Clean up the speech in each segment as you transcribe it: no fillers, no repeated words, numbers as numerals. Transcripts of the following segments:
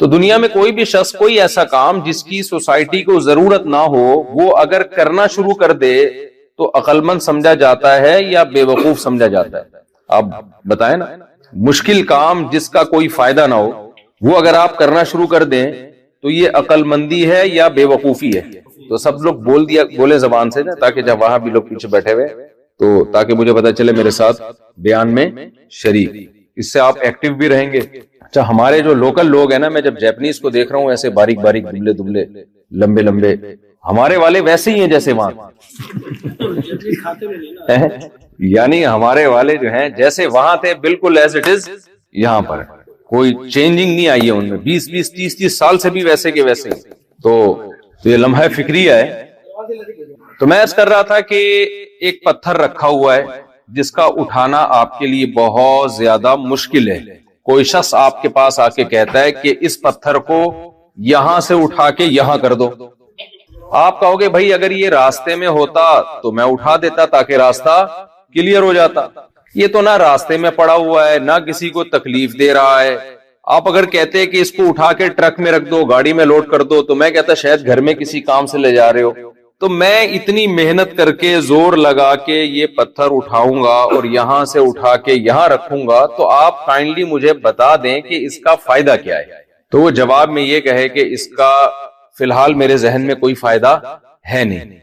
تو دنیا میں کوئی بھی شخص کوئی ایسا کام جس کی سوسائٹی کو ضرورت نہ ہو وہ اگر کرنا شروع کر دے تو عقل مند سمجھا جاتا ہے یا بے وقوف سمجھا جاتا ہے؟ آپ بتائیں نا. مشکل کام جس کا کوئی فائدہ نہ ہو وہ اگر آپ کرنا شروع کر دیں تو یہ عقل مندی ہے یا بے وقوفی ہے؟ تو سب لوگ بولے زبان سے نا، تاکہ جب وہاں بھی لوگ پیچھے بیٹھے ہوئے تو تاکہ مجھے پتا چلے میرے ساتھ بیان میں شریک، اس سے آپ ایکٹیو بھی رہیں گے. اچھا، ہمارے جو لوکل لوگ ہیں نا، میں جب جیپنیز کو دیکھ رہا ہوں ایسے باریک باریک دبلے دبلے لمبے لمبے، ہمارے والے ویسے ہی ہیں جیسے وہاں یعنی ہمارے والے جو ہیں جیسے وہاں تھے بالکل ایز اٹ از یہاں پر، کوئی چینجنگ نہیں آئی ہے ان میں، 20 30 سال سے بھی ویسے کے ویسے. تو یہ لمحہ فکریہ ہے. تو میں اس کر رہا تھا کہ ایک پتھر رکھا ہوا ہے جس کا اٹھانا آپ کے لیے بہت زیادہ مشکل ہے. کوئی شخص آپ کے پاس آ کے کہتا ہے کہ اس پتھر کو یہاں سے اٹھا کے یہاں کر دو. آپ کہو گے بھائی اگر یہ راستے میں ہوتا تو میں اٹھا دیتا تاکہ راستہ کلیئر ہو جاتا. یہ تو نہ راستے میں پڑا ہوا ہے نہ کسی کو تکلیف دے رہا ہے. آپ اگر کہتے کہ اس کو اٹھا کے ٹرک میں رکھ دو، گاڑی میں لوڈ کر دو، تو میں کہتا شاید گھر میں کسی کام سے لے جا رہے ہو. تو میں اتنی محنت کر کے زور لگا کے یہ پتھر اٹھاؤں گا اور یہاں سے اٹھا کے یہاں رکھوں گا، تو آپ کائنڈلی مجھے بتا دیں کہ اس کا فائدہ کیا ہے. تو وہ جواب میں یہ کہے کہ اس کا فی الحال میرے ذہن میں کوئی فائدہ ہے نہیں.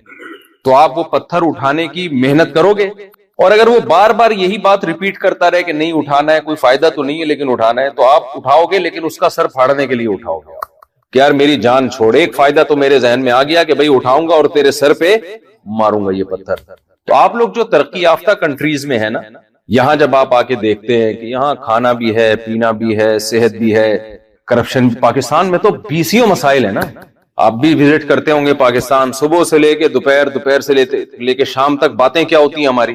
تو آپ وہ پتھر اٹھانے کی محنت کرو گے؟ اور اگر وہ بار بار یہی بات ریپیٹ کرتا رہے کہ نہیں اٹھانا ہے، کوئی فائدہ تو نہیں ہے لیکن اٹھانا ہے، تو آپ اٹھاؤ گے لیکن اس کا سر پھاڑنے کے لیے اٹھاؤ گے کہ یار میری جان چھوڑ. ایک فائدہ تو میرے ذہن میں آ گیا کہ بھئی اٹھاؤں گا اور تیرے سر پہ ماروں گا یہ پتھر. تو آپ لوگ جو ترقی یافتہ کنٹریز میں ہے نا، یہاں جب آپ آ کے دیکھتے ہیں کہ یہاں کھانا بھی ہے، پینا بھی ہے، صحت بھی ہے، کرپشن. پاکستان میں تو 20 مسائل ہیں نا. آپ بھی وزٹ کرتے ہوں گے پاکستان، صبح سے لے کے دوپہر سے لے کے شام تک باتیں کیا ہوتی ہیں ہماری.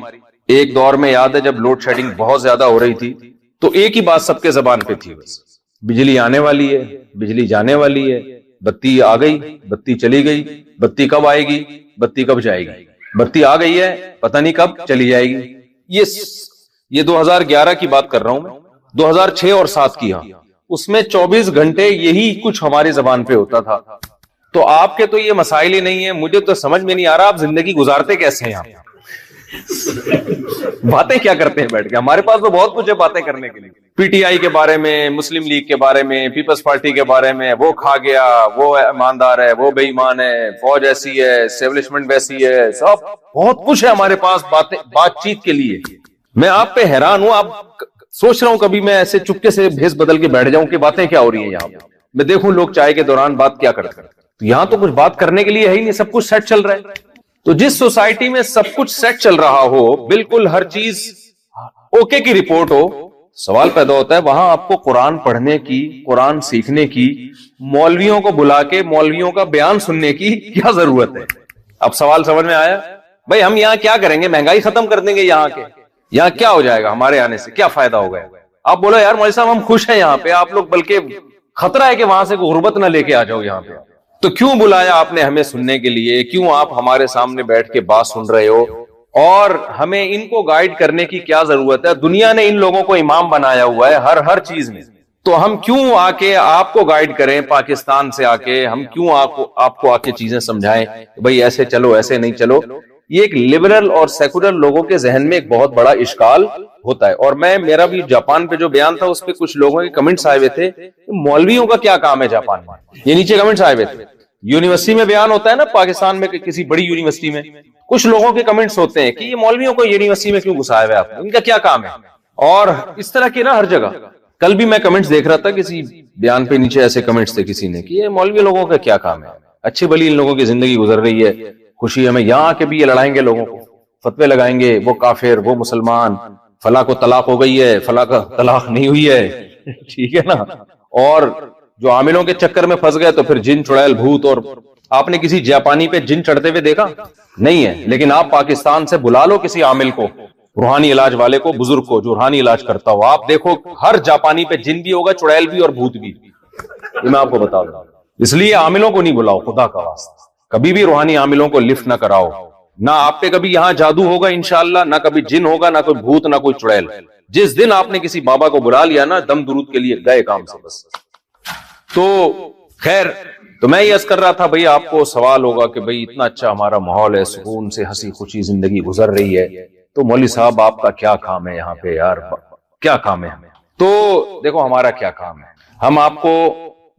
ایک دور میں یاد ہے جب لوڈ شیڈنگ بہت زیادہ ہو رہی تھی تو ایک ہی بات سب کے زبان پہ تھی، بس بجلی آنے والی ہے، بجلی جانے والی ہے، بتی آ گئی، بتی چلی گئی، بتی کب آئے گی، بتی کب جائے گی، بتی آ گئی ہے پتہ نہیں کب چلی جائے گی. یہ 2011 کی بات کر رہا ہوں میں، 2006 اور 2007 کی. ہاں، اس میں 24 گھنٹے یہی کچھ ہماری زبان پہ ہوتا تھا. تو آپ کے تو یہ مسائل ہی نہیں ہیں. مجھے تو سمجھ میں نہیں آ رہا آپ زندگی گزارتے کیسے ہیں؟ آپ باتیں کیا کرتے ہیں بیٹھ کے؟ ہمارے پاس تو بہت کچھ ہے باتیں کرنے کے لیے. پی ٹی آئی کے بارے میں، مسلم لیگ کے بارے میں، پیپلز پارٹی کے بارے میں، وہ کھا گیا، وہ ایماندار ہے، وہ بے ایمان ہے، فوج ایسی ہے، اسٹیبلشمنٹ ویسی ہے، سب بہت کچھ ہے ہمارے پاس بات چیت کے لیے. میں آپ پہ حیران ہوں. آپ سوچ رہا ہوں کبھی میں ایسے چپکے سے بھیس بدل کے بیٹھ جاؤں کہ باتیں کیا ہو رہی ہیں یہاں پہ، میں دیکھوں لوگ چائے کے دوران بات کیا کرتے ہیں. یہاں تو کچھ بات کرنے کے لیے ہے ہی نہیں، سب کچھ سیٹ چل رہا ہے. تو جس سوسائٹی میں سب کچھ سیٹ چل رہا ہو، بالکل ہر چیز اوکے کی رپورٹ ہو، سوال پیدا ہوتا ہے وہاں آپ کو قرآن پڑھنے کی، قرآن سیکھنے کی، مولویوں کو بلا کے مولویوں کا بیان سننے کی کیا ضرورت ہے؟ اب سوال سمجھ میں آیا؟ بھائی ہم یہاں کیا کریں گے؟ مہنگائی ختم کر دیں گے یہاں کیا ہو جائے گا؟ ہمارے آنے سے کیا فائدہ ہوگا؟ آپ بولو یار مولوی صاحب ہم خوش ہیں یہاں پہ، آپ لوگ بلکہ خطرہ ہے کہ وہاں سے غربت نہ لے کے آ جاؤ یہاں پہ. تو کیوں بلایا آپ نے ہمیں سننے کے لیے؟ کیوں آپ ہمارے سامنے بیٹھ کے بات سن رہے ہو؟ اور ہمیں ان کو گائیڈ کرنے کی کیا ضرورت ہے؟ دنیا نے ان لوگوں کو امام بنایا ہوا ہے ہر چیز میں. تو ہم کیوں آ کے آپ کو گائیڈ کریں؟ پاکستان سے آ کے ہم کیوں آپ کو آ کے چیزیں سمجھائیں بھئی ایسے چلو ایسے نہیں چلو؟ یہ ایک لبرل اور سیکولر لوگوں کے ذہن میں ایک بہت بڑا اشکال ہوتا ہے. اور میرا بھی جاپان پہ جو بیان تھا اس پہ کچھ لوگوں کے کمنٹس آئے ہوئے تھے، مولویوں کا کیا کام ہے جاپان میں؟ یہ نیچے کمنٹس آئے ہوئے تھے. یونیورسٹی میں بیان ہوتا ہے نا پاکستان میں، کسی بڑی یونیورسٹی میں کچھ لوگوں کے کمنٹس ہوتے ہیں کہ یہ مولویوں کو یونیورسٹی میں کیوں گھسایا ہوا ہے آپ نے، ان کا کیا کام ہے؟ اور اس طرح کے نا ہر جگہ. کل بھی میں کمنٹس دیکھ رہا تھا، کسی بیان پہ نیچے ایسے کمنٹس تھے کسی نے کہ یہ مولوی لوگوں کا کیا کام ہے؟ اچھی بلی ان لوگوں کی زندگی گزر رہی ہے، خوشی ہمیں یہاں کے بھی یہ لڑائیں گے لوگوں کو، فتوے لگائیں گے، وہ کافر، وہ مسلمان، فلاں کو طلاق ہو گئی ہے، فلاں کا طلاق نہیں ہوئی ہے. ٹھیک ہے نا؟ اور جو عاملوں کے چکر میں پھنس گئے تو پھر جن چڑیل بھوت. اور آپ نے کسی جاپانی پہ جن چڑھتے ہوئے دیکھا نہیں ہے، لیکن آپ پاکستان سے بلا لو کسی عامل کو، روحانی علاج والے کو، بزرگ کو جو روحانی علاج کرتا ہو، آپ دیکھو ہر جاپانی پہ جن بھی ہوگا، چڑیل بھی اور بھوت بھی. یہ میں آپ کو بتا دوں. اس لیے عاملوں کو نہیں بلاؤ خدا کا واسطہ، کبھی بھی روحانی عاملوں کو لفٹ نہ کراؤ. نہ آپ پہ کبھی یہاں جادو ہوگا انشاءاللہ، نہ کبھی جن ہوگا، نہ کوئی بھوت، نہ کوئی چڑیل. جس دن آپ نے کسی بابا کو بلا لیا نا دم درود کے لیے، گئے کام سے بس. تو خیر، تو میں یہ عرض کر رہا تھا بھائی آپ کو سوال ہوگا کہ بھائی اتنا اچھا ہمارا ماحول ہے، سکون سے ہنسی خوشی زندگی گزر رہی ہے، تو مولوی صاحب آپ کا کیا کام ہے یہاں پہ یار، کیا کام ہے ہمیں؟ تو دیکھو ہمارا کیا کام ہے، ہم آپ کو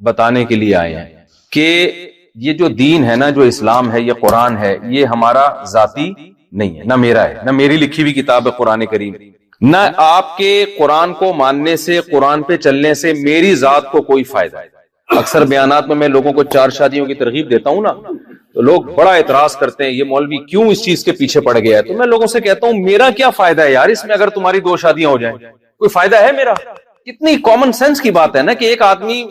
بتانے کے لیے آئے ہیں کہ یہ جو دین ہے نا، جو اسلام ہے، یہ قرآن ہے، یہ ہمارا ذاتی نہیں ہے، نہ میرا ہے، نہ میری لکھی ہوئی کتاب ہے قرآن کریم، نہ آپ کے قرآن کو ماننے سے، قرآن پہ چلنے سے میری ذات کو کوئی فائدہ ہے۔ اکثر بیانات میں لوگوں کو 4 شادیوں کی ترغیب دیتا ہوں نا، تو لوگ بڑا اعتراض کرتے ہیں یہ مولوی کیوں اس چیز کے پیچھے پڑ گیا ہے، تو میں لوگوں سے کہتا ہوں میرا کیا فائدہ ہے یار اس میں، اگر تمہاری 2 شادیاں ہو جائیں کوئی فائدہ ہے میرا؟ کتنی کامن سینس کی بات ہے نا کہ ایک آدمی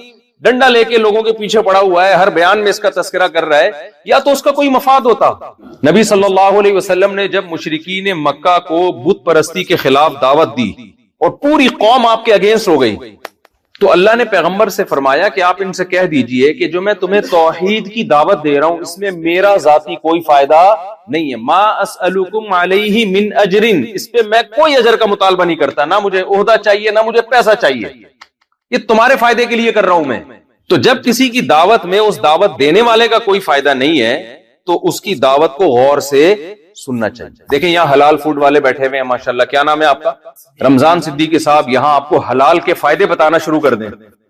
ڈنڈا لے کے لوگوں کے پیچھے پڑا ہوا ہے، ہر بیان میں اس کا تذکرہ کر رہا ہے، یا تو اس کا کوئی مفاد ہوتا۔ نبی صلی اللہ علیہ وسلم نے جب مشرکین مکہ کو بت پرستی کے خلاف دعوت دی اور پوری قوم آپ کے اگینسٹ ہو گئی، تو اللہ نے پیغمبر سے فرمایا کہ آپ ان سے کہہ دیجئے کہ جو میں تمہیں توحید کی دعوت دے رہا ہوں اس میں میرا ذاتی کوئی فائدہ نہیں ہے، ما اسألکم علیہ من اجر، اس پہ میں کوئی اجر کا مطالبہ نہیں کرتا، نہ مجھے عہدہ چاہیے نہ مجھے پیسہ چاہیے، یہ تمہارے فائدے کے لیے کر رہا ہوں میں۔ تو جب کسی کی دعوت میں اس دعوت دینے والے کا کوئی فائدہ نہیں ہے تو اس کی دعوت کو غور سے سننا چاہیے۔ دیکھیں یہاں حلال فوڈ والے بیٹھے ہوئے ہیں ماشاءاللہ، کیا نام ہے آپ کا؟ رمضان صدیقی صاحب یہاں آپ کو حلال کے فائدے بتانا شروع کر دیں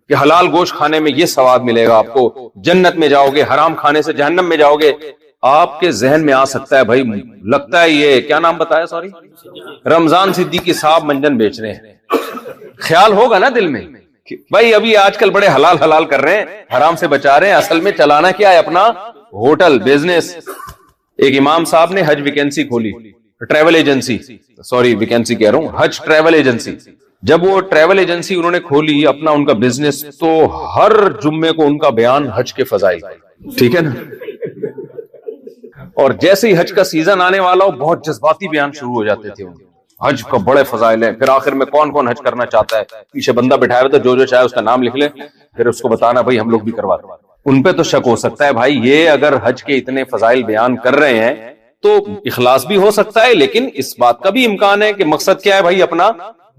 کہ حلال گوشت کھانے میں یہ ثواب ملے گا آپ کو، جنت میں جاؤ گے، حرام کھانے سے جہنم میں جاؤ گے۔ آپ کے ذہن میں آ سکتا ہے بھائی لگتا ہے یہ کیا نام بتایا، سوری، رمضان صدیقی صاحب منجن بیچ رہے ہیں، خیال ہوگا نا دل میں بھائی ابھی آج کل بڑے حلال کر رہے ہیں، حرام سے بچا رہے ہیں، اصل میں چلانا کیا ہے اپنا ہوٹل بزنس۔ ایک امام صاحب نے حج ویکینسی کھولی، ٹریول ایجنسی، سوری ویکینسی کہہ رہا ہوں، حج ٹریول ایجنسی۔ جب وہ ٹریول ایجنسی انہوں نے کھولی اپنا ان کا بزنس، تو ہر جمعے کو ان کا بیان حج کے فضائل، ٹھیک ہے نا، اور جیسے ہی حج کا سیزن آنے والا ہو بہت جذباتی بیان شروع ہو جاتے تھے، حج کا بڑے فضائل ہیں، پھر آخر میں کون کون حج کرنا چاہتا ہے، پیچھے بندہ بٹھایا ہوا تو جو چاہے اس کا نام لکھ لے، پھر اس کو بتانا بھائی ہم لوگ بھی کرواتے ہیں۔ ان پہ تو شک ہو سکتا ہے بھائی یہ اگر حج کے اتنے فضائل بیان کر رہے ہیں تو اخلاص بھی ہو سکتا ہے، لیکن اس بات کا بھی امکان ہے کہ مقصد کیا ہے بھائی اپنا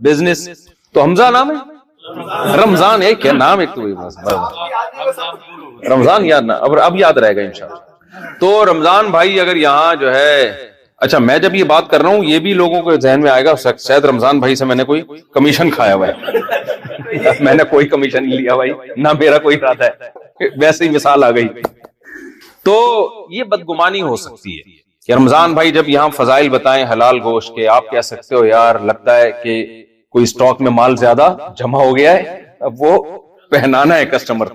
بزنس۔ تو حمزہ نام ہے، رمضان ہے کیا نام، ایک تو رمضان یاد نہ، اب یاد رہے گا انشاءاللہ۔ تو رمضان بھائی اگر یہاں جو ہے، اچھا میں جب یہ بات کر رہا ہوں یہ بھی لوگوں کے ذہن میں آئے گا شاید رمضان بھائی سے میں نے کوئی کمیشن کھایا ہوا ہے، میں نے کوئی کمیشن نہیں لیا بھائی، نہ میرا کوئی ارادہ ہے، ویسے ہی مثال آ گئی۔ تو یہ بدگمانی ہو سکتی ہے کہ رمضان بھائی جب یہاں فضائل بتائیں حلال گوشت کے، آپ کہہ سکتے ہو یار لگتا ہے کہ کوئی سٹاک میں مال زیادہ جمع ہو گیا ہے، اب وہ پہنانا ہے کسٹمر۔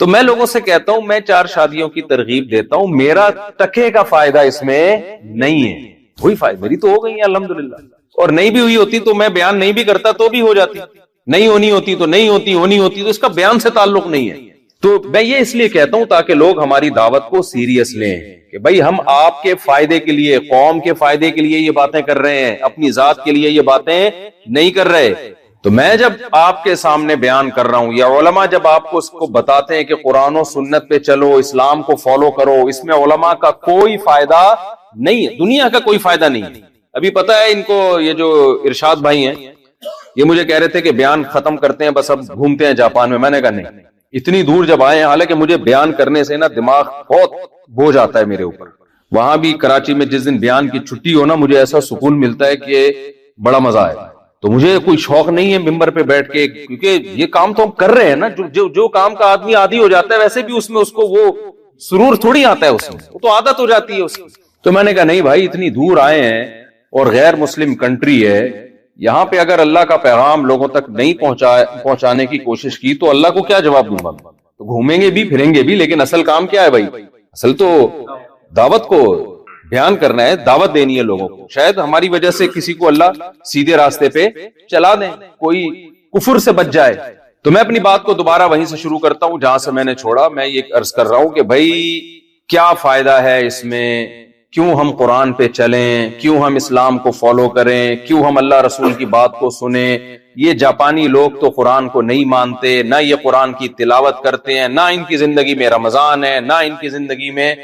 تو میں لوگوں سے کہتا ہوں میں 4 شادیوں کی ترغیب دیتا ہوں، میرا ٹکے کا فائدہ اس میں نہیں ہے، کوئی فائدہ میری تو ہو گئی ہے الحمدللہ، اور نہیں بھی ہوئی ہوتی تو میں بیان نہیں بھی کرتا تو بھی ہو جاتی، نہیں ہونی ہوتی تو نہیں ہوتی، ہونی ہوتی تو اس کا بیان سے تعلق نہیں ہے۔ تو میں یہ اس لیے کہتا ہوں تاکہ لوگ ہماری دعوت کو سیریس لیں کہ بھائی ہم آپ کے فائدے کے لیے، قوم کے فائدے کے لیے یہ باتیں کر رہے ہیں، اپنی ذات کے لیے یہ باتیں نہیں کر رہے۔ تو میں جب آپ کے سامنے بیان کر رہا ہوں یا علماء جب آپ کو اس کو بتاتے ہیں کہ قرآن و سنت پہ چلو، اسلام کو فالو کرو، اس میں علماء کا کوئی فائدہ نہیں ہے، دنیا کا کوئی فائدہ نہیں ہے۔ ابھی پتا ہے ان کو یہ جو ارشاد بھائی ہیں یہ مجھے کہہ رہے تھے کہ بیان ختم کرتے ہیں بس اب گھومتے ہیں جاپان میں نے کہا نہیں، اتنی دور جب آئے ہیں، حالانکہ مجھے بیان کرنے سے نا دماغ بہت بوجھ آتا ہے میرے اوپر، وہاں بھی کراچی میں جس دن بیان کی چھٹی ہو نا مجھے ایسا سکون ملتا ہے کہ بڑا مزہ آئے، تو مجھے کوئی شوق نہیں ہے ممبر پہ بیٹھ کے، کیونکہ یہ کام تو ہم کر رہے ہیں نا، جو کام کا آدمی عادی ہو جاتا ہے ویسے بھی اس میں اس کو وہ سرور تھوڑی آتا ہے، اس میں وہ تو عادت ہو جاتی ہے اس کی۔ تو میں نے کہا نہیں بھائی اتنی دور آئے ہیں اور غیر مسلم کنٹری ہے، یہاں پہ اگر اللہ کا پیغام لوگوں تک نہیں پہنچانے کی کوشش کی تو اللہ کو کیا جواب دوں گا؟ تو گھومیں گے بھی پھریں گے بھی، لیکن اصل کام کیا ہے بھائی؟ اصل تو دعوت کو بیان کرنا ہے، دعوت دینی ہے لوگوں کو۔ شاید ہماری وجہ سے کسی کو اللہ سیدھے راستے پہ چلا دیں، کوئی کفر سے بچ جائے۔ تو میں اپنی بات کو دوبارہ وہیں سے شروع کرتا ہوں جہاں سے میں نے چھوڑا۔ میں یہ عرض کر رہا ہوں کہ بھائی کیا فائدہ ہے اس میں، کیوں ہم قرآن پہ چلیں، کیوں ہم اسلام کو فالو کریں، کیوں ہم اللہ رسول کی بات کو سنیں؟ یہ جاپانی لوگ تو قرآن کو نہیں مانتے، نہ یہ قرآن کی تلاوت کرتے ہیں، نہ ان کی زندگی میں رمضان ہے، نہ ان کی زندگی میں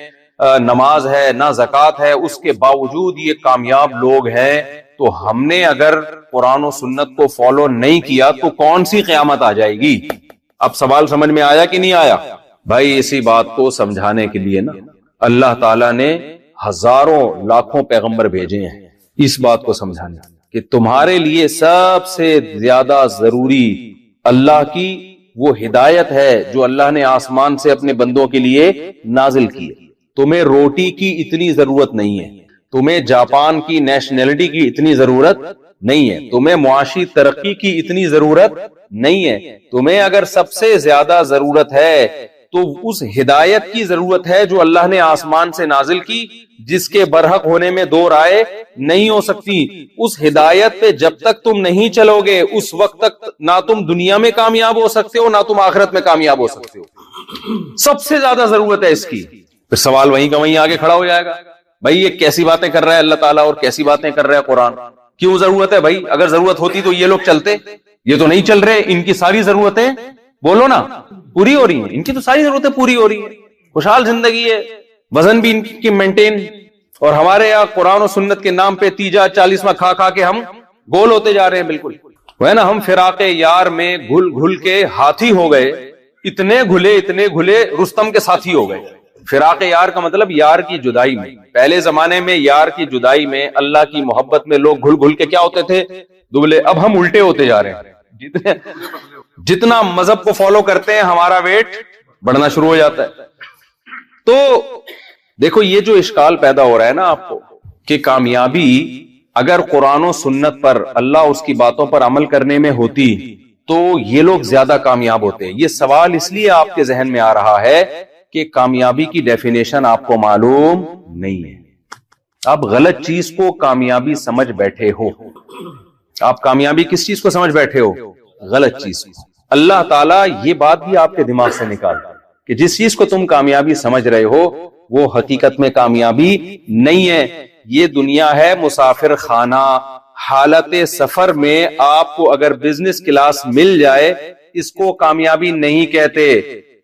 نماز ہے، نہ زکوٰۃ ہے، اس کے باوجود یہ کامیاب لوگ ہیں۔ تو ہم نے اگر قرآن و سنت کو فالو نہیں کیا تو کون سی قیامت آ جائے گی؟ اب سوال سمجھ میں آیا کہ نہیں آیا؟ بھائی اسی بات کو سمجھانے کے لیے نا اللہ تعالیٰ نے ہزاروں لاکھوں پیغمبر بھیجے ہیں، اس بات کو سمجھانے کہ تمہارے لیے سب سے زیادہ ضروری اللہ کی وہ ہدایت ہے جو اللہ نے آسمان سے اپنے بندوں کے لیے نازل کی ہے۔ تمہیں روٹی کی اتنی ضرورت نہیں ہے، تمہیں جاپان کی نیشنلٹی کی اتنی ضرورت نہیں ہے، تمہیں معاشی ترقی کی اتنی ضرورت نہیں ہے، تمہیں اگر سب سے زیادہ ضرورت ہے تو اس ہدایت کی ضرورت ہے جو اللہ نے آسمان سے نازل کی، جس کے برحق ہونے میں دو رائے نہیں ہو سکتی۔ اس ہدایت پہ جب تک تم نہیں چلو گے اس وقت تک نہ تم دنیا میں کامیاب ہو سکتے ہو نہ تم آخرت میں کامیاب ہو سکتے ہو۔ سب سے زیادہ ضرورت ہے اس کی۔ پھر سوال وہیں کا وہیں آگے کھڑا ہو جائے گا، بھائی یہ کیسی باتیں کر رہا ہے اللہ تعالیٰ اور کیسی باتیں کر رہا ہے قرآن؟ کیوں ضرورت ہے بھائی؟ اگر ضرورت ہوتی تو یہ لوگ چلتے، یہ تو نہیں چل رہے، ان کی ساری ضرورتیں بولو نا پوری ہو رہی ہیں، ان کی تو ساری ضرورتیں پوری ہو رہی ہیں، خوشحال زندگی ہے، وزن بھی ان کی مینٹین، اور ہمارے یہاں قرآن و سنت کے نام پہ 30 کھا کھا کے ہم گول ہوتے جا رہے ہیں۔ بالکل وہ ہے نا، ہم فراق یار میں گھل گھل کے ہاتھی ہو گئے، اتنے گھلے رستم کے ساتھی ہو گئے۔ فراق یار کا مطلب یار کی جدائی میں، پہلے زمانے میں یار کی جدائی میں اللہ کی محبت میں لوگ گھل گھل کے کیا ہوتے تھے؟ دبلے۔ اب ہم الٹے ہوتے جا رہے ہیں، جتنا مذہب کو فالو کرتے ہیں ہمارا ویٹ بڑھنا شروع ہو جاتا ہے۔ تو دیکھو یہ جو اشکال پیدا ہو رہا ہے نا آپ کو کہ کامیابی اگر قرآن و سنت پر اللہ اس کی باتوں پر عمل کرنے میں ہوتی تو یہ لوگ زیادہ کامیاب ہوتے۔ یہ سوال اس لیے آپ کے ذہن میں آ رہا ہے کہ کامیابی کی ڈیفینیشن آپ کو معلوم نہیں ہے، آپ غلط چیز کو کامیابی سمجھ بیٹھے ہو۔ آپ کامیابی کس چیز کو سمجھ بیٹھے ہو؟ غلط چیز کو۔ اللہ تعالیٰ یہ بات بھی آپ کے دماغ سے نکال کہ جس چیز کو تم کامیابی سمجھ رہے ہو وہ حقیقت میں کامیابی نہیں ہے، یہ دنیا ہے مسافر خانہ۔ حالت سفر میں آپ کو اگر بزنس کلاس مل جائے اس کو کامیابی نہیں کہتے۔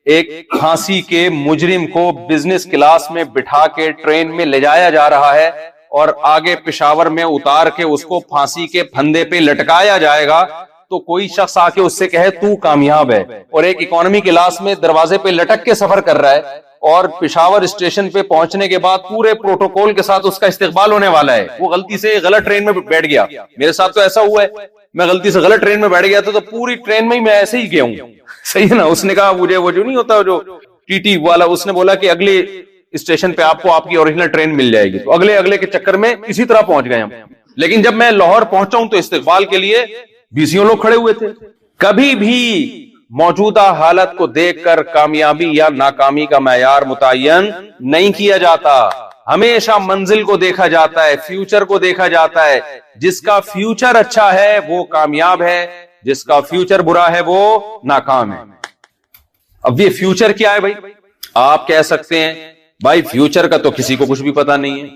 ایک پھانسی کے مجرم کو بزنس کلاس میں بٹھا کے ٹرین میں لے جایا جا رہا ہے اور آگے پشاور میں اتار کے اس کو پھانسی کے پھندے پہ لٹکایا جائے گا تو کوئی شخص آ کے اس سے کہے تو کامیاب ہے، اور ایک اکانومی کلاس میں دروازے پہ لٹک کے سفر کر رہا ہے اور پشاور اسٹیشن پہ پہنچنے کے بعد پورے پروٹوکول کے ساتھ اس کا استقبال ہونے والا ہے، وہ غلطی سے غلط ٹرین میں بیٹھ گیا۔ میرے ساتھ تو ایسا ہوا ہے، میں غلطی سے غلط ٹرین میں بیٹھ گیا تھا تو پوری ٹرین میں ہی میں ایسے ہی گیا ہوں، صحیح ہے نا۔ اس نے کہا مجھے وہ جو نہیں ہوتا جو ٹی ٹی والا، اس نے بولا کہ اگلے اسٹیشن پہ آپ کو آپ کی اوریجنل ٹرین مل جائے گی، تو اگلے کے چکر میں اسی طرح پہنچ گئے ہم۔ لیکن جب میں لاہور پہنچا ہوں تو استقبال کے لیے 20 لوگ کھڑے ہوئے تھے۔ کبھی بھی موجودہ حالت کو دیکھ کر کامیابی یا ناکامی کا معیار متعین نہیں کیا جاتا، ہمیشہ منزل کو دیکھا جاتا ہے، فیوچر کو دیکھا جاتا ہے۔ جس کا فیوچر اچھا ہے وہ کامیاب ہے، جس کا فیوچر برا ہے وہ ناکام ہے۔ اب یہ فیوچر کیا ہے بھائی؟ آپ کہہ سکتے ہیں بھائی فیوچر کا تو کسی کو کچھ بھی پتا نہیں ہے،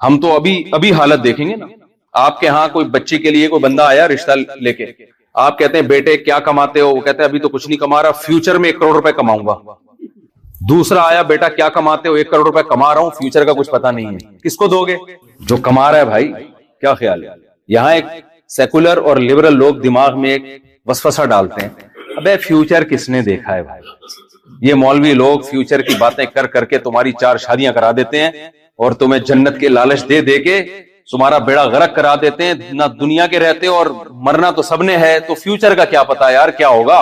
ہم تو ابھی حالت دیکھیں گے نا۔ آپ کے ہاں کوئی بچی کے لیے کوئی بندہ آیا رشتہ لے کے، آپ کہتے ہیں بیٹے کیا کماتے ہو؟ وہ کہتے ہیں ابھی تو کچھ نہیں کما رہا، فیوچر میں 1 کروڑ روپے کماؤں گا۔ دوسرا آیا بیٹا کیا کماتے ہو؟ 1 کروڑ روپے کما رہا ہوں، فیوچر کا کچھ پتا نہیں ہے۔ کس کو دو گے؟ جو کما رہا ہے بھائی۔ کیا خیال ہے؟ یہاں ایک سیکولر اور لبرل لوگ دماغ میں ایک وسوسہ ڈالتے ہیں، ابے فیوچر کس نے دیکھا ہے بھائی؟ یہ مولوی لوگ فیوچر کی باتیں کر کر کے تمہاری 4 شادیاں کرا دیتے ہیں اور تمہیں جنت کے لالچ دے دے کے تمہارا بیڑا غرق کرا دیتے ہیں، نہ دنیا کے رہتے اور مرنا تو سب نے ہے، تو فیوچر کا کیا پتا یار کیا ہوگا؟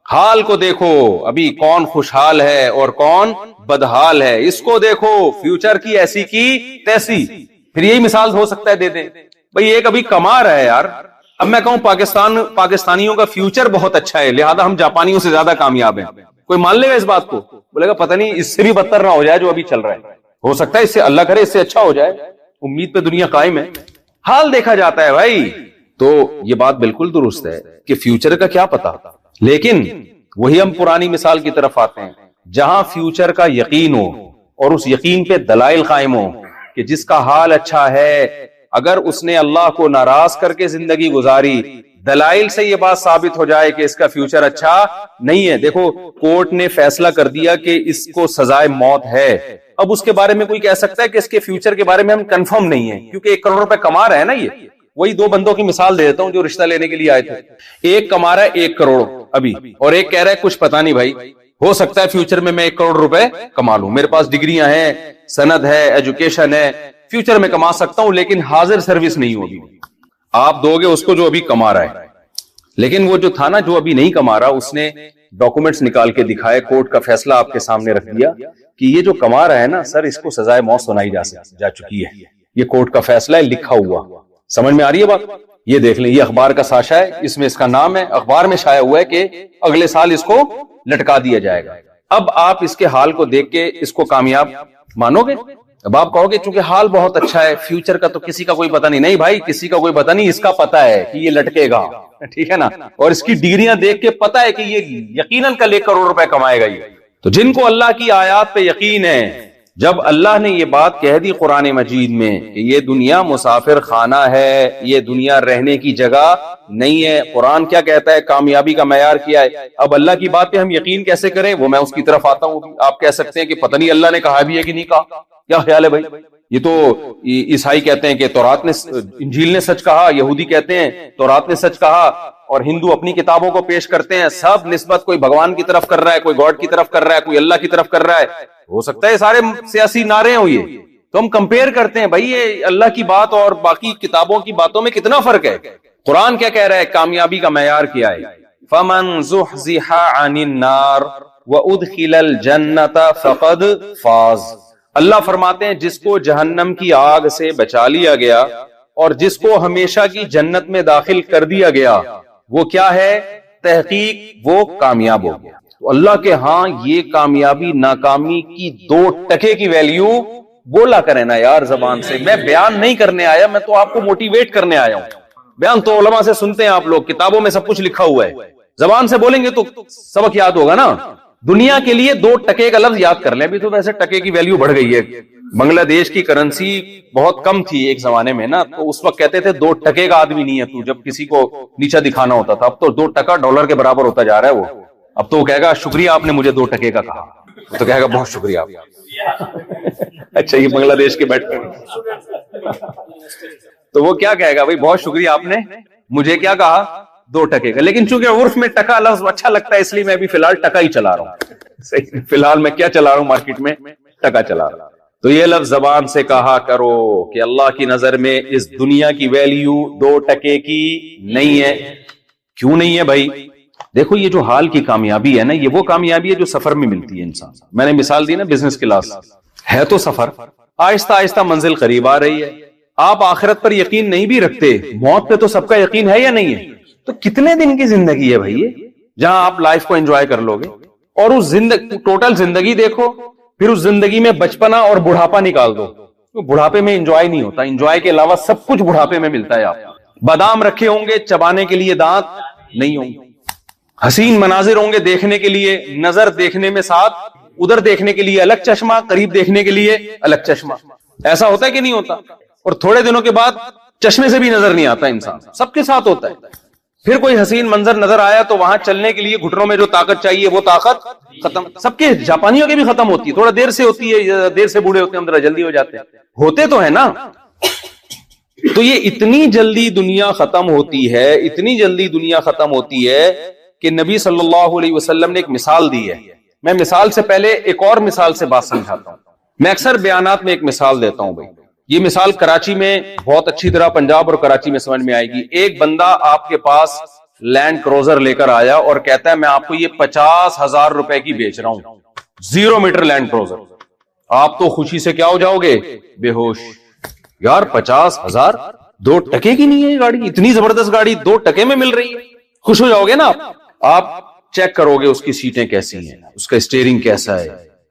حال کو دیکھو، ابھی کون خوشحال ہے اور کون بدحال ہے، اس کو دیکھو، فیوچر کی ایسی کی تیسی۔ پھر یہی مثال ہو سکتا ہے دے دیں بھئی ایک ابھی کما رہا ہے یار، اب میں کہوں پاکستانیوں کا فیوچر بہت اچھا ہے لہذا ہم جاپانیوں سے زیادہ کامیاب ہیں، کوئی مان لے گا اس بات کو؟ بولے گا پتہ نہیں اس سے بھی بدتر نہ ہو جائے جو ابھی چل رہا ہے، ہو سکتا ہے اس سے اللہ کرے اس سے اچھا ہو جائے، امید پہ دنیا قائم ہے۔ حال دیکھا جاتا ہے بھائی۔ تو یہ بات بالکل درست ہے کہ فیوچر کا کیا پتا، لیکن وہی ہم پرانی مثال کی طرف آتے ہیں، جہاں فیوچر کا یقین ہو اور اس یقین پہ دلائل قائم ہو کہ جس کا حال اچھا ہے، اگر اس نے اللہ کو ناراض کر کے زندگی گزاری، دلائل سے یہ بات ثابت ہو جائے کہ اس کا فیوچر اچھا نہیں ہے۔ دیکھو کورٹ نے فیصلہ کر دیا کہ اس کو سزائے موت ہے، اب اس کے بارے میں کوئی کہہ سکتا ہے کہ اس کے فیوچر کے بارے میں ہم کنفرم نہیں ہے کیونکہ 1 کروڑ روپے کما رہا ہے نا۔ یہ وہی 2 بندوں کی مثال دے دیتا ہوں جو رشتہ لینے کے لیے آئے تھے، ایک کما رہا ہے 1 کروڑ ابھی, اور ایک کہہ رہا ہے کچھ پتا نہیں بھائی, ہو سکتا ہے فیوچر میں 1 کروڑ روپے کما لوں, میرے پاس ڈگریاں ہیں, سند ہے, ایجوکیشن ہے, فیوچر میں کما سکتا ہوں, لیکن حاضر سروس نہیں ہوگی. آپ دو گے اس کو جو ابھی کما رہا ہے, لیکن وہ جو تھا نا جو ابھی نہیں کما رہا, اس نے ڈاکومنٹس نکال کے دکھائے, کورٹ کا فیصلہ آپ کے سامنے رکھ دیا کہ یہ جو کما رہا ہے نا سر, اس کو سزائے موت سنائی جا چکی ہے, یہ کورٹ کا فیصلہ ہے, لکھا ہوا. سمجھ میں آ رہی ہے بات؟ یہ دیکھ لیں, یہ اخبار کا ساشا ہے, اس میں اس کا نام ہے, اخبار میں شائع ہوا ہے کہ اگلے سال اس کو لٹکا دیا جائے گا. اب آپ اس کے حال کو دیکھ کے اس کو کامیاب مانو گے؟ اب آپ کہو گے چونکہ حال بہت اچھا ہے, فیوچر کا تو کسی کا کوئی پتہ نہیں. نہیں بھائی, کسی کا کوئی پتہ نہیں, اس کا پتہ ہے کہ یہ لٹکے گا, ٹھیک ہے نا, اور اس کی ڈگریاں دیکھ کے پتہ ہے کہ یہ یقیناً کل 1 کروڑ روپے کمائے گا. یہ تو جن کو اللہ کی آیات پہ یقین ہے, جب اللہ نے یہ بات کہہ دی قرآن مجید میں کہ یہ دنیا مسافر خانہ ہے, یہ دنیا رہنے کی جگہ نہیں ہے. قرآن کیا کہتا ہے, کامیابی کا معیار کیا ہے. اب اللہ کی بات پہ ہم یقین کیسے کریں, وہ میں اس کی طرف آتا ہوں. آپ کہہ سکتے ہیں کہ پتہ نہیں اللہ نے کہا بھی ہے کہ نہیں کہا, کیا خیال ہے بھائی؟ یہ تو عیسائی کہتے ہیں کہ تورات نے, انجیل نے سچ کہا, یہودی کہتے ہیں تورات نے سچ کہا, اور ہندو اپنی کتابوں کو پیش کرتے ہیں, سب نسبت کوئی بھگوان کی طرف کر رہا ہے, کوئی گاڈ کی طرف کر رہا ہے, کوئی اللہ کی طرف کر رہا ہے. ہو سکتا ہے سارے سیاسی نعرے ہوں یہ, تو ہم کمپیئر کرتے ہیں بھائی یہ اللہ کی بات اور باقی کتابوں کی باتوں میں کتنا فرق ہے. قرآن کیا کہہ رہا ہے, کامیابی کا معیار کیا ہے, فمن زحزح عن النار وادخل الجنة فقد فاز. اللہ فرماتے ہیں جس کو جہنم کی آگ سے بچا لیا گیا اور جس کو ہمیشہ کی جنت میں داخل کر دیا گیا, وہ کیا ہے, تحقیق وہ کامیاب ہو گیا. تو اللہ کے ہاں یہ کامیابی ناکامی کی 2 ٹکے کی ویلیو بولا کریں نا یار زبان سے. میں بیان نہیں کرنے آیا, میں تو آپ کو موٹیویٹ کرنے آیا ہوں. بیان تو علماء سے سنتے ہیں آپ لوگ, کتابوں میں سب کچھ لکھا ہوا ہے, زبان سے بولیں گے تو سبق یاد ہوگا نا. دنیا کے لیے 2 ٹکے کا لفظ یاد کر لیں. ابھی تو ویسے ٹکے کی ویلیو بڑھ گئی ہے, بنگلہ دیش کی کرنسی بہت کم تھی ایک زمانے میں نا, تو اس وقت کہتے تھے 2 ٹکے کا آدمی نہیں ہے تو, جب کسی کو نیچا دکھانا ہوتا تھا. اب تو 2 ٹکا ڈالر کے برابر ہوتا جا رہا ہے وہ. اب تو وہ کہے گا شکریہ آپ نے مجھے 2 ٹکے کا کہا, تو کہے گا بہت شکریہ آپ. اچھا یہ بنگلہ دیش کے بیٹھ کر تو وہ کیا کہے گا, بھائی بہت شکریہ آپ نے مجھے کیا کہا, 2 ٹکے کا. لیکن چونکہ عرف میں ٹکا لفظ اچھا لگتا ہے, اس لیے میں ابھی فی الحال ٹکا ہی چلا رہا ہوں. فی الحال میں کیا چلا رہا ہوں, مارکیٹ میں ٹکا چلا رہا ہوں. تو یہ لفظ زبان سے کہا کرو کہ اللہ کی نظر میں اس دنیا کی ویلیو 2 ٹکے کی نہیں ہے. کیوں نہیں ہے بھائی؟ دیکھو یہ جو حال کی کامیابی ہے نا, یہ وہ کامیابی ہے جو سفر میں ملتی ہے انسان. میں نے مثال دی نا بزنس کلاس, ہے تو سفر, آہستہ آہستہ منزل قریب آ رہی ہے. آپ آخرت پر یقین نہیں بھی رکھتے, موت پہ تو سب کا یقین ہے یا نہیں ہے. تو کتنے دن کی زندگی ہے بھائی یہ, جہاں آپ لائف کو انجوائے کر لو گے. اور اس زندگی ٹوٹل زندگی دیکھو, پھر اس زندگی میں بچپنا اور بڑھاپا نکال دو. بڑھاپے میں انجوائے نہیں ہوتا, انجوائے کے علاوہ سب کچھ بڑھاپے میں ملتا ہے. آپ بادام رکھے ہوں گے, چبانے کے لیے دانت نہیں ہوں گے. حسین مناظر ہوں گے دیکھنے کے لیے, نظر دیکھنے میں ساتھ, ادھر دیکھنے کے لیے الگ چشمہ, قریب دیکھنے کے لیے الگ چشمہ. ایسا ہوتا ہے کہ نہیں ہوتا؟ اور تھوڑے دنوں کے بعد چشمے سے بھی نظر نہیں آتا انسان. سب کے ساتھ ہوتا ہے. پھر کوئی حسین منظر نظر آیا تو وہاں چلنے کے لیے گھٹنوں میں جو طاقت چاہیے وہ طاقت ختم. سب کے, جاپانیوں کے بھی ختم ہوتی ہے, تھوڑا دیر سے ہوتی ہے, دیر سے بوڑھے ہوتے ہیں, ہم ذرا جلدی ہو جاتے ہیں. ہوتے تو ہے نا. تو یہ اتنی جلدی دنیا ختم ہوتی ہے, اتنی جلدی دنیا ختم ہوتی ہے کہ نبی صلی اللہ علیہ وسلم نے ایک مثال دی ہے. میں مثال سے پہلے ایک اور مثال سے بات سمجھاتا ہوں. میں اکثر بیانات میں ایک مثال دیتا ہوں بھائی. یہ مثال کراچی میں بہت اچھی طرح, پنجاب اور کراچی میں سمجھ میں آئے گی. ایک بندہ آپ کے پاس لینڈ کروزر لے کر آیا اور کہتا ہے میں آپ کو یہ 50,000 روپے کی بیچ رہا ہوں, 0 میٹر لینڈ کروزر. آپ تو خوشی سے کیا ہو جاؤ گے, بے ہوش. یار 50,000 2 ٹکے کی نہیں ہے یہ گاڑی, اتنی زبردست گاڑی 2 ٹکے میں مل رہی ہے. خوش ہو جاؤ گے نا آپ. چیک کرو گے اس کی سیٹیں کیسی ہیں, اس کا اسٹیئرنگ کیسا ہے,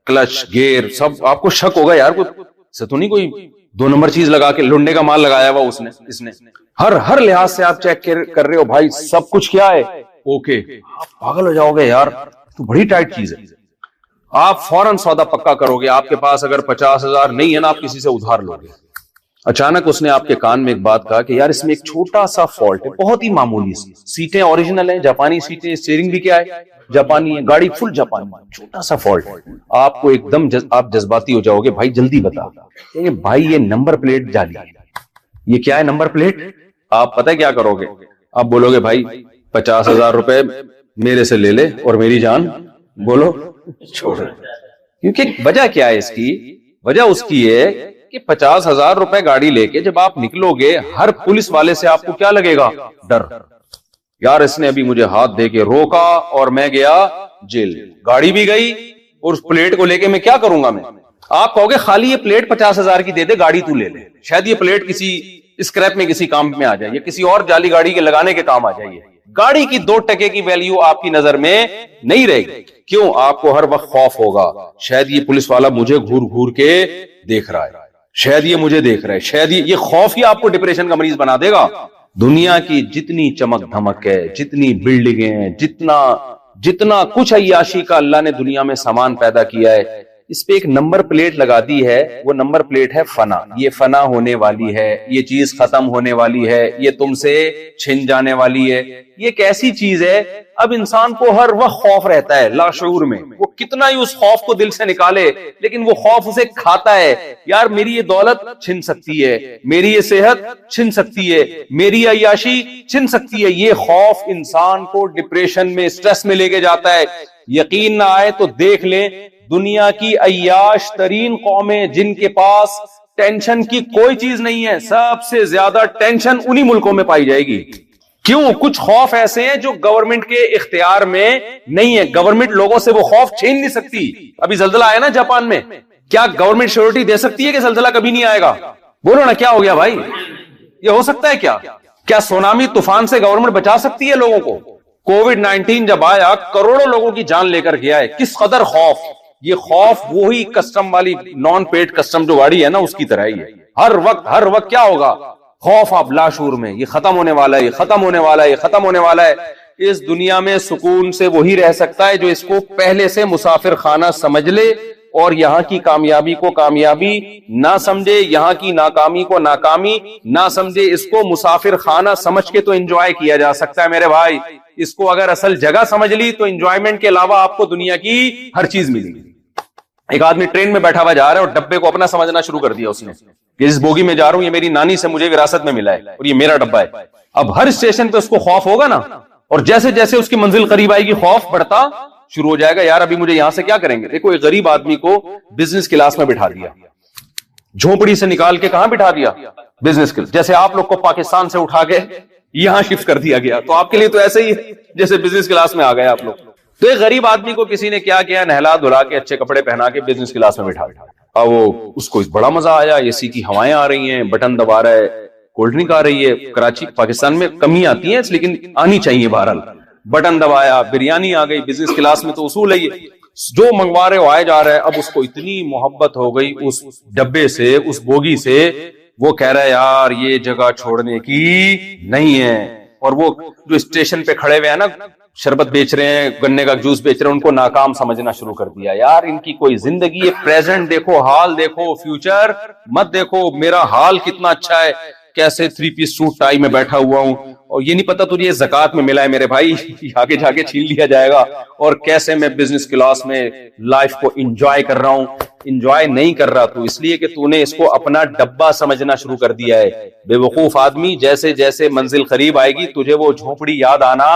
کلچ گیئر سب. آپ کو شک ہوگا یار کوئی سے تو نہیں کوئی 2 نمبر چیز لگا کے لنڈے کا مال لگایا ہوا اس نے. ہر لحاظ سے آپ چیک کر رہے ہو بھائی سب کچھ کیا ہے اوکے. آپ پاگل ہو جاؤ گے یار, تو بڑی ٹائٹ چیز ہے. آپ فوراً سودا پکا کرو گے. آپ کے پاس اگر 50,000 نہیں ہے نا, آپ کسی سے ادھار لو گے. اچانک اس نے آپ کے کان میں ایک بات کہا کہ یار اس میں ایک چھوٹا سا فالٹ ہے, بہت ہی معمولی سی. سیٹیں اوریجنل ہیں, جاپانی سیٹیں, اسٹیئرنگ بھی کیا ہے جاپانی ہے, گاڑی فل جاپانی, چھوٹا سا فالٹ. آپ کو ایک دم آپ جذباتی ہو جاؤ گے, بھائی جلدی بتا. کہ بھائی یہ نمبر پلیٹ جعلی ہے. یہ کیا ہے نمبر پلیٹ؟ آپ پتہ کیا کرو گے, آپ بولو گے بھائی 50,000 روپے میرے سے لے لے اور میری جان بولو چھوڑ. کیونکہ وجہ کیا ہے اس کی؟ وجہ اس کی ہے کہ 50,000 روپے گاڑی لے کے جب آپ نکلو گے, ہر پولیس والے سے آپ کو کیا لگے گا؟ ڈر. یار اس نے ابھی مجھے ہاتھ دے کے روکا اور میں گیا جیل, گاڑی بھی گئی اور اس پلیٹ کو لے کے میں کیا کروں گا؟ میں آپ کہو گے خالی یہ پلیٹ 50,000 کی دے دے, گاڑی تو لے لے, شاید یہ پلیٹ کسی اسکریپ میں کسی کام میں آ جائے یا کسی اور جعلی گاڑی کے لگانے کے کام آ جائے. گاڑی کی 2 ٹکے کی ویلیو آپ کی نظر میں نہیں رہے گی. کیوں؟ آپ کو ہر وقت خوف ہوگا, شاید یہ پولیس والا مجھے گھور گھور کے دیکھ رہا ہے, شاید یہ مجھے دیکھ رہا ہے, شاید یہ خوف ہی آپ کو ڈپریشن کا مریض بنا دے گا. دنیا کی جتنی چمک دھمک ہے, جتنی بلڈنگیں ہیں, جتنا کچھ عیاشی کا اللہ نے دنیا میں سامان پیدا کیا ہے, اس پہ ایک نمبر پلیٹ لگا دی ہے. وہ نمبر پلیٹ ہے فنا. یہ فنا ہونے والی ہے, یہ چیز ختم ہونے والی ہے, یہ تم سے چھن جانے والی ہے. یہ ایک ایسی چیز ہے, اب انسان کو ہر وقت خوف رہتا ہے لاشعور میں. وہ کتنا ہی اس خوف کو دل سے نکالے لیکن وہ خوف اسے کھاتا ہے. یار میری یہ دولت چھن سکتی ہے, میری یہ صحت چھن سکتی ہے, میری عیاشی چھن سکتی ہے. یہ خوف انسان کو ڈپریشن میں, سٹریس میں لے کے جاتا ہے. یقین نہ آئے تو دیکھ لیں, دنیا کی عیاش ترین قومیں جن کے پاس ٹینشن کی کوئی چیز نہیں ہے, سب سے زیادہ ٹینشن انہی ملکوں میں پائی جائے گی. کیوں؟ کچھ خوف ایسے ہیں جو گورنمنٹ کے اختیار میں نہیں ہے. گورنمنٹ لوگوں سے وہ خوف چھین نہیں سکتی. ابھی زلزلہ آیا نا جاپان میں, کیا گورنمنٹ شیورٹی دے سکتی ہے کہ زلزلہ کبھی نہیں آئے گا؟ بولو نا, کیا ہو گیا بھائی؟ یہ ہو سکتا ہے کیا؟ کیا سونامی طوفان سے گورنمنٹ بچا سکتی ہے لوگوں کو؟ کووڈ-19 جب آیا کروڑوں لوگوں کی جان لے کر گیا ہے. کس قدر خوف. یہ خوف وہی کسٹم والی نان پیڈ کسٹم جو گاڑی ہے نا اس کی طرح ہی ہے. ہر وقت کیا ہوگا؟ خوف. آپ لاشعور میں, یہ ختم ہونے والا ہے, یہ ختم ہونے والا ہے, یہ ختم ہونے والا ہے. اس دنیا میں سکون سے وہی رہ سکتا ہے جو اس کو پہلے سے مسافر خانہ سمجھ لے اور یہاں کی کامیابی کو کامیابی نہ سمجھے, یہاں کی ناکامی کو ناکامی نہ سمجھے. اس کو مسافر خانہ سمجھ کے تو انجوائے کیا جا سکتا ہے میرے بھائی. اس کو اگر اصل جگہ سمجھ لی تو انجوائمنٹ کے علاوہ آپ کو دنیا کی ہر چیز ملے گی. ایک آدمی ٹرین میں بیٹھا ہوا جا رہا ہے اور ڈبے کو اپنا سمجھنا شروع کر دیا اس نے کہ اس بوگی میں جا رہا ہوں, یہ میری نانی سے مجھے وراثت میں ملا ہے اور یہ میرا ڈبہ ہے. اب ہر اسٹیشن پہ اس کو خوف ہوگا نا, اور جیسے جیسے اس کی منزل قریب آئے گی خوف بڑھتا شروع ہو جائے گا. یار ابھی مجھے یہاں سے کیا کریں گے؟ دیکھو ایک غریب آدمی کو بزنس کلاس میں بٹھا دیا, جھونپڑی سے نکال کے کہاں بٹھا دیا؟ Business class. جیسے آپ لوگ کو پاکستان سے اٹھا کے یہاں شفٹ کر دیا گیا, تو آپ کے لیے تو ایسے ہی ہے جیسے بزنس کلاس میں آ گئے آپ لوگ. تو ایک غریب آدمی کو کسی نے کیا کیا, نہلا دھلا کے اچھے کپڑے پہنا کے بزنس کلاس میں بٹھا دیا. اور وہ اس کو بڑا مزہ آیا, اے سی کی ہوائیں آ رہی ہیں, بٹن دبا رہا ہے, کولڈ ڈرنک آ رہی ہے. کراچی پاکستان میں کمی آتی ہے لیکن آنی چاہیے بہرحال. بٹن دبایا, بریانی آ گئی. بزنس کلاس میں تو اصول ہے یہ جو منگوا رہے ہو آئے جا رہا ہے. اب اس کو اتنی محبت ہو گئی اس ڈبے سے, اس بوگی سے, وہ کہہ رہا ہے یار یہ جگہ چھوڑنے کی نہیں ہے. اور وہ جو اسٹیشن پہ کھڑے ہوئے ہیں نا, شربت بیچ رہے ہیں, گنے کا جوس بیچ رہے ہیں, ان کو ناکام سمجھنا شروع کر دیا. یار ان کی کوئی زندگی ہے, پریزنٹ دیکھو, حال دیکھو, فیوچر مت دیکھو. میرا حال کتنا اچھا ہے, کیسے 3 پیس سوٹ ٹائی میں بیٹھا ہوا ہوں, اور یہ نہیں پتا تجھے یہ زکات میں ملا ہے میرے بھائی, آگے جا کے چھین لیا جائے گا. اور کیسے میں بزنس کلاس میں لائف کو انجوائے کر رہا ہوں. انجوائے نہیں کر رہا تو اس لیے کہ تو نے اس کو اپنا ڈبہ سمجھنا شروع کر دیا ہے. بے وقوف آدمی, جیسے جیسے منزل قریب آئے گی تجھے وہ جھونپڑی یاد آنا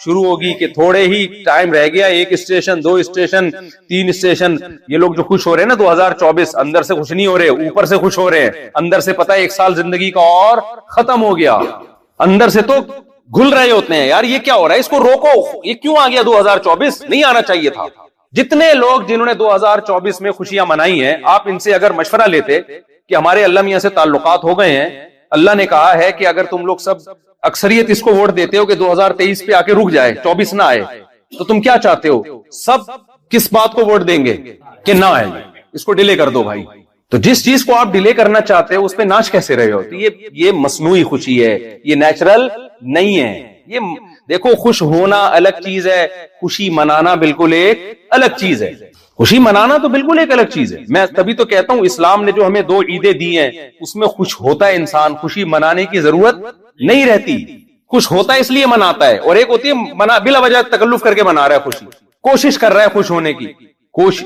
شروع ہوگی کہ تھوڑے ہی ٹائم رہ گیا, 1 اسٹیشن, 2 اسٹیشن, 3 اسٹیشن. یہ لوگ جو خوش ہو رہے ہیں نا 2024, اندر سے خوش نہیں ہو رہے, اوپر سے خوش ہو رہے ہیں. اندر سے پتہ ہے 1 سال زندگی کا اور ختم ہو گیا, اندر سے تو گھل رہے ہوتے ہیں. یار یہ کیا ہو رہا ہے, اس کو روکو, یہ کیوں آ گیا 2024, نہیں آنا چاہیے تھا. جتنے لوگ جنہوں نے 2024 میں خوشیاں منائی ہیں, آپ ان سے اگر مشورہ لیتے کہ ہمارے اللہ میاں سے تعلقات ہو گئے ہیں, اللہ نے کہا ہے کہ اگر تم لوگ سب اکثریت اس کو ووٹ دیتے ہو کہ 2023 پہ آ کے رک جائے, 24 نہ آئے, تو تم کیا چاہتے ہو؟ سب کس بات کو ووٹ دیں گے کہ نہ آئے, اس کو ڈیلے کر دو بھائی. تو جس چیز کو آپ ڈیلے کرنا چاہتے ہو اس پہ ناچ کیسے رہے ہو؟ تو یہ مصنوعی خوشی ہے, یہ نیچرل نہیں ہے. یہ دیکھو, خوش ہونا الگ چیز ہے, خوشی منانا بالکل ایک الگ چیز ہے. خوشی منانا تو بالکل ایک الگ چیز ہے. میں تبھی تو کہتا ہوں اسلام نے جو ہمیں 2 عیدیں دی ہیں اس میں خوش ہوتا ہے انسان, خوشی منانے کی ضرورت نہیں رہتی. خوش ہوتا ہے اس لیے مناتا ہے, اور ایک ہوتی ہے بلا وجہ تکلف کر کے منا رہا ہے خوشی, کوشش کر رہا ہے خوش ہونے کی.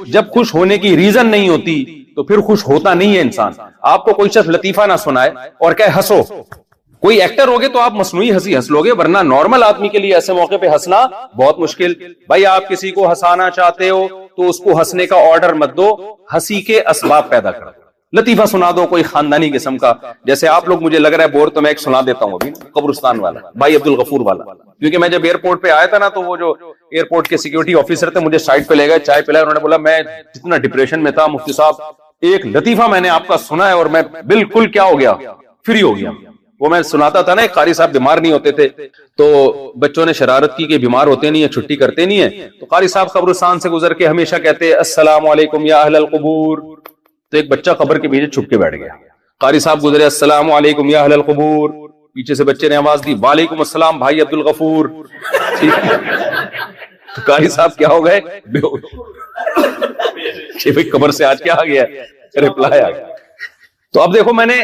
جب خوش ہونے کی ریزن نہیں ہوتی تو پھر خوش ہوتا نہیں ہے انسان. آپ کو کوئی شخص لطیفہ نہ سنائے اور کہے ہنسو, کوئی ایکٹر ہوگے تو آپ مصنوعی ہنسی ہنس لوگے, ورنہ نارمل آدمی کے لیے ایسے موقع پہ ہنسنا بہت مشکل. بھائی آپ کسی کو ہنسانا چاہتے ہو تو اس کو ہنسنے کا آرڈر مت دو, ہنسی کے اسباب پیدا کرو. لطیفہ سنا دو کوئی خاندانی قسم کا, جیسے آپ لوگ مجھے لگ رہا ہے بور, تو میں ایک سنا دیتا ہوں ابھی, قبرستان والا, بھائی عبد الغفور والا. کیونکہ میں جب ایئرپورٹ پہ آیا تھا نا, تو وہ جو ایئرپورٹ کے سیکورٹی آفیسر تھے مجھے سائڈ پہ لے گئے, چائے پلایا, انہوں نے بولا میں جتنا ڈپریشن میں تھا مفتی صاحب ایک لطیفہ میں نے آپ کا سنا ہے اور میں بالکل کیا ہو گیا, فری ہو گیا. وہ میں سناتا تھا نا, ایک قاری صاحب بیمار نہیں ہوتے تھے, تو بچوں نے شرارت کی کہ بیمار ہوتے نہیں ہیں, چھٹی کرتے نہیں ہیں, تو قاری صاحب قبرستان سے گزر کے ہمیشہ کہتے السلام علیکم یا اہل القبور. تو ایک بچہ قبر کے پیچھے چھپ کے بیٹھ گیا, قاری صاحب گزرے السلام علیکم یا اہل القبور, پیچھے سے بچے نے آواز دی وعلیکم السلام بھائی عبد الغفور. تو قاری صاحب کیا ہو گئے, بے ہوش, کہ بھئی قبر سے آج کیا آ گیا, ریپلائی آ گیا. تو اب دیکھو میں نے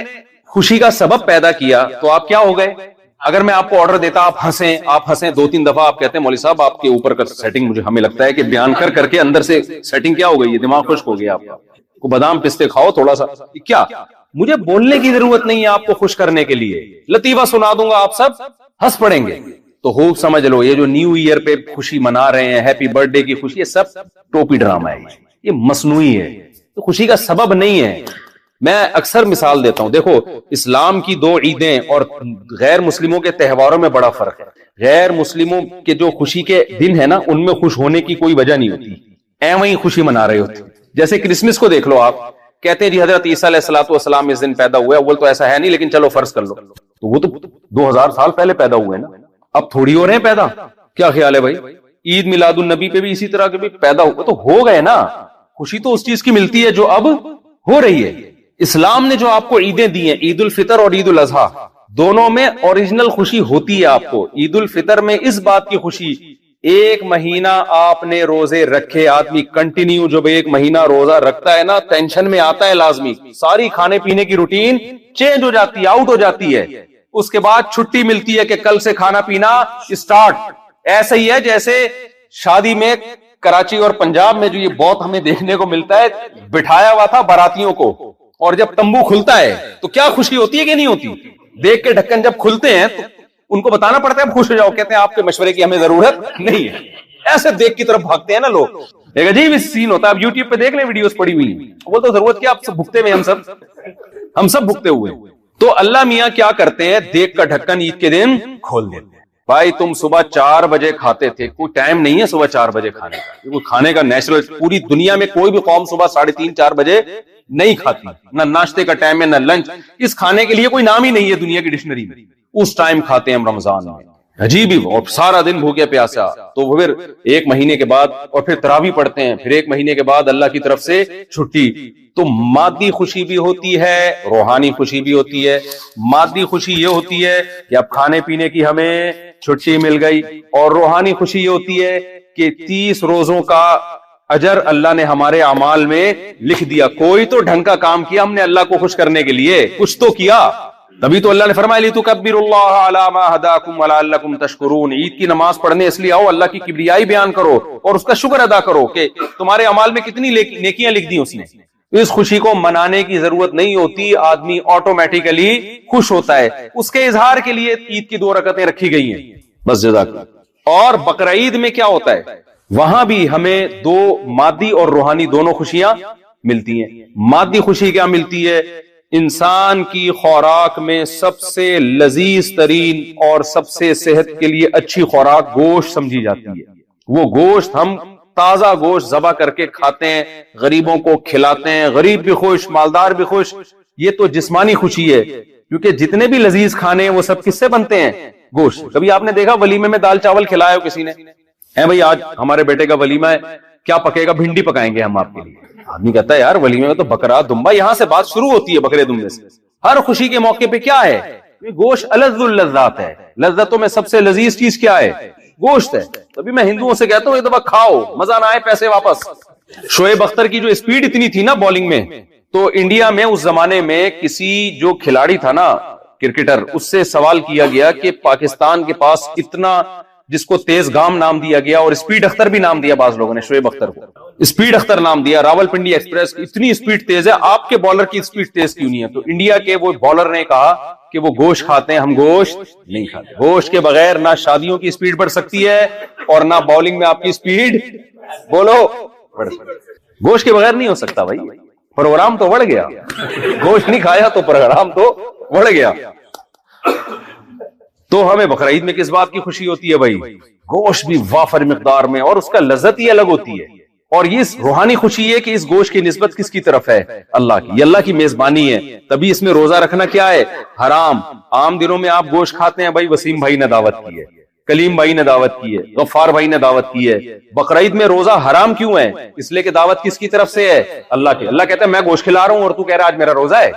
خوشی کا سبب پیدا کیا تو آپ کیا ہو گئے. اگر میں آپ کو آرڈر دیتا آپ ہنسیں 2-3 دفعہ, آپ کہتے ہیں مولوی صاحب آپ کے اوپر کا سیٹنگ مجھے ہمیں لگتا ہے کہ بیان کر کے اندر سے سیٹنگ کیا ہو گئی ہے, دماغ خشک ہو گیا آپ کا, کو بادام پستے کھاؤ تھوڑا سا. کیا مجھے بولنے کی ضرورت نہیں ہے آپ کو خوش کرنے کے لیے, لطیفہ سنا دوں گا آپ سب ہنس پڑیں گے. تو خوب سمجھ لو یہ جو نیو ایئر پہ خوشی منا رہے ہیں, ہیپی برتھ ڈے کی خوشی, یہ سب ٹوپی ڈرامہ ہے, یہ مصنوعی ہے, تو خوشی کا سبب نہیں ہے. میں اکثر مثال دیتا ہوں, دیکھو اسلام کی 2 عیدیں اور غیر مسلموں کے تہواروں میں بڑا فرق ہے. غیر مسلموں کے جو خوشی کے دن ہے نا, ان میں خوش ہونے کی کوئی وجہ نہیں ہوتی, ایویں ہی خوشی منا رہے ہوتے. جیسے کرسمس کو دیکھ لو, آپ کہتے ہیں جی حضرت عیسیٰ علیہ الصلوۃ والسلام اس دن پیدا ہوئے, اول تو ایسا ہے نہیں لیکن چلو فرض کر لو, تو وہ تو 2000 سال پہلے پیدا ہوئے نا, اب تھوڑی ہو رہے ہیں پیدا. کیا خیال ہے بھائی, عید میلاد النبی پہ بھی اسی طرح کے بھی پیدا ہوئے تو ہو گئے نا. خوشی تو اس چیز کی ملتی ہے جو اب ہو رہی ہے. اسلام نے جو آپ کو عیدیں دی ہیں, عید الفطر اور عید الاضحیٰ, دونوں میں اوریجنل خوشی ہوتی ہے آپ کو. عید الفطر میں اس بات کی خوشی, 1 مہینہ آپ نے روزے رکھے, آدمی کنٹینیو جب 1 مہینہ روزہ رکھتا ہے نا, ٹینشن میں آتا ہے لازمی, ساری کھانے پینے کی روٹین چینج ہو جاتی ہے, آؤٹ ہو جاتی ہے. اس کے بعد چھٹی ملتی ہے کہ کل سے کھانا پینا اسٹارٹ. ایسا ہی ہے جیسے شادی میں کراچی اور پنجاب میں جو یہ بہت ہمیں دیکھنے کو ملتا ہے, بٹھایا ہوا تھا باراتیوں کو, اور جب تمبو کھلتا ہے تو کیا خوشی ہوتی ہے کہ نہیں ہوتی. دیکھ کے ڈھکن جب کھلتے ہیں تو ان کو بتانا پڑتا ہے خوش ہو جاؤ, کہتے ہیں آپ کے مشورے کی ہمیں ضرورت نہیں ہے. ایسے دیکھ کی طرف بھاگتے ہیں نا لوگ, ایک عجیب سین ہوتا ہے. آپ یوٹیوب پہ دیکھ لیں ویڈیوز پڑی ہوئی, وہ تو ضرورت کیا, آپ سب بھگتے ہوئے, ہم سب بھگتے ہوئے. تو اللہ میاں کیا کرتے ہیں, دیکھ کا ڈھکن عید کے دن کھول دیتے ہیں. بھائی تم صبح 4 بجے کھاتے تھے, کوئی ٹائم نہیں ہے صبح 4 بجے کھانے کا, کیونکہ کھانے کا نیچرل, پوری دنیا میں کوئی بھی قوم صبح 3:30-4 بجے نہیں کھاتی, نہ ناشتے کا ٹائم ہے نہ لنچ, اس کھانے کے لیے کوئی نام ہی نہیں ہے دنیا کی ڈکشنری میں. اس ٹائم کھاتے ہیں ہم رمضان میں, عجیب ہی, اور سارا دن بھوکے پیاسا. تو پھر 1 مہینے کے بعد اور پھر تراویح پڑھتے ہیں, پھر 1 مہینے کے بعد اللہ کی طرف سے چھٹی. تو مادی خوشی بھی ہوتی ہے, روحانی خوشی بھی ہوتی ہے. مادی خوشی یہ ہوتی ہے کہ اب کھانے پینے کی ہمیں چھٹی مل گئی, اور روحانی خوشی یہ ہوتی ہے کہ 30 روزوں کا اجر اللہ نے ہمارے اعمال میں لکھ دیا. کوئی تو ڈھنگ کا کام کیا ہم نے اللہ کو خوش کرنے کے لیے, کچھ تو کیا. تبھی تو اللہ نے فرمایا لِتُكَبِّرُوا اللَّهَ عَلَى مَا هَدَاكُمْ وَلَعَلَّكُمْ تَشْكُرُونَ. عید کی نماز پڑھنے اس لیے آؤ, اللہ کی کبریائی بیان کرو اور اس کا شکر ادا کرو کہ تمہارے اعمال میں کتنی نیکیاں لکھ دی اس نے. اس خوشی کو منانے کی ضرورت نہیں ہوتی, آدمی آٹومیٹیکلی خوش ہوتا ہے. اس کے اظہار کے لیے عید کی 2 رکعتیں رکھی گئی ہیں بس, جزاک اللہ. اور بقرعید میں کیا ہوتا ہے, وہاں بھی ہمیں 2 مادی اور روحانی دونوں خوشیاں ملتی ہیں. مادی خوشی کیا ملتی ہے, انسان کی خوراک میں سب سے لذیذ ترین اور سب سے صحت کے لیے اچھی خوراک گوشت سمجھی جاتی ہے. وہ گوشت ہم تازہ گوشت ذبح کر کے کھاتے ہیں, غریبوں کو کھلاتے ہیں, غریب بھی خوش, مالدار بھی خوش. یہ تو جسمانی خوشی ہے, کیونکہ جتنے بھی لذیذ کھانے ہیں وہ سب کس سے بنتے ہیں, گوشت. کبھی آپ نے دیکھا ولیمے میں دال چاول کھلایا ہو کسی نے, ہے بھائی آج ہمارے بیٹے کا ولیمہ ہے, کیا پکے گا, بھنڈی پکائیں گے ہم آپ کے لیے. آدمی کہتا ہے یار ولیمے میں تو بکرا دمبا, یہاں سے بات شروع ہوتی ہے بکرے دمبے سے. ہر خوشی کے موقع پہ کیا ہے, گوشت الذ اللذات ہے. لذتوں میں سب سے لذیذ چیز کیا ہے, گوشت ہے. تبھی میں ہندوؤں سے کہتا ہوں ایک دفعہ کھاؤ, مزہ نہ آئے پیسے واپس. شعیب اختر کی جو اسپیڈ اتنی تھی نا بالنگ میں, تو انڈیا میں اس زمانے میں کسی جو کھلاڑی تھا نا کرکٹر, اس سے سوال کیا گیا کہ پاکستان کے پاس اتنا, جس کو تیز گام نام دیا گیا اور اسپیڈ اختر بھی نام دیا بعض لوگوں نے شعیب اختر کو, اسپیڈ اختر نام دیا راول پنڈی ایکسپریس، اتنی اسپیڈ تیز ہے، آپ کے بالر کی اسپیڈ تیز کیوں نہیں ہے؟ تو انڈیا کے وہ بالر نے کہا کہ وہ گوشت کھاتے ہیں، ہم گوشت نہیں کھاتے. گوشت کے بغیر نہ شادیوں کی اسپیڈ بڑھ سکتی ہے اور نہ بالنگ میں آپ کی اسپیڈ بولو بڑھ سکتی. گوشت کے بغیر نہیں ہو سکتا بھائی. پروگرام تو بڑھ گیا، گوشت نہیں کھایا تو پروگرام تو بڑھ گیا. تو ہمیں بقرعید میں کس بات کی خوشی ہوتی ہے بھائی؟ گوشت بھی وافر مقدار میں، اور اس کا لذت ہی الگ ہوتی ہے. اور یہ روحانی خوشی ہے کہ اس گوشت کی نسبت کس کی طرف ہے؟ اللہ کی. یہ اللہ کی میزبانی ہے. تبھی اس میں روزہ رکھنا کیا ہے؟ حرام. عام دنوں میں آپ گوشت کھاتے ہیں بھائی، وسیم بھائی نے دعوت کی ہے، کلیم بھائی نے دعوت کی ہے، غفار بھائی نے دعوت کی ہے. بقرعید میں روزہ حرام کیوں ہے؟ اس لیے کہ دعوت کس کی طرف سے ہے؟ اللہ کی. اللہ کہتا ہے میں گوشت کھلا رہا ہوں اور تو کہہ رہا آج میرا روزہ ہے.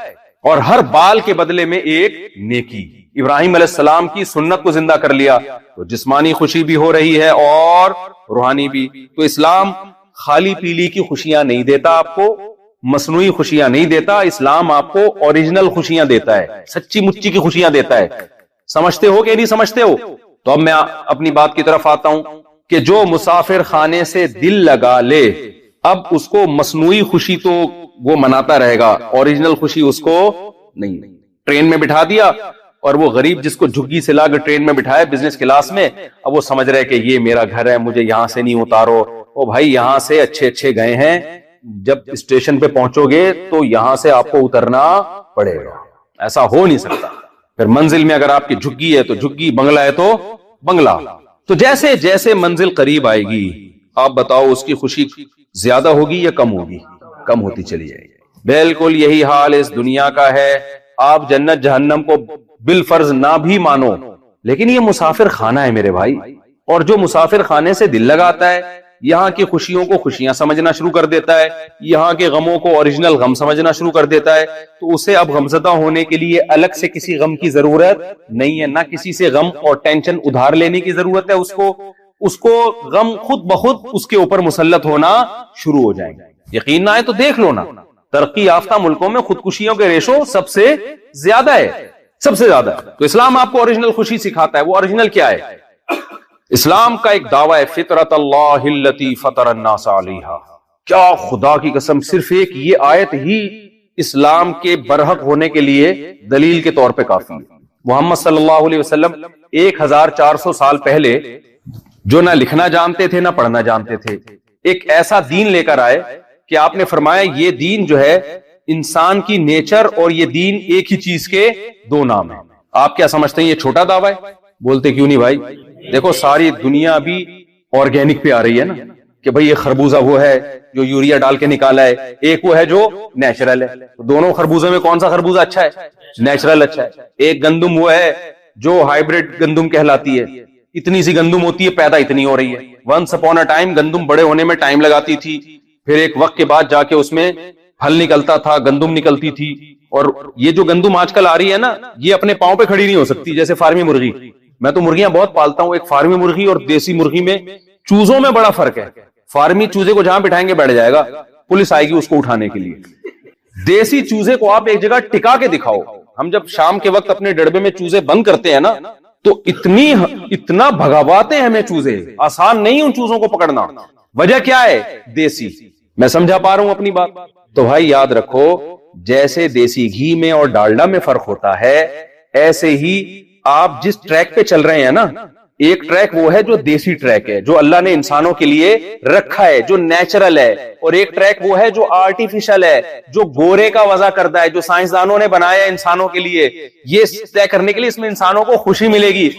اور ہر بال کے بدلے میں ایک نیکی. ابراہیم علیہ السلام کی سنت کو زندہ کر لیا تو جسمانی خوشی بھی ہو رہی ہے اور روحانی بھی. تو اسلام خالی پیلی کی خوشیاں نہیں دیتا آپ کو، مصنوعی خوشیاں نہیں دیتا. اسلام آپ کو اوریجنل خوشیاں دیتا ہے، سچی مچی کی خوشیاں دیتا ہے. سمجھتے ہو کہ نہیں سمجھتے ہو؟ تو اب میں اپنی بات کی طرف آتا ہوں کہ جو مسافر خانے سے دل لگا لے، اب اس کو مصنوعی خوشی تو وہ مناتا رہے گا، اوریجنل خوشی اس کو نہیں. ٹرین میں بٹھا دیا اور وہ غریب جس کو جھگی سے لا کر ٹرین میں بٹھایا بزنس کلاس میں، اب وہ سمجھ رہے کہ یہ میرا گھر ہے، مجھے یہاں سے نہیں اتارو. او بھائی یہاں سے اچھے اچھے گئے ہیں، جب اسٹیشن پہ پہنچو گے تو یہاں سے آپ کو اترنا پڑے گا. ایسا ہو نہیں سکتا. پھر منزل میں اگر آپ کی جھگی ہے تو جھگی، بنگلہ ہے تو بنگلہ. تو جیسے جیسے منزل قریب آئے گی آپ بتاؤ اس کی خوشی زیادہ ہوگی یا کم ہوگی؟ کم ہوتی چلی جائے گی. بالکل یہی حال اس دنیا کا ہے. آپ جنت جہنم کو بالفرض نہ بھی مانو، لیکن یہ مسافر خانہ ہے میرے بھائی. اور جو مسافر خانے سے دل لگاتا ہے، یہاں کی خوشیوں کو خوشیاں سمجھنا شروع کر دیتا ہے، یہاں کے غموں کو اوریجنل غم سمجھنا شروع کر دیتا ہے، تو اسے اب غمزدہ ہونے کے لیے الگ سے کسی غم کی ضرورت نہیں ہے. نہ کسی سے غم اور ٹینشن ادھار لینے کی ضرورت ہے. اس کو غم خود بخود اس کے اوپر مسلط ہونا شروع ہو جائیں گے. یقین نہ ہے تو دیکھ لو نا، ترقی یافتہ ملکوں میں خودکشیوں کے ریشو سب سے زیادہ ہے، سب سے زیادہ. تو اسلام آپ کو اوریجنل خوشی سکھاتا ہے. وہ اوریجنل کیا ہے؟ اسلام کا ایک دعویٰ ہے فطرت اللہ التی فطر الناس علیہا. کیا خدا کی قسم، صرف ایک یہ آیت ہی اسلام کے برحق ہونے کے لیے دلیل کے طور پہ کافی ہے. محمد صلی اللہ علیہ وسلم 1400 سال پہلے جو نہ لکھنا جانتے تھے نہ پڑھنا جانتے تھے، ایک ایسا دین لے کر آئے کہ آپ نے فرمایا یہ دین جو ہے انسان کی نیچر اور یہ دین ایک ہی چیز کے دو نام ہیں. آپ کیا سمجھتے ہیں یہ چھوٹا دعویٰ ہے؟ بولتے کیوں نہیں بھائی؟ دیکھو ساری دنیا ابھی آرگینک پہ آ رہی ہے نا، کہ بھئی یہ خربوزہ وہ ہے جو یوریا ڈال کے نکالا ہے، ایک وہ ہے جو نیچرل ہے. دونوں خربوزے میں کون سا خربوزہ اچھا ہے؟ نیچرل اچھا ہے. ایک گندم وہ ہے جو ہائیبرڈ گندم کہلاتی ہے، اتنی سی گندم ہوتی ہے، پیدا اتنی ہو رہی ہے. ونس اپون اے ٹائم گندم بڑے ہونے میں ٹائم لگاتی تھی، پھر ایک وقت کے بعد جا کے اس میں پھل نکلتا تھا، گندم نکلتی تھی. اور یہ جو گندم آج کل آ رہی ہے نا، یہ اپنے پاؤں پہ کھڑی نہیں ہو سکتی. جیسے فارمی مرغی، میں تو مرغیاں بہت پالتا ہوں، ایک فارمی مرغی اور دیسی مرغی میں چوزوں میں بڑا فرق ہے. فارمی چوزے کو جہاں بٹھائیں گے بیٹھ جائے گا، پولیس آئے گی اس کو اٹھانے کے لیے. دیسی چوزے کو آپ ایک جگہ ٹکا کے دکھاؤ. ہم جب شام کے وقت اپنے ڈڑبے میں چوزے بند کرتے ہیں نا، تو اتنا بھگاواتے ہیں ہمیں چوزے، آسان نہیں ان چوزوں کو پکڑنا. وجہ کیا ہے؟ دیسی. میں سمجھا پا رہا ہوں اپنی بات؟ تو بھائی یاد رکھو، جیسے دیسی گھی میں اور ڈالڈا میں فرق ہوتا ہے، ایسے ہی آپ جس ٹریک پہ چل رہے ہیں نا، ایک ٹریک وہ ہے جو دیسی ٹریک ہے، جو اللہ نے انسانوں کے لیے رکھا ہے، جو نیچرل ہے، اور ایک ٹریک وہ ہے جو آرٹیفیشل ہے، جو گورے کا وضع کردہ ہے، جو سائنسدانوں نے بنایا انسانوں کے لیے. یہ طے کرنے کے لیے اس میں انسانوں کو خوشی ملے گی.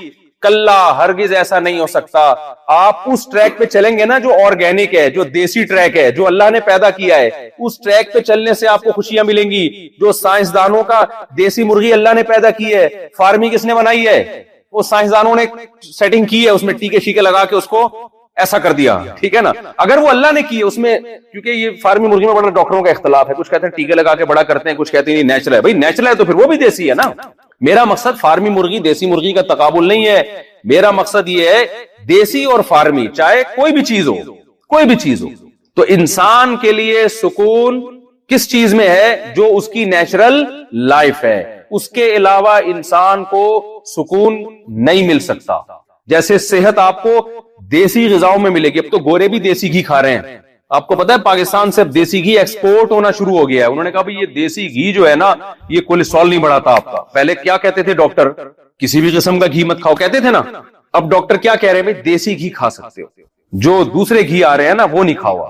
کلا ہرگز ایسا نہیں ہو سکتا. آپ اس ٹریک پہ چلیں گے نا جو آرگینک ہے، جو دیسی ٹریک ہے، جو اللہ نے پیدا کیا ہے، اس ٹریک پہ چلنے سے آپ کو خوشیاں ملیں گی. جو سائنسدانوں کا دیسی مرغی اللہ نے پیدا کی ہے، فارمی کس نے بنائی ہے؟ وہ سائنسدانوں نے سیٹنگ کی ہے، اس میں ٹیکے شیکے لگا کے اس کو ایسا کر دیا. ٹھیک ہے نا؟ اگر وہ اللہ نے کی ہے اس میں، کیونکہ یہ فارمی مرغی میں بڑا ڈاکٹروں کا اختلاف ہے، کچھ کہتے ہیں ٹیکے لگا کے بڑا کرتے ہیں، کچھ کہتے ہیں نیچرل ہے. بھائی نیچرل ہے تو پھر وہ بھی دیسی ہے نا. میرا مقصد فارمی مرغی دیسی مرغی کا تقابل نہیں ہے. میرا مقصد یہ ہے دیسی اور فارمی، چاہے کوئی بھی چیز ہو، کوئی بھی چیز ہو. تو انسان کے لیے سکون کس چیز میں ہے؟ جو اس کی نیچرل لائف ہے. اس کے علاوہ انسان کو سکون نہیں مل سکتا. جیسے صحت آپ کو دیسی غذاؤں میں ملے گی. اب تو گورے بھی دیسی گھی کھا رہے ہیں. آپ کو پتا ہے پاکستان سے دیسی گھی ایکسپورٹ ہونا شروع ہو گیا ہے. انہوں نے کہا بھائی یہ دیسی گھی جو ہے نا یہ کولیسٹرول نہیں بڑھاتا آپ کا. پہلے کیا کہتے تھے ڈاکٹر, کسی بھی قسم کا گھی مت کھاؤ کہتے تھے نا. اب ڈاکٹر کیا کہہ رہے ہیں بھائی دیسی گھی کھا سکتے ہو, جو دوسرے گھی آ رہے ہیں نا وہ نہیں کھاؤ.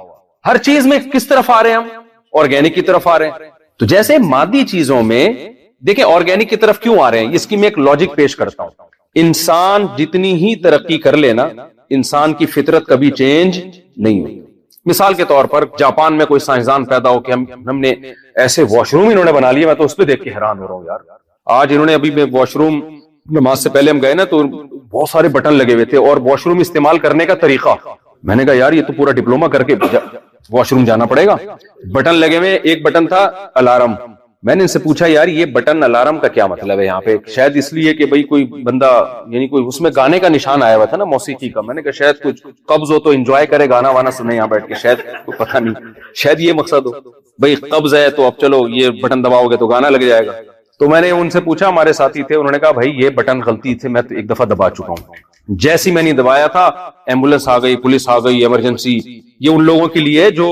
ہر چیز میں کس طرف آ رہے ہیں ہم, آرگینک کی طرف آ رہے ہیں. تو جیسے مادی چیزوں میں دیکھیں آرگینک کی طرف کیوں آ رہے ہیں, اس کی میں ایک لاجک پیش کرتا ہوں. انسان جتنی ہی ترقی کر لینا انسان کی فطرت کبھی چینج نہیں ہوئی. مثال کے طور پر جاپان میں کوئی سائنسدان پیدا ہو کہ ہم نے ایسے واش روم انہوں نے بنا لیے, میں تو اس پہ دیکھ کے حیران ہو رہا ہوں یار. آج انہوں نے ابھی واش روم نماز سے پہلے ہم گئے نا تو بہت سارے بٹن لگے ہوئے تھے اور واش روم استعمال کرنے کا طریقہ, میں نے کہا یار یہ تو پورا ڈپلوما کر کے واش روم جانا پڑے گا. بٹن لگے ہوئے, ایک بٹن تھا الارم. میں نے ان سے پوچھا یار یہ بٹن الارم کا کیا مطلب ہے یہاں پہ, شاید اس لیے کہ بھئی کوئی بندہ یعنی کوئی اس میں گانے کا نشان آیا ہوا تھا نا موسیقی کا. میں نے کہا شاید کچھ قبض ہو تو انجوائے کرے, گانا وانا سنے یہاں بیٹھ کے, شاید پتہ نہیں شاید یہ مقصد ہو. بھئی قبض ہے تو اب چلو یہ بٹن دباؤ گے تو گانا لگ جائے گا. تو میں نے ان سے پوچھا, ہمارے ساتھی تھے, انہوں نے کہا بھائی یہ بٹن غلطی تھے, میں تو ایک دفعہ دبا چکا ہوں. جیسی میں نے دبایا تھا ایمبولینس آ گئی, پولیس آ گئی, ایمرجنسی. یہ ان لوگوں کے لیے جو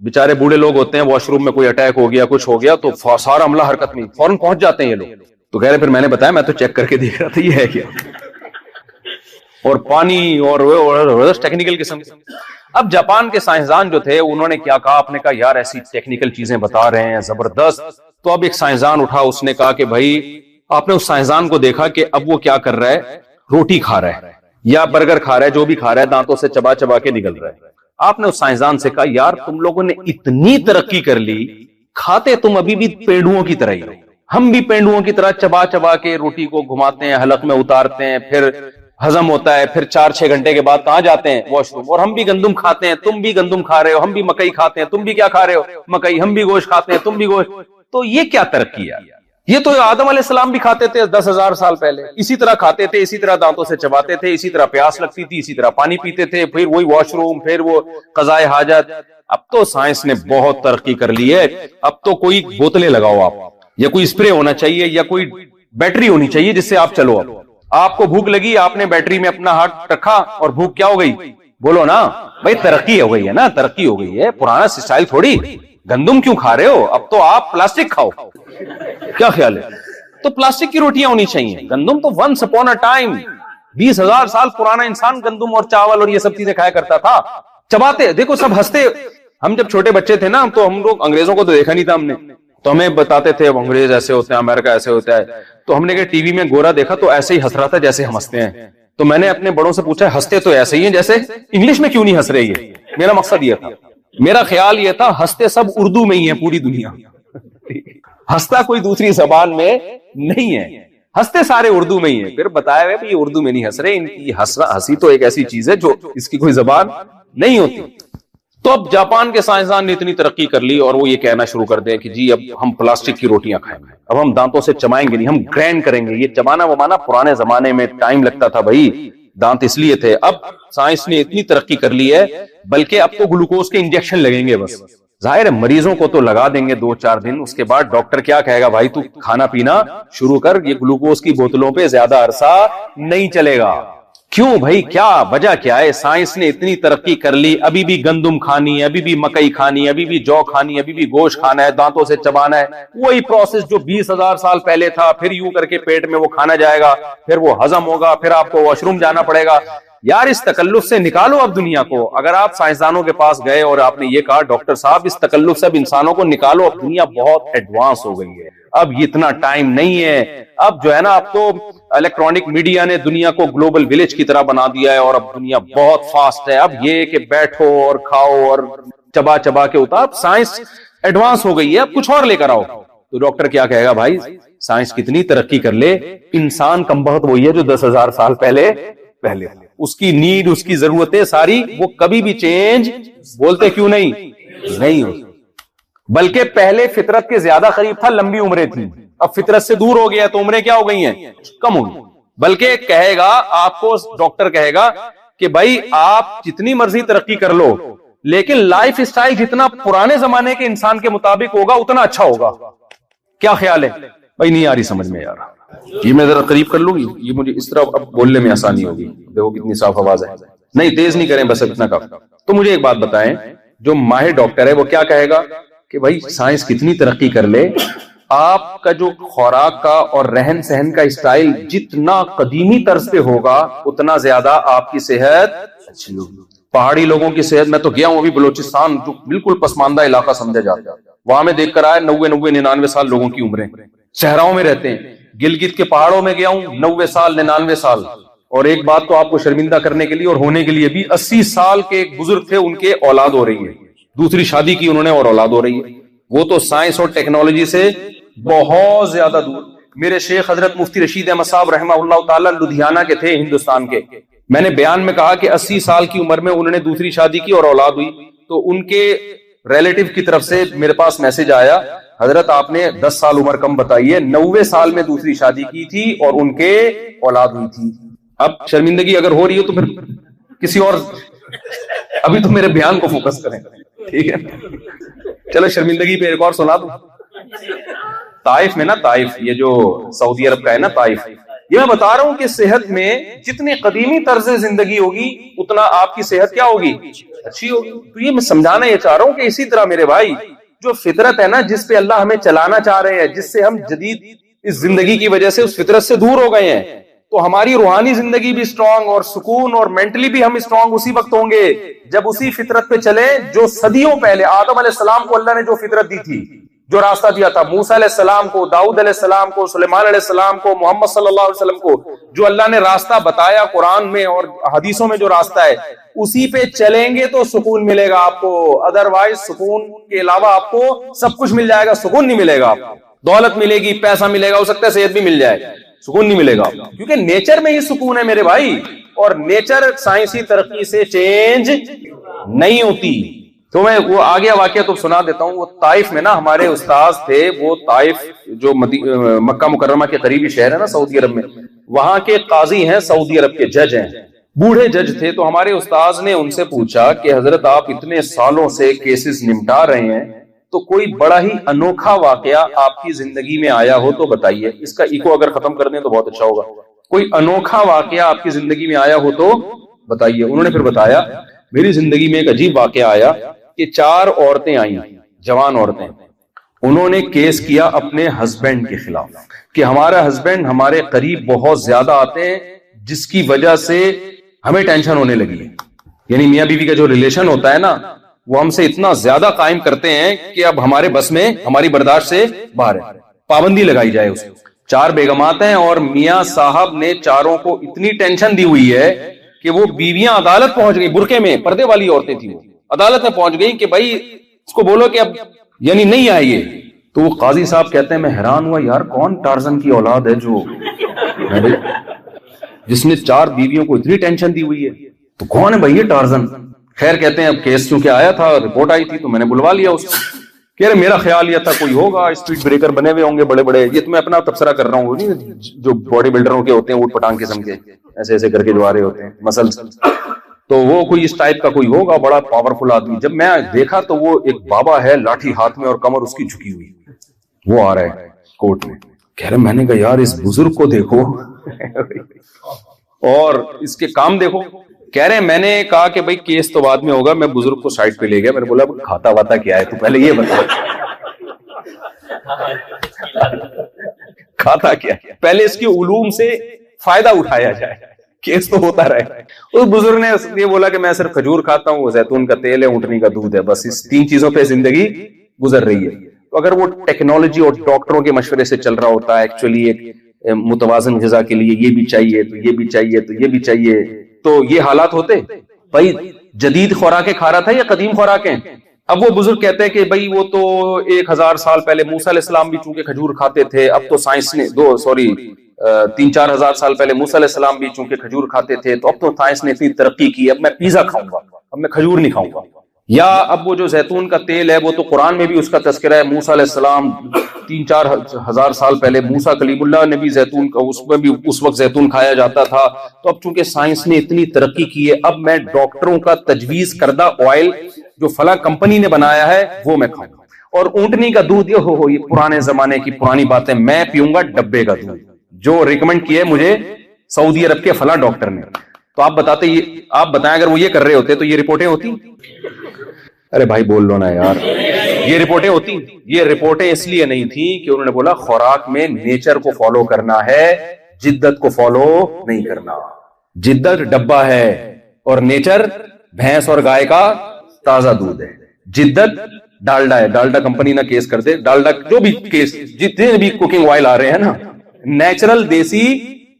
بیچارے بوڑھے لوگ ہوتے ہیں, واش روم میں کوئی اٹیک ہو گیا کچھ ہو گیا تو سارا عملہ حرکت میں فوراً پہنچ جاتے ہیں یہ لوگ. تو کہہ رہے پھر میں نے بتایا میں تو چیک کر کے دیکھ رہا تھا یہ ہے کیا, اور پانی اور ٹیکنیکل قسم. اب جاپان کے سائنسدان جو تھے انہوں نے کیا کہا, آپ نے کہا یار ایسی ٹیکنیکل چیزیں بتا رہے ہیں زبردست. تو اب ایک سائنسدان اٹھا, اس نے کہا کہ بھائی آپ نے اس سائنسدان کو دیکھا کہ اب وہ کیا کر رہا ہے, روٹی کھا رہا ہے یا برگر کھا رہا ہے, جو بھی کھا رہا ہے دانتوں سے چبا چبا کے نگل رہا ہے. آپ نے اس سائنسدان سے کہا یار تم لوگوں نے اتنی ترقی کر لی, کھاتے تم ابھی بھی پینڈوؤں کی طرح ہی ہو. ہم بھی پینڈوؤں کی طرح چبا چبا کے روٹی کو گھماتے ہیں, حلق میں اتارتے ہیں, پھر ہضم ہوتا ہے, پھر 4-6 گھنٹے کے بعد کہاں جاتے ہیں, واش روم. اور ہم بھی گندم کھاتے ہیں, تم بھی گندم کھا رہے ہو, ہم بھی مکئی کھاتے ہیں, تم بھی کیا کھا رہے ہو, مکئی. ہم بھی گوشت کھاتے ہیں, تم بھی گوشت. تو یہ کیا ترقی ہے, یہ تو آدم علیہ السلام بھی کھاتے تھے 10,000 سال پہلے, اسی طرح کھاتے تھے, اسی طرح دانتوں سے چباتے تھے, اسی طرح پیاس لگتی تھی, اسی طرح پانی پیتے تھے, پھر وہی واش روم, پھر وہ قضائے حاجت. اب تو سائنس نے بہت ترقی کر لی ہے, اب تو کوئی بوتلیں لگاؤ آپ, یا کوئی اسپرے ہونا چاہیے, یا کوئی بیٹری ہونی چاہیے جس سے آپ چلو. اب آپ کو بھوک لگی, آپ نے بیٹری میں اپنا ہاتھ رکھا اور بھوک کیا ہو گئی, بولو نا بھائی ترقی ہو گئی ہے نا, ترقی ہو گئی ہے. پرانا اسٹائل تھوڑی, گندم کیوں کھا رہے ہو, اب تو آپ پلاسٹک کھاؤ. کیا خیال ہے, تو پلاسٹک کی روٹیاں ہونی چاہیے. گندم تو ونس اپون اے ٹائم 20,000 سال پرانا انسان گندم اور چاول اور یہ سب چیزیں کھایا کرتا تھا, چباتے. دیکھو سب ہنستے, ہم جب چھوٹے بچے تھے نا تو ہم لوگ انگریزوں کو تو دیکھا نہیں تھا ہم نے, تو ہمیں بتاتے تھے انگریز ایسے ہوتے ہیں, امریکہ ایسے ہوتا ہے. تو ہم نے کہ ٹی وی میں گورا دیکھا تو ایسے ہی ہنس رہا تھا جیسے ہم ہنستے ہیں. تو میں نے اپنے بڑوں سے پوچھا ہنستے تو ایسے ہی ہیں جیسے, انگلش میں کیوں نہیں ہنس رہے یہ. میرا مقصد یہ تھا, میرا خیال یہ تھا ہنستے سب اردو میں ہی ہیں پوری دنیا, ہنستا کوئی دوسری زبان میں نہیں ہے, ہنستے سارے اردو میں ہی ہیں. پھر بتایا ہوئے یہ اردو میں نہیں ہنس رہے, ان کی ہنسی تو ایک ایسی چیز ہے جو اس کی کوئی زبان نہیں ہوتی. تو اب جاپان کے سائنسدان نے اتنی ترقی کر لی اور وہ یہ کہنا شروع کر دیں کہ جی اب ہم پلاسٹک کی روٹیاں کھائیں گے, اب ہم دانتوں سے چبائیں گے نہیں, ہم گرینڈ کریں گے. یہ چبانا وبانا پرانے زمانے میں ٹائم لگتا تھا بھائی, دانت اس لیے تھے. اب سائنس نے اتنی ترقی کر لی ہے بلکہ اب تو گلوکوز کے انجیکشن لگیں گے بس. ظاہر ہے مریضوں کو تو لگا دیں گے 2-4 دن, اس کے بعد ڈاکٹر کیا کہے گا, بھائی تو کھانا پینا شروع کر, یہ گلوکوز کی بوتلوں پہ زیادہ عرصہ نہیں چلے گا. کیوں بھائی, کیا وجہ کیا ہے؟ سائنس نے اتنی ترقی کر لی, ابھی بھی گندم کھانی ہے, ابھی بھی مکئی کھانی ہے, ابھی بھی جو کھانی ہے, ابھی بھی گوشت کھانا ہے, دانتوں سے چبانا ہے. وہی پروسیس جو 20,000 سال پہلے تھا, پھر یوں کر کے پیٹ میں وہ کھانا جائے گا, پھر وہ ہضم ہوگا, پھر آپ کو واش روم جانا پڑے گا. یار اس تکلف سے نکالو اب دنیا کو. اگر آپ سائنسدانوں کے پاس گئے اور آپ نے یہ کہا ڈاکٹر صاحب اس تکلف سے اب انسانوں کو نکالو, اب دنیا بہت ایڈوانس ہو گئی ہے, اب اتنا ٹائم نہیں ہے. اب جو ہے نا, اب تو الیکٹرانک میڈیا نے دنیا کو گلوبل ولیج کی طرح بنا دیا ہے اور اب دنیا بہت فاسٹ ہے. اب یہ کہ بیٹھو اور کھاؤ اور چبا چبا کے اتار, اب سائنس ایڈوانس ہو گئی ہے, اب کچھ اور لے کر آؤ. تو ڈاکٹر کیا کہے گا, بھائی سائنس کتنی ترقی کر لے, انسان کم بخت وہی ہے جو 10,000 سال پہلے اس کی نیڈ, اس کی ضرورتیں ساری وہ کبھی بھی چینج بولتے کیوں نہیں ہو. بلکہ پہلے فطرت کے زیادہ قریب تھا, لمبی عمریں تھیں. اب فطرت سے دور ہو گیا تو عمریں کیا ہو گئی ہیں, کم ہو گئی. بلکہ کہے گا آپ کو, ڈاکٹر کہے گا کہ بھائی آپ جتنی مرضی ترقی کر لو لیکن لائف اسٹائل جتنا پرانے زمانے کے انسان کے مطابق ہوگا اتنا اچھا ہوگا. کیا خیال ہے بھائی؟ نہیں آ رہی سمجھ میں یار, یہ میں ذرا قریب کر لوں گی, یہ مجھے اس طرح اب بولنے میں آسانی ہوگی. دیکھو کتنی صاف آواز ہے, نہیں تیز نہیں کریں بس اتنا کافی. تو مجھے ایک بات بتائیں, جو ماہر ڈاکٹر ہے وہ کیا کہے گا کہ بھائی سائنس کتنی ترقی کر لے، آپ کا جو خوراک کا اور رہن سہن کا اسٹائل جتنا قدیمی طرز پہ ہوگا اتنا زیادہ آپ کی صحت اچھی ہوگی۔ پہاڑی لوگوں کی صحت، میں تو گیا ہوں ابھی بلوچستان جو بالکل پسماندہ علاقہ سمجھا جاتا ہے، وہاں میں دیکھ کر آیا 99 سال لوگوں کی عمریں، صحراؤں میں رہتے ہیں۔ گلگت کے پہاڑوں میں گیا ہوں 90 سال 99 سال، اور ایک بات تو آپ کو شرمندہ کرنے کے لیے اور ہونے کے لیے بھی، 80 سال کے ایک بزرگ تھے، ان کے اولاد ہو رہی ہے، دوسری شادی کی انہوں نے اور اولاد ہو رہی ہے۔ وہ تو سائنس اور ٹیکنالوجی سے بہت زیادہ دور۔ میرے شیخ حضرت مفتی رشید احمد صاحب رحمہ اللہ تعالی لدھیانہ کے تھے، ہندوستان کے۔ میں نے بیان میں کہا کہ 80 سال کی عمر میں انہوں نے دوسری شادی کی اور اولاد ہوئی، تو ان کے ریلیٹو کی طرف سے میرے پاس میسج آیا، حضرت آپ نے 10 سال عمر کم بتائی ہے، 90 سال میں دوسری شادی کی تھی اور ان کے اولاد ہوئی تھی۔ اب شرمندگی اگر ہو رہی ہے تو پھر کسی اور، ابھی تو میرے بیان کو فوکس کریں، ٹھیک ہے؟ چلو شرمندگی پہ ایک اور سنا دوں۔ طائف میں نا، طائف یہ جو سعودی عرب کا ہے نا طائف، یہ میں بتا رہا ہوں کہ صحت میں جتنی قدیمی طرز زندگی ہوگی اتنا آپ کی صحت کیا ہوگی؟ اچھی ہوگی۔ تو یہ میں سمجھانا یہ چاہ رہا ہوں کہ اسی طرح میرے بھائی جو فطرت ہے نا، جس پہ اللہ ہمیں چلانا چاہ رہے ہیں، جس سے ہم جدید اس زندگی کی وجہ سے اس فطرت سے دور ہو گئے ہیں، تو ہماری روحانی زندگی بھی اسٹرانگ اور سکون اور مینٹلی بھی ہم اسٹرانگ اسی وقت ہوں گے جب اسی فطرت پہ چلے جو صدیوں پہلے آدم علیہ السلام کو اللہ نے جو فطرت دی تھی، جو راستہ دیا تھا، موسیٰ علیہ السلام کو، داؤد علیہ السلام کو، سلیمان علیہ السلام کو، محمد صلی اللہ علیہ وسلم کو، جو اللہ نے راستہ بتایا قرآن میں اور حدیثوں میں جو راستہ ہے، اسی پہ چلیں گے تو سکون ملے گا آپ کو۔ ادروائز سکون کے علاوہ آپ کو سب کچھ مل جائے گا، سکون نہیں ملے گا آپ کو۔ دولت ملے گی، پیسہ ملے گا، ہو سکتا ہے صحت بھی مل جائے، سکون نہیں ملے گا، کیونکہ نیچر میں ہی سکون ہے میرے بھائی، اور نیچر سائنسی ترقی سے چینج نہیں ہوتی۔ تو میں وہ آگے واقعہ تو سنا دیتا ہوں۔ وہ طائف میں نا ہمارے استاذ تھے، وہ طائف جو مکہ مکرمہ کے قریبی شہر ہے نا سعودی عرب میں، وہاں کے قاضی ہیں، سعودی عرب کے جج ہیں، بوڑھے جج تھے۔ تو ہمارے استاذ نے ان سے پوچھا کہ حضرت آپ اتنے سالوں سے کیسز نمٹا رہے ہیں، تو کوئی بڑا ہی انوکھا واقعہ آپ کی زندگی میں آیا ہو تو بتائیے۔ اس کا ایکو اگر ختم کر دیں تو بہت اچھا ہوگا۔ کوئی انوکھا واقعہ آپ کی زندگی میں آیا ہو تو بتائیے۔ انہوں نے پھر بتایا، میری زندگی میں ایک عجیب واقعہ آیا کہ 4 عورتیں آئیں، جوان عورتیں، انہوں نے کیس کیا اپنے ہسبینڈ کے خلاف کہ ہمارا ہسبینڈ ہمارے قریب بہت زیادہ آتے ہیں، جس کی وجہ سے ہمیں ٹینشن ہونے لگی ہے۔ یعنی میاں بیوی کا جو ریلیشن ہوتا ہے نا، وہ ہم سے اتنا زیادہ قائم کرتے ہیں کہ اب ہمارے بس میں، ہماری برداشت سے باہر ہے، پابندی لگائی جائے اس کو۔ 4 بیگمات ہیں اور میاں صاحب نے چاروں کو اتنی ٹینشن دی ہوئی ہے کہ وہ بیویاں عدالت پہنچ گئی، برقعے میں، پردے والی عورتیں تھیں، وہ عدالت میں پہنچ گئی کہ بھائی اس کو بولو کہ اب یعنی نہیں آئے یہ۔ تو وہ قاضی صاحب کہتے ہیں میں حیران ہوا، یار کون ٹارزن کی اولاد ہے جو جس نے 4 بیویوں کو اتنی ٹینشن دی ہوئی ہے؟ تو کون ہے بھائی یہ ٹارزن؟ خیر کہتے ہیں اب کیس چونکہ آیا تھا، رپورٹ آئی تھی تو میں نے بلوا لیا اس کو۔ کہہ رہے میرا خیال یہ تھا کوئی ہوگا، اسپیڈ بریکر بنے ہوئے ہوں گے بڑے بڑے، یہ تو میں اپنا تبصرہ کر رہا ہوں، جو باڈی بلڈروں کے ہوتے ہیں اوٹ پٹانگ قسم کے، ایسے ایسے کر کے جو آ رہے ہوتے ہیں مسلس، تو وہ کوئی اس ٹائپ کا کوئی ہوگا بڑا پاورفل آدمی۔ جب میں دیکھا تو وہ ایک بابا ہے لاٹھی ہاتھ میں اور کمر اس کی جھکی ہوئی، وہ آ رہا ہے کورٹ میں۔ کہہ رہے میں نے کہا یار اس بزرگ کو دیکھو اور اس کے کام دیکھو۔ کہہ رہے میں نے کہا کہ بھائی کیس تو بعد میں ہوگا، میں بزرگ کو سائڈ پہ لے گیا، میں نے بولا کھاتا واتا کیا ہے تو پہلے یہ بتا، کھاتا کیا ہے، پہلے اس کی علوم سے فائدہ اٹھایا جائے، کیس تو ہوتا رہے۔ اس بزرگ نے یہ بولا کہ میں صرف کھجور کھاتا ہوں، زیتون کا تیل ہے، اونٹنی کا دودھ ہے، بس اس 3 چیزوں پہ زندگی گزر رہی ہے۔ تو اگر وہ ٹیکنالوجی اور ڈاکٹروں کے مشورے سے چل رہا ہوتا ہے، ایکچولی ایک متوازن غذا کے لیے یہ بھی چاہیے تو یہ بھی چاہیے تو یہ بھی چاہیے، تو یہ حالات ہوتے بھائی جدید خوراکیں کھا رہا تھا یا قدیم خوراکیں؟ اب وہ بزرگ کہتے ہیں کہ بھائی وہ تو 1000 سال پہلے موسیٰ علیہ السلام بھی چونکہ کھجور کھاتے تھے، اب تو سائنس نے 3-4 ہزار سال پہلے موسیٰ علیہ السلام بھی چونکہ کھجور کھاتے تھے، تو اب تو سائنس نے اتنی ترقی کی، اب میں پیزا کھاؤں گا، اب میں کھجور نہیں کھاؤں گا۔ یا اب وہ جو زیتون کا تیل ہے وہ تو قرآن میں بھی اس کا تذکرہ ہے، موسیٰ علیہ السلام 3-4 ہزار سال پہلے موسیٰ کلیم اللہ نے بھی زیتون کا، اس میں بھی اس وقت زیتون کھایا جاتا تھا۔ تو اب چونکہ سائنس نے اتنی ترقی کی ہے، اب میں ڈاکٹروں کا تجویز کردہ آئل جو فلاں کمپنی نے بنایا ہے وہ میں کھاؤں گا، اور اونٹنی کا دودھ یہ پرانے زمانے کی پرانی باتیں، میں پیوں گا ڈبے کا دودھ جو ریکمینڈ کیے مجھے سعودی عرب کے فلاں ڈاکٹر نے۔ تو آپ بتائیں اگر وہ یہ کر رہے ہوتے تو یہ رپورٹیں ہوتی؟ ارے بھائی بول لو نا یار. یہ رپورٹیں ہوتی, یہ رپورٹیں اس لیے نہیں تھی کہ انہوں نے بولا خوراک میں نیچر کو فالو کرنا ہے, جدت کو فالو نہیں کرنا. جدت ڈبہ ہے اور نیچر بھینس اور گائے کا تازہ دودھ ہے. جدت ڈالڈا ہے, ڈالڈا کمپنی نہ کیس کر دے, ڈالڈا جو بھی کیس, جتنے بھی کوکنگ آئل آ رہے ہیں نا, نیچرل دیسی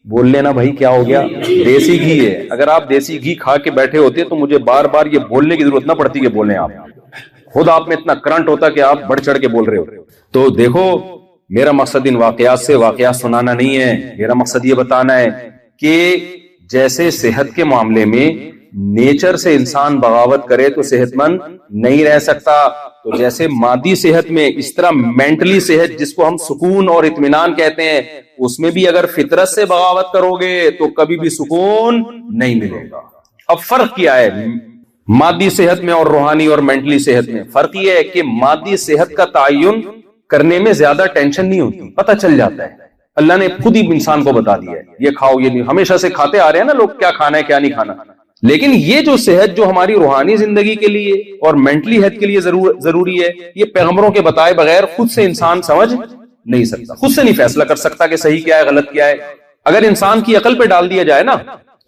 بول لینا بھائی کیا ہو گیا, دیسی گھی ہے. اگر آپ دیسی گھی کھا کے بیٹھے ہوتے تو مجھے بار بار یہ بولنے کی ضرورت نہ پڑتی کہ بولیں آپ, خود آپ میں اتنا کرنٹ ہوتا کہ آپ بڑھ چڑھ کے بول رہے ہو. تو دیکھو میرا مقصد ان واقعات سے واقعات سنانا نہیں ہے, میرا مقصد یہ بتانا ہے کہ جیسے صحت کے معاملے میں نیچر سے انسان بغاوت کرے تو صحت مند نہیں رہ سکتا, تو جیسے مادی صحت میں اس طرح مینٹلی صحت جس کو ہم سکون اور اطمینان کہتے ہیں, اس میں بھی اگر فطرت سے بغاوت کرو گے تو کبھی بھی سکون نہیں ملے گا. اب فرق کیا ہے مادی صحت میں اور روحانی اور مینٹلی صحت میں؟ فرق یہ ہے کہ مادی صحت کا تعین کرنے میں زیادہ ٹینشن نہیں ہوتی, پتہ چل جاتا ہے. اللہ نے خود ہی انسان کو بتا دیا ہے یہ کھاؤ یہ نہیں, ہمیشہ سے کھاتے آ رہے ہیں نا لوگ کیا کھانا ہے کیا نہیں کھانا. لیکن یہ جو صحت جو ہماری روحانی زندگی کے لیے اور مینٹلی ہیلتھ کے لیے ضروری ہے, یہ پیغمبروں کے بتائے بغیر خود سے انسان سمجھ نہیں سکتا, خود سے نہیں فیصلہ کر سکتا کہ صحیح کیا ہے غلط کیا ہے. اگر انسان کی عقل پہ ڈال دیا جائے نا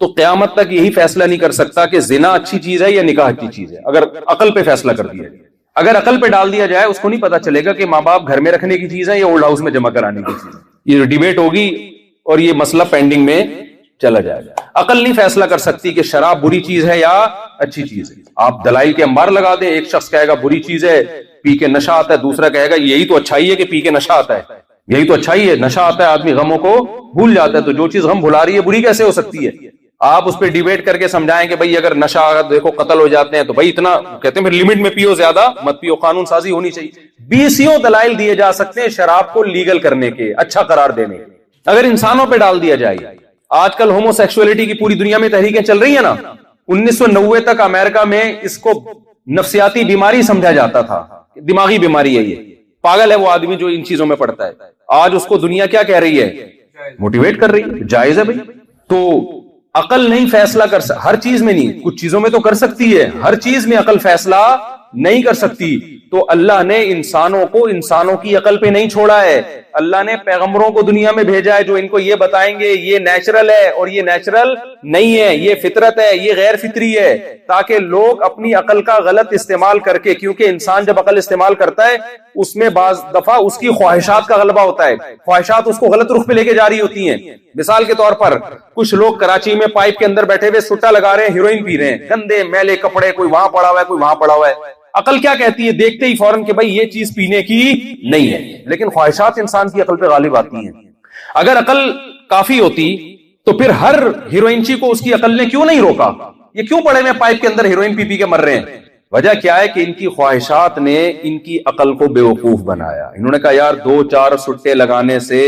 تو قیامت تک یہی فیصلہ نہیں کر سکتا کہ زنا اچھی چیز ہے یا نکاح اچھی چیز ہے, اگر عقل پہ فیصلہ کر دیا جائے. اگر عقل پہ ڈال دیا جائے اس کو نہیں پتا چلے گا کہ ماں باپ گھر میں رکھنے کی چیز ہے یا اولڈ ہاؤس میں جمع کرانے کی چیز ہے. یہ ڈیبیٹ ہوگی اور یہ مسئلہ پینڈنگ میں چلا جائے گا. عقل نہیں فیصلہ کر سکتی کہ شراب بری چیز ہے یا اچھی چیز ہے. آپ دلائل کے انبار لگا دیں, ایک شخص کہے گا بری چیز ہے پی کے نشہ آتا ہے, دوسرا کہے گا یہی تو اچھائی ہے کہ پی کے نشہ آتا ہے, یہی تو اچھائی ہے, نشہ آتا ہے آدمی غموں کو بھول جاتا ہے, تو جو چیز غم بھلا رہی ہے بری کیسے ہو سکتی ہے؟ آپ اس پہ ڈیبیٹ کر کے سمجھائیں کہ بھائی اگر نشہ دیکھو قتل ہو جاتے ہیں تو بھائی اتنا کہتے ہیں پھر لمٹ میں پیو, زیادہ مت پیو, قانون سازی ہونی چاہیے. 20 دلائل دیے جا سکتے ہیں شراب کو لیگل کرنے کے, اچھا قرار دینے. اگر انسانوں پہ ڈال دیا جائے, آج کل ہومو سیکسولیٹی کی پوری دنیا میں تحریکیں چل رہی ہیں نا, 1990 تک امریکہ میں اس کو نفسیاتی بیماری سمجھا جاتا تھا, دماغی بیماری ہے, یہ پاگل ہے وہ آدمی جو ان چیزوں میں پڑتا ہے. آج اس کو دنیا کیا کہہ رہی ہے, موٹیویٹ کر رہی ہے, جائز ہے بھائی. تو عقل نہیں فیصلہ کر سکتی ہر چیز میں, نہیں کچھ چیزوں میں تو کر سکتی ہے, ہر چیز میں عقل فیصلہ نہیں کر سکتی. تو اللہ نے انسانوں کو انسانوں کی عقل پہ نہیں چھوڑا ہے, اللہ نے پیغمبروں کو دنیا میں بھیجا ہے جو ان کو یہ بتائیں گے یہ نیچرل ہے اور یہ نیچرل نہیں ہے, یہ فطرت ہے یہ غیر فطری ہے, تاکہ لوگ اپنی عقل کا غلط استعمال کر کے, کیونکہ انسان جب عقل استعمال کرتا ہے اس میں بعض دفعہ اس کی خواہشات کا غلبہ ہوتا ہے, خواہشات اس کو غلط رخ پہ لے کے جا رہی ہوتی ہیں. مثال کے طور پر کچھ لوگ کراچی میں پائپ کے اندر بیٹھے ہوئے سٹا لگا رہے ہیں, ہیروئن پی رہے ہیں, گندے میلے کپڑے, کوئی وہاں پڑا ہوا ہے کوئی وہاں پڑا ہوا ہے. عقل کیا کہتی ہے دیکھتے ہی فوراً کہ بھائی یہ چیز پینے کی نہیں ہے, لیکن خواہشات انسان کی عقل پہ غالب آتی ہیں. اگر عقل کافی ہوتی تو پھر ہر ہیروئنچی کو اس کی عقل نے کیوں نہیں روکا, یہ کیوں پڑے میں پائپ کے اندر ہیروئن پی پی کے مر رہے ہیں؟ وجہ کیا ہے کہ ان کی خواہشات نے ان کی عقل کو بیوقوف بنایا. انہوں نے کہا یار 2-4 سٹے لگانے سے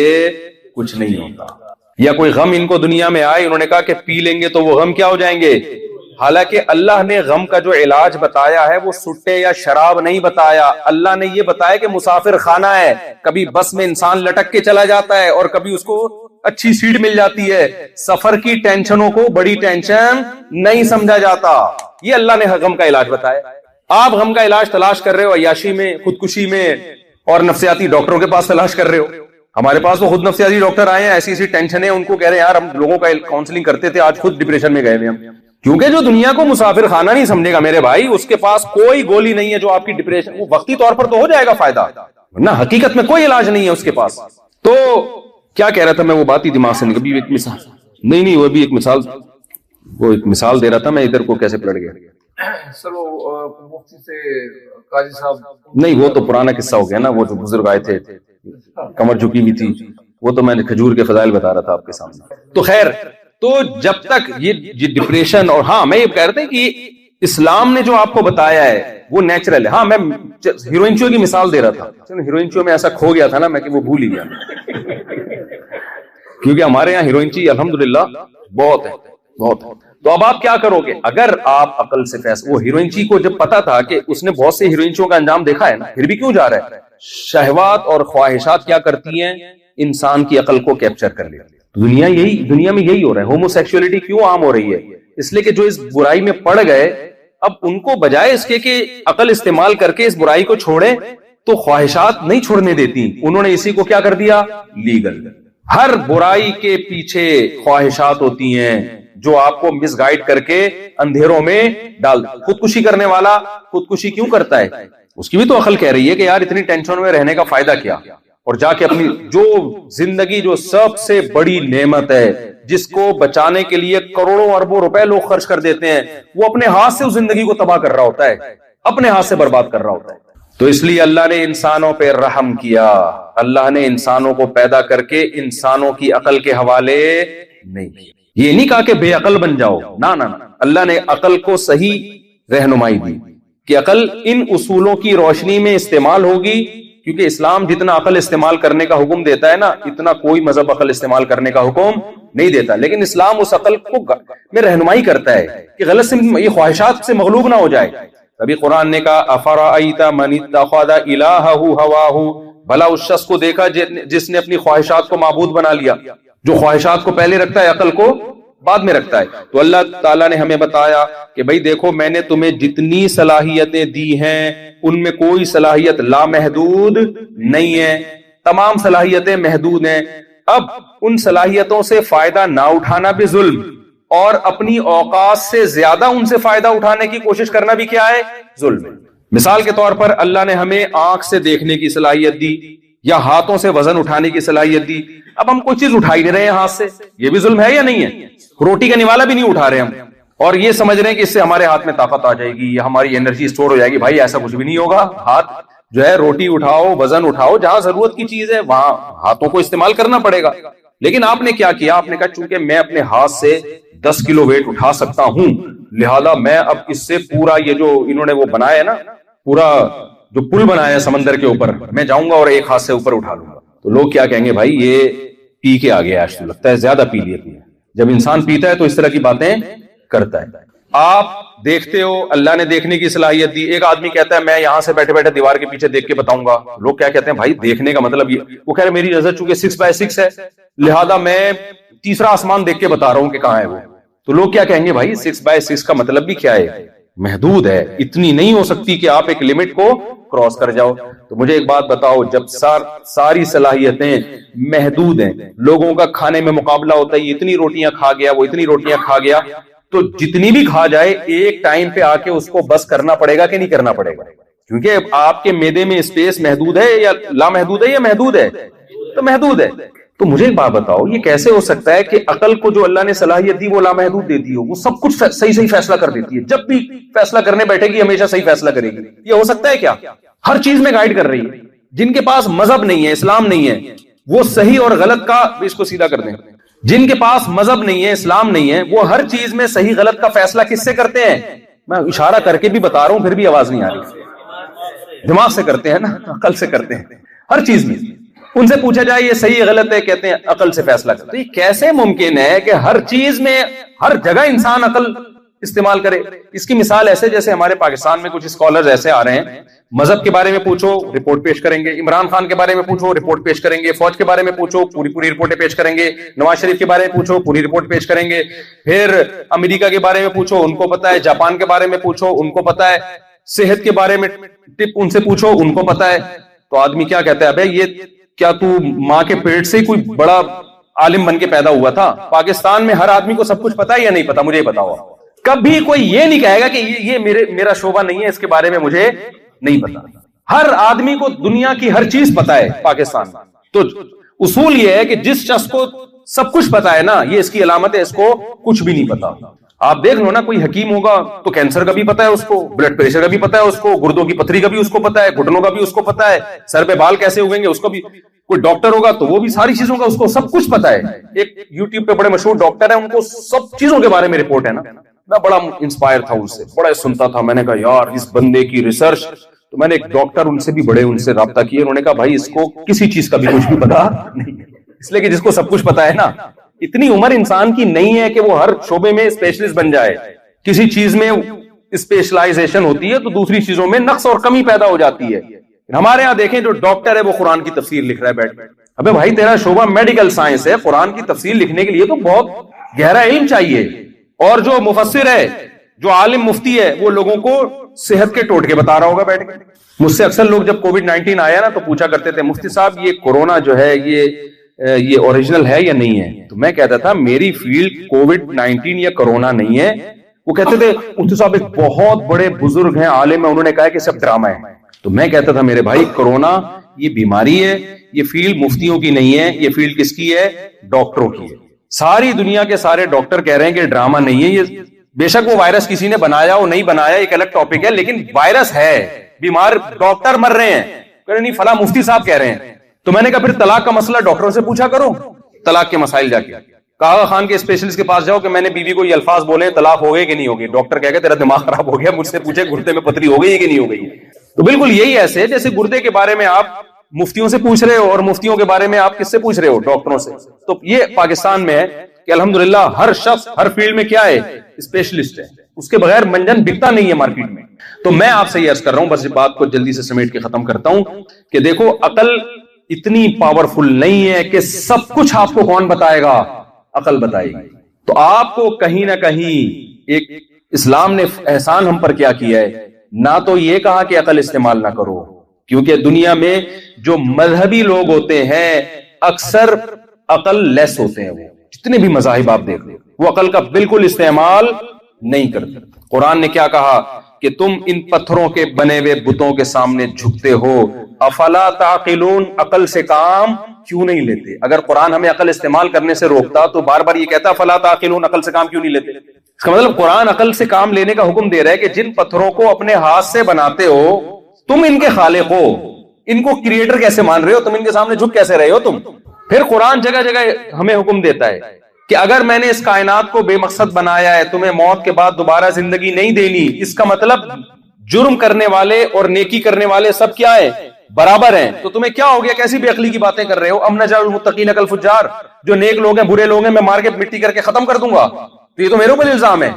کچھ نہیں ہوتا, یا کوئی غم ان کو دنیا میں آئے, انہوں نے کہا کہ پی لیں گے تو وہ غم کیا ہو جائیں گے. حالانکہ اللہ نے غم کا جو علاج بتایا ہے وہ سٹے یا شراب نہیں بتایا, اللہ نے یہ بتایا کہ مسافر خانہ ہے, کبھی بس میں انسان لٹک کے چلا جاتا ہے اور کبھی اس کو اچھی سیٹ مل جاتی ہے. سفر کی ٹینشنوں کو بڑی ٹینشن نہیں سمجھا جاتا, یہ اللہ نے غم کا علاج بتایا. آپ غم کا علاج تلاش کر رہے ہو عیاشی میں, خودکشی میں, اور نفسیاتی ڈاکٹروں کے پاس تلاش کر رہے ہو. ہمارے پاس تو خود نفسیاتی ڈاکٹر آئے ہیں, ایسی ایسی ٹینشن ہے ان کو کہہ رہے ہیں یار ہم لوگوں کا کاؤنسلنگ کرتے تھے, آج خود ڈپریشن میں گئے ہوئے ہم. کیونکہ جو دنیا کو مسافر خانہ نہیں سمجھے گا میرے بھائی, اس کے پاس کوئی گولی نہیں ہے جو آپ کی ڈپریشن, وہ وقتی طور پر تو ہو جائے گا فائدہ, ورنہ حقیقت میں کوئی علاج نہیں ہے اس کے پاس. تو کیا کہہ رہا تھا میں, وہ بات ہی دماغ سے نکل, ایک مثال نہیں وہ بھی ایک مثال, وہ ایک مثال دے رہا تھا میں, ادھر کو کیسے پلٹ گیا. چلو مفتی سے قاضی صاحب, نہیں وہ تو پرانا قصہ ہو گیا نا, وہ جو بزرگ آئے تھے کمر جھکی ہوئی تھی, وہ تو میں نے کھجور کے فضائل بتا رہا تھا آپ کے سامنے. تو خیر, تو جب تک یہ ڈپریشن, اور ہاں میں یہ کہہ رہا تھا کہ اسلام نے جو آپ کو بتایا ہے وہ نیچرل ہے. ہاں میں ہیروئنچیوں کی مثال دے رہا تھا, ہیروئنچیوں میں ایسا کھو گیا تھا نا میں کہ وہ بھول ہی گیا, کیونکہ ہمارے یہاں ہیروئنچی الحمدللہ بہت ہے, بہت ہے. تو اب آپ کیا کرو گے اگر آپ عقل سے فیصلہ, وہ ہیروئنچی کو جب پتا تھا کہ اس نے بہت سے ہیروئنچیوں کا انجام دیکھا ہے نا, پھر بھی کیوں جا رہا ہے, شہوات اور خواہشات کیا کرتی ہیں, انسان کی عقل کو کیپچر کر لیتی. دنیا میں یہی ہو رہا ہے. ہومو سیکسولیٹی کیوں عام ہو رہی ہے, اس لیے کہ جو اس برائی میں پڑ گئے اب ان کو بجائے اس کے کہ عقل استعمال کر کے اس برائی کو چھوڑے تو خواہشات نہیں چھوڑنے دیتی، انہوں نے اسی کو کیا کر دیا؟ لیگل۔ ہر برائی کے پیچھے خواہشات ہوتی ہیں جو آپ کو مس گائیڈ کر کے اندھیروں میں ڈال۔ خودکشی کرنے والا خودکشی کیوں کرتا ہے؟ اس کی بھی تو عقل کہہ رہی ہے کہ یار اتنی ٹینشن میں رہنے کا فائدہ کیا، اور جا کے اپنی جو زندگی جو سب سے بڑی نعمت ہے، جس کو بچانے کے لیے کروڑوں اربوں روپے لوگ خرچ کر دیتے ہیں، وہ اپنے ہاتھ سے اس زندگی کو تباہ کر رہا ہوتا ہے، اپنے ہاتھ سے برباد کر رہا ہوتا ہے۔ تو اس لیے اللہ نے انسانوں پہ رحم کیا، اللہ نے انسانوں کو پیدا کر کے انسانوں کی عقل کے حوالے نہیں کیا۔ یہ نہیں کہا کہ بے عقل بن جاؤ، نہ نہ، اللہ نے عقل کو صحیح رہنمائی دی کہ عقل ان اصولوں کی روشنی میں استعمال ہوگی، کیونکہ اسلام جتنا عقل استعمال کرنے کا حکم دیتا ہے نا، اتنا کوئی مذہب عقل استعمال کرنے کا حکم نہیں دیتا، لیکن اسلام اس عقل کو میں رہنمائی کرتا ہے کہ غلط سے یہ خواہشات سے مغلوب نہ ہو جائے۔ تبھی قرآن نے کہا افرأیت من اتخذ الہہ ہواہ، بھلا اس شخص کو دیکھا جس نے اپنی خواہشات کو معبود بنا لیا، جو خواہشات کو پہلے رکھتا ہے عقل کو بعد میں رکھتا ہے۔ تو اللہ تعالیٰ نے ہمیں بتایا کہ بھائی دیکھو میں نے تمہیں جتنی صلاحیتیں دی ہیں ان میں کوئی صلاحیت لامحدود نہیں ہے، تمام صلاحیتیں محدود ہیں۔ اب ان صلاحیتوں سے فائدہ نہ اٹھانا بھی ظلم، اور اپنی اوقات سے زیادہ ان سے فائدہ اٹھانے کی کوشش کرنا بھی کیا ہے؟ ظلم ہے۔ مثال کے طور پر اللہ نے ہمیں آنکھ سے دیکھنے کی صلاحیت دی یا ہاتھوں سے وزن اٹھانے کی صلاحیت دی، اب ہم کوئی چیز اٹھا ہی نہیں رہے ہیں ہاتھ سے، یہ بھی ظلم ہے یا نہیں ہے؟ روٹی کا نوالا بھی نہیں اٹھا رہے ہم، اور یہ سمجھ رہے ہیں کہ اس سے ہمارے ہاتھ میں طاقت آ جائے گی یا ہماری انرجی اسٹور ہو جائے گی۔ بھائی ایسا کچھ بھی نہیں ہوگا، ہاتھ جو ہے روٹی اٹھاؤ، وزن اٹھاؤ، جہاں ضرورت کی چیز ہے وہاں ہاتھوں کو استعمال کرنا پڑے گا۔ لیکن آپ نے کیا کیا؟ آپ نے کہا چونکہ میں اپنے ہاتھ سے 10 کلو ویٹ اٹھا سکتا ہوں، لہذا میں اب اس سے پورا یہ جو انہوں نے وہ بنایا ہے نا، پورا جو پل بنایا ہے سمندر کے اوپر، میں جاؤں گا اور ایک ہاتھ سے اوپر اٹھا لوں گا۔ تو لوگ کیا کہیں گے؟ بھائی یہ پی کے آگے آج تو لگتا ہے زیادہ پی لیے۔ جب انسان پیتا ہے تو اس طرح کی باتیں کرتا ہے۔ آپ دیکھتے ہو اللہ نے دیکھنے کی صلاحیت دی، ایک آدمی کہتا ہے میں یہاں سے بیٹھے بیٹھے دیوار کے پیچھے دیکھ کے بتاؤں گا، لوگ کیا کہتے ہیں؟ بھائی دیکھنے کا مطلب یہ، وہ کہہ رہے میری نظر چونکہ 6x6 ہے لہذا میں تیسرا آسمان دیکھ کے بتا رہا ہوں کہ کہاں ہے وہ۔ تو لوگ کیا کہیں گے؟ بھائی 6x6 کا مطلب بھی کیا ہے؟ محدود ہے، اتنی نہیں ہو سکتی کہ آپ ایک لمٹ کو کراس کر جاؤ۔ تو مجھے ایک بات بتاؤ، جب ساری صلاحیتیں محدود ہیں، لوگوں کا کھانے میں مقابلہ ہوتا ہے، یہ اتنی روٹیاں کھا گیا، وہ اتنی روٹیاں کھا گیا، تو جتنی بھی کھا جائے ایک ٹائم پہ آ کے اس کو بس کرنا پڑے گا کہ نہیں کرنا پڑے گا؟ کیونکہ آپ کے معدے میں اسپیس محدود ہے یا لامحدود ہے یا محدود ہے؟ تو محدود ہے۔ تو مجھے ایک بات بتاؤ، یہ کیسے ہو سکتا ہے کہ عقل کو جو اللہ نے صلاحیت دی وہ لامحدود دیتی ہو، وہ سب کچھ صحیح فیصلہ کر دیتی ہے، جب بھی فیصلہ کرنے بیٹھے گی ہمیشہ صحیح فیصلہ کرے گی؟ یہ ہو سکتا ہے کیا؟ ہر چیز میں گائیڈ کر رہی ہے۔ جن کے پاس مذہب نہیں ہے، اسلام نہیں ہے، وہ صحیح اور غلط کا، اس کو سیدھا کر دیں، جن کے پاس مذہب نہیں ہے، اسلام نہیں ہے، وہ ہر چیز میں صحیح غلط کا فیصلہ کس سے کرتے ہیں؟ میں اشارہ کر کے بھی بتا رہا ہوں پھر بھی آواز نہیں آ رہی، دماغ سے کرتے ہیں نا، عقل سے کرتے ہیں ہر چیز میں۔ ان سے پوچھا جائے یہ صحیح غلط ہے، کہتے ہیں عقل سے فیصلہ کرتے ہیں۔ کیسے ممکن ہے کہ ہر چیز میں ہر جگہ انسان عقل استعمال کرے؟ اس کی مثال ایسے جیسے ہمارے پاکستان میں کچھ اسکالرز ایسے آ رہے ہیں، مذہب کے بارے میں پوچھو رپورٹ پیش کریں گے، عمران خان کے بارے میں پوچھو رپورٹ پیش کریں گے، فوج کے بارے میں پوچھو پوری رپورٹیں پیش کریں گے، نواز شریف کے بارے میں پوچھو پوری رپورٹ پیش کریں گے، پھر امریکہ کے بارے میں پوچھو ان کو پتا ہے، جاپان کے بارے میں پوچھو ان کو پتا ہے، صحت کے بارے میں ٹپ ان سے پوچھو ان کو پتا ہے۔ تو آدمی کیا کہتا ہے؟ ابے یہ کیا تو ماں کے پیٹ سے کوئی بڑا عالم بن کے پیدا ہوا تھا؟ پاکستان میں ہر آدمی کو سب کچھ پتا ہے یا نہیں پتا؟ مجھے بتاؤ۔ کبھی کوئی یہ نہیں کہے گا کہ یہ میرا شعبہ نہیں ہے، اس کے بارے میں مجھے نہیں پتا۔ ہر آدمی کو دنیا کی ہر چیز پتا ہے پاکستان میں۔ تو اصول یہ ہے کہ جس شخص کو سب کچھ پتا ہے نا، یہ اس کی علامت ہے، اس کو کچھ بھی نہیں پتا۔ آپ دیکھ لو نا، کوئی حکیم ہوگا تو کینسر کا بھی پتا ہے اس کو، بلڈ پریشر کا بھی پتا ہے اس کو، گردوں کی پتھری کا بھی اس کو پتا ہے، گھٹنوں کا بھی اس کو پتا ہے، سر پہ بال کیسے اگیں گے اس کو بھی، کوئی ڈاکٹر ہوگا تو وہ بھی ساری چیزوں کا اس کو سب کچھ پتا ہے۔ ایک یوٹیوب پہ بڑے مشہور ڈاکٹر ہیں، ان کو سب چیزوں کے بارے میں رپورٹ ہے نا۔ میں بڑا انسپائر تھا ان سے، بڑا سنتا تھا، میں نے کہا یار اس بندے کی ریسرچ، تو میں نے ایک ڈاکٹر ان سے بھی بڑے ان سے رابطہ کیے، انہوں نے کہا بھائی اس کو کسی چیز کا بھی کچھ بھی پتا نہیں، اس لیے کہ جس کو سب کچھ پتا ہے نا، اتنی عمر انسان کی نہیں ہے کہ وہ ہر شعبے میں اسپیشلسٹ بن جائے۔ کسی چیز میں اسپیشلائزیشن ہوتی ہے تو دوسری چیزوں میں نقص اور کمی پیدا ہو جاتی ہے۔ ہمارے ہاں دیکھیں جو ڈاکٹر ہے وہ قرآن کی تفسیر لکھ رہا ہے بیٹھ کے، ابے بھائی تیرا شعبہ میڈیکل سائنس ہے، قرآن کی تفسیر لکھنے کے لیے تو بہت گہرا علم چاہیے۔ اور جو مفسر ہے جو عالم مفتی ہے وہ لوگوں کو صحت کے ٹوٹکے بتا رہا ہوگا بیٹھ کے. مجھ سے اکثر لوگ جب کووڈ-19 آیا نا تو پوچھا کرتے تھے مفتی صاحب یہ کورونا جو ہے یہ اوریجنل ہے یا نہیں ہے؟ تو میں کہتا تھا میری فیلڈ کووڈ-19 یا کورونا نہیں ہے. وہ کہتے تھے مفتی صاحب ایک بہت بڑے بزرگ ہیں عالم ہیں انہوں نے کہا کہ سب ڈرامہ ہے. تو میں کہتا تھا میرے بھائی کورونا یہ بیماری ہے, یہ فیلڈ مفتیوں کی نہیں ہے, یہ فیلڈ کس کی ہے؟ ڈاکٹروں کی ہے. ساری دنیا کے سارے ڈاکٹر کہہ رہے ہیں کہ ڈرامہ نہیں ہے. یہ بے شک وہ وائرس کسی نے بنایا ہو نہیں بنایا ایک الگ ٹاپک ہے, لیکن وائرس ہے, بیمار ڈاکٹر مر رہے ہیں. کہ نہیں فلاں مفتی صاحب کہہ رہے ہیں. تو میں نے کہا پھر طلاق کا مسئلہ ڈاکٹروں سے پوچھا کرو, طلاق کے مسائل جا کے کاغا خان کے اسپیشلسٹ کے پاس جاؤ کہ میں نے بیوی کو یہ الفاظ بولے طلاق ہو گئی کہ نہیں ہو گئی. ڈاکٹر کہہ گا تیرا دماغ خراب ہو گیا, مجھ سے پوچھے گردے میں پتھری ہو گئی ہے کہ نہیں ہو گئی. تو بالکل یہی ایسے ہے جیسے گردے کے بارے میں آپ مفتیوں سے پوچھ رہے ہو اور مفتیوں کے بارے میں آپ کس سے پوچھ رہے ہو؟ ڈاکٹروں سے. تو یہ پاکستان میں ہے کہ الحمدللہ ہر شخص ہر فیلڈ میں کیا ہے؟ اسپیشلسٹ ہے. اس کے بغیر منجن بکتا نہیں ہے مارکیٹ میں. تو میں آپ سے یہ عرض کر رہا ہوں, بس یہ بات کو جلدی سے سمیٹ کے ختم کرتا ہوں کہ دیکھو عقل اتنی پاورفل نہیں ہے کہ سب کچھ آپ کو کون بتائے گا؟ عقل بتائے گی. تو آپ کو کہیں نہ کہیں ایک اسلام نے احسان ہم پر کیا کیا ہے, نہ تو یہ کہا کہ عقل استعمال نہ کرو, کیونکہ دنیا میں جو مذہبی لوگ ہوتے ہیں اکثر عقل لیس ہوتے ہیں. وہ جتنے بھی مذاہب آپ دیکھ لو وہ عقل کا بالکل استعمال نہیں کرتے. قرآن نے کیا کہا کہ تم ان پتھروں کے بنے ہوئے بتوں کے سامنے جھکتے ہو, افلا تعقلون, عقل سے کام کیوں نہیں لیتے؟ اگر قرآن ہمیں عقل استعمال کرنے سے روکتا تو بار بار یہ کہتا افلا تعقلون, عقل سے کام کیوں نہیں لیتے؟ اس کا مطلب قرآن عقل سے کام لینے کا حکم دے رہا ہے کہ جن پتھروں کو اپنے ہاتھ سے بناتے ہو تم ان کے خالق ہو, ان کو کریٹر کیسے مان رہے ہو تم؟ ان کے سامنے جھک کیسے رہے ہو تم؟ پھر قرآن جگہ جگہ ہمیں حکم دیتا ہے کہ اگر میں نے اس کائنات کو بے مقصد بنایا ہے, تمہیں موت کے بعد دوبارہ زندگی نہیں دینی. اس کا مطلب جرم کرنے والے اور نیکی کرنے والے سب کیا ہے؟ برابر ہیں. تو تمہیں کیا ہو گیا؟ کیسی بے عقلی کی باتیں کر رہے ہو؟ ام نجعل المتقین کالفجار, جو نیک لوگ ہیں برے لوگ ہیں میں مار کے مٹی کر کے ختم کر دوں گا. تو یہ تو میرے اوپر الزام ہے.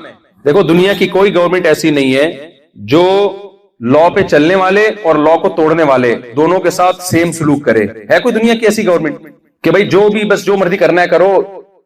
دیکھو دنیا کی کوئی گورنمنٹ ایسی نہیں ہے جو لا پہ چلنے والے اور لا کو توڑنے والے دونوں کے ساتھ سیم سلوک کرے. ہے کوئی دنیا کی ایسی گورنمنٹ کہ بھائی جو بھی بس جو مرضی کرنا ہے کرو,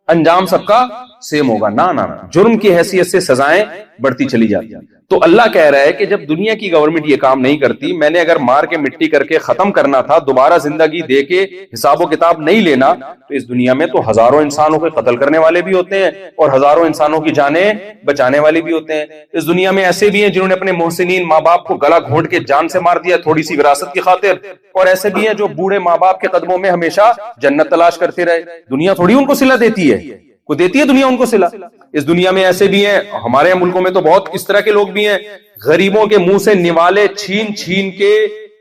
انجام سب کا سیم ہوگا؟ نہ, جرم کی حیثیت سے سزائیں بڑھتی چلی جاتی ہیں. تو اللہ کہہ رہا ہے کہ جب دنیا کی گورنمنٹ یہ کام نہیں کرتی, میں نے اگر مار کے مٹی کر کے ختم کرنا تھا, دوبارہ زندگی دے کے حساب و کتاب نہیں لینا, تو اس دنیا میں تو ہزاروں انسانوں کے قتل کرنے والے بھی ہوتے ہیں اور ہزاروں انسانوں کی جانیں بچانے والے بھی ہوتے ہیں. اس دنیا میں ایسے بھی ہیں جنہوں نے اپنے محسنین ماں باپ کو گلا گھونٹ کے جان سے مار دیا تھوڑی سی وراثت کی خاطر, اور ایسے بھی ہیں جو بوڑھے ماں باپ کے قدموں میں ہمیشہ جنت تلاش کرتے رہے. دنیا تھوڑی ان کو صلہ دیتی ہے, کو دیتی ہے دنیا ان کو صلہ. اس دنیا میں ایسے بھی ہیں, ہمارے ملکوں میں تو بہت اس طرح کے لوگ بھی ہیں, غریبوں کے منہ سے نوالے چھین چھین کے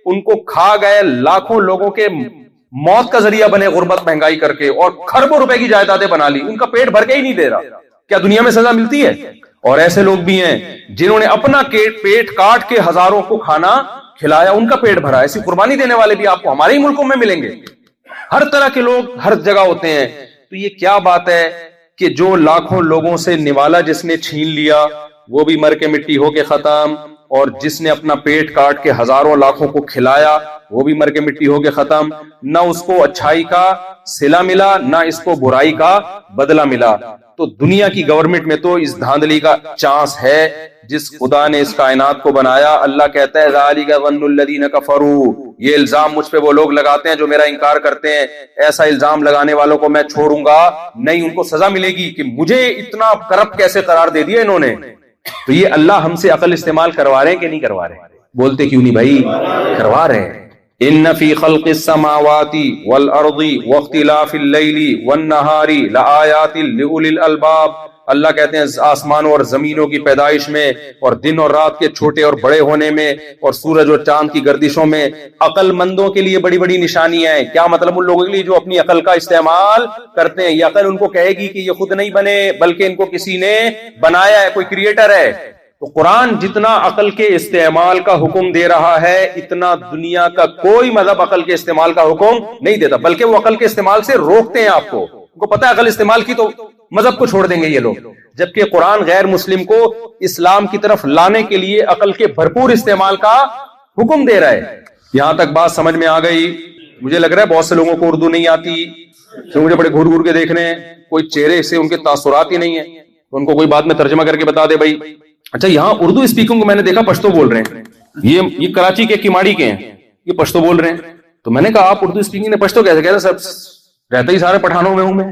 ان کو کھا گئے, لاکھوں لوگوں کے موت کا ذریعہ بنے غربت مہنگائی کر کے, اور کھربوں روپے کی جائیدادیں بنا لی. ان کا پیٹ بھر کے ہی نہیں دے رہا. کیا دنیا میں سزا ملتی ہے؟ اور ایسے لوگ بھی ہیں جنہوں نے اپنا پیٹ کاٹ کے ہزاروں کو کھانا کھلایا, ان کا پیٹ بھرا. ایسی قربانی دینے والے بھی آپ کو ہمارے ہی ملکوں میں ملیں گے. ہر طرح کے لوگ ہر جگہ ہوتے ہیں. تو یہ کیا بات ہے کہ جو لاکھوں لوگوں سے نوالا جس نے چھین لیا وہ بھی مر کے مٹی ہو کے ختم, اور جس نے اپنا پیٹ کاٹ کے ہزاروں لاکھوں کو کھلایا وہ بھی مر کے مٹی ہو کے ختم. نہ اس کو اچھائی کا صلہ ملا, نہ اس کو برائی کا بدلہ ملا. تو دنیا کی گورنمنٹ میں تو اس دھاندلی کا چانس ہے. جس خدا نے اس کائنات کو بنایا, اللہ کہتا ہے ذالک ظن الذین کفروا, یہ الزام مجھ پہ وہ لوگ لگاتے ہیں جو میرا انکار کرتے ہیں. ایسا الزام لگانے والوں کو میں چھوڑوں گا نہیں, ان کو سزا ملے گی کہ مجھے اتنا کرپٹ کیسے قرار دے دیا انہوں نے. تو یہ اللہ ہم سے عقل استعمال کروا رہے ہیں کہ نہیں کروا رہے؟ بولتے کیوں نہیں بھائی؟ کروا رہے ہیں. ان فی خلق السماوات والارض واختلاف اللیل والنہار لآیات لأولی الالباب. اللہ کہتے ہیں آسمانوں اور زمینوں کی پیدائش میں اور دن اور رات کے چھوٹے اور بڑے ہونے میں اور سورج اور چاند کی گردشوں میں عقل مندوں کے لیے بڑی بڑی نشانیاں ہیں. کیا مطلب؟ ان لوگوں کے لیے جو اپنی عقل کا استعمال کرتے ہیں. یہ عقل ان کو کہے گی کہ یہ خود نہیں بنے بلکہ ان کو کسی نے بنایا ہے, کوئی کریٹر ہے. تو قرآن جتنا عقل کے استعمال کا حکم دے رہا ہے اتنا دنیا کا کوئی مذہب عقل کے استعمال کا حکم نہیں دیتا, بلکہ وہ عقل کے استعمال سے روکتے ہیں آپ کو. ان کو پتہ ہے عقل استعمال کی تو مذہب کو چھوڑ دیں گے یہ لوگ, جبکہ قرآن غیر مسلم کو اسلام کی طرف لانے کے لیے عقل کے بھرپور استعمال کا حکم دے رہا ہے. یہاں تک بات سمجھ میں آ گئی؟ مجھے لگ رہا ہے بہت سے لوگوں کو اردو نہیں آتی, تو مجھے بڑے گھور گھور کے دیکھ رہے ہیں, کوئی چہرے سے ان کے تاثرات ہی نہیں ہے, تو ان کو کوئی بعد میں ترجمہ کر کے بتا دے بھائی اچھا یہاں اردو اسپیکنگ کو میں نے دیکھا پشتو بول رہے ہیں, یہ کراچی کے کماڑی کے ہیں, یہ پشتو بول رہے ہیں. تو میں نے کہا آپ اردو اسپیکنگ نے پشتو کیسے, کہہ رہے سب رہتا ہی سارے پٹھانوں میں ہوں میں,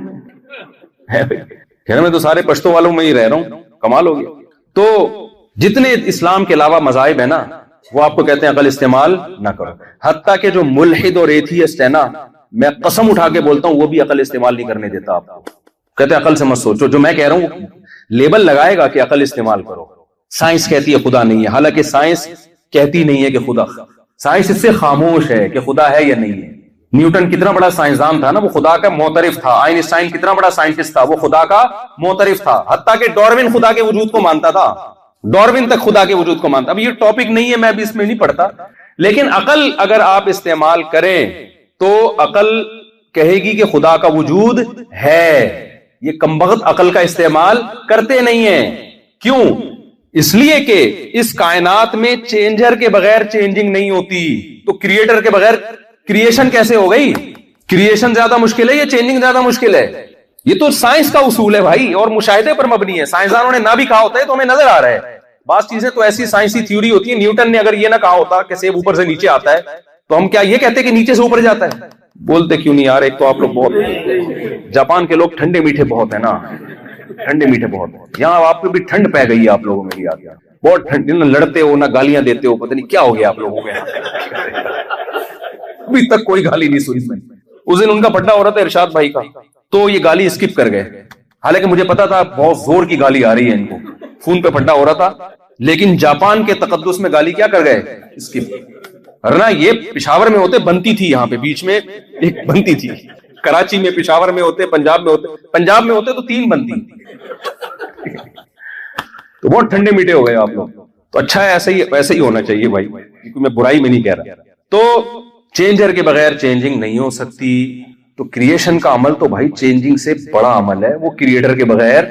کہہ رہے میں تو سارے پشتو والوں میں ہی رہ رہا ہوں, کمال ہو گیا. تو جتنے اسلام کے علاوہ مذاہب ہیں نا وہ آپ کو کہتے ہیں عقل استعمال نہ کرو. حتیٰ کہ جو ملحد اور ایتھیسٹ ہے نا, میں قسم اٹھا کے بولتا ہوں وہ بھی عقل استعمال نہیں کرنے دیتا آپ کو, کہتے ہیں عقل سے مت سوچو. جو میں کہہ رہا ہوں لیبل لگائے گا کہ عقل استعمال کرو. سائنس کہتی ہے خدا نہیں ہے, حالانکہ سائنس کہتی نہیں ہے کہ خدا, سائنس اس سے خاموش ہے کہ خدا ہے یا نہیں ہے. نیوٹن کتنا بڑا سائنسدان تھا نا, وہ خدا کا معترف تھا. آئنسٹائن کتنا بڑا سائنٹسٹ تھا, وہ خدا کا معترف تھا. حتیٰ کہ ڈاروین خدا کے وجود کو مانتا تھا, ڈاروین تک خدا کے وجود کو مانتا. اب یہ ٹاپک نہیں ہے, میں بھی اس میں نہیں پڑھتا, لیکن عقل اگر آپ استعمال کریں تو عقل کہے گی کہ خدا کا وجود ہے. یہ کمبخت عقل کا استعمال کرتے نہیں ہیں. کیوں؟ اس لیے کہ اس کائنات میں چینجر کے بغیر چینجنگ نہیں ہوتی, تو کریٹر کے بغیر کریشن کیسے ہو گئی؟ کریشن زیادہ مشکل ہے یا چینجنگ زیادہ مشکل ہے؟ یہ تو سائنس کا اصول ہے بھائی, اور مشاہدے پر مبنی ہے. سائنسدانوں نے نہ بھی کہا ہوتا ہے تو ہمیں نظر آ رہا ہے. بعض چیزیں تو ایسی سائنسی تھیوری ہوتی ہے. نیوٹن نے اگر یہ نہ کہا ہوتا کہ سیب اوپر سے نیچے آتا ہے تو ہم کیا یہ کہتے کہ نیچے سے اوپر جاتا ہے؟ بولتے کیوں نہیں یار, ایک تو آپ لوگ بہت, جاپان کے لوگ ٹھنڈے میٹھے بہت ہیں نا, ٹھنڈے میٹھے بہت ہیں. یہاں آپ کو بھی ٹھنڈ پہ گئی ہے آپ لوگوں میں, یاد بہت ٹھنڈ, نہ لڑتے ہو نہ گالیاں دیتے ہو, پتہ نہیں کیا ہو گیا آپ لوگوں کے. ابھی تک کوئی گالی نہیں سنی میں. اس دن ان کا بڑا ہو رہا تھا ارشاد بھائی کا, تو یہ گالی اسکپ کر گئے, حالانکہ مجھے پتا تھا بہت زور کی گالی آ رہی ہے ان کو, فون پہ پھڈا ہو رہا تھا, لیکن جاپان کے تقدس میں گالی کیا کر گئے, اسکپ. ورنہ یہ پشاور میں ہوتے بنتی تھی, یہاں پہ بیچ میں ایک بنتی تھی, کراچی میں, پشاور میں ہوتے, پنجاب میں ہوتے تو 3 بنتی. تو بہت ٹھنڈے میٹھے ہو گئے آپ لوگ. تو اچھا ہے, ایسے ہی ہونا چاہیے بھائی, کیونکہ میں برائی میں نہیں کہہ رہا. تو چینجر کے بغیر چینجنگ نہیں ہو سکتی. تو کریشن کا عمل تو بھائی چینجنگ سے بڑا عمل ہے, وہ کریٹر کے بغیر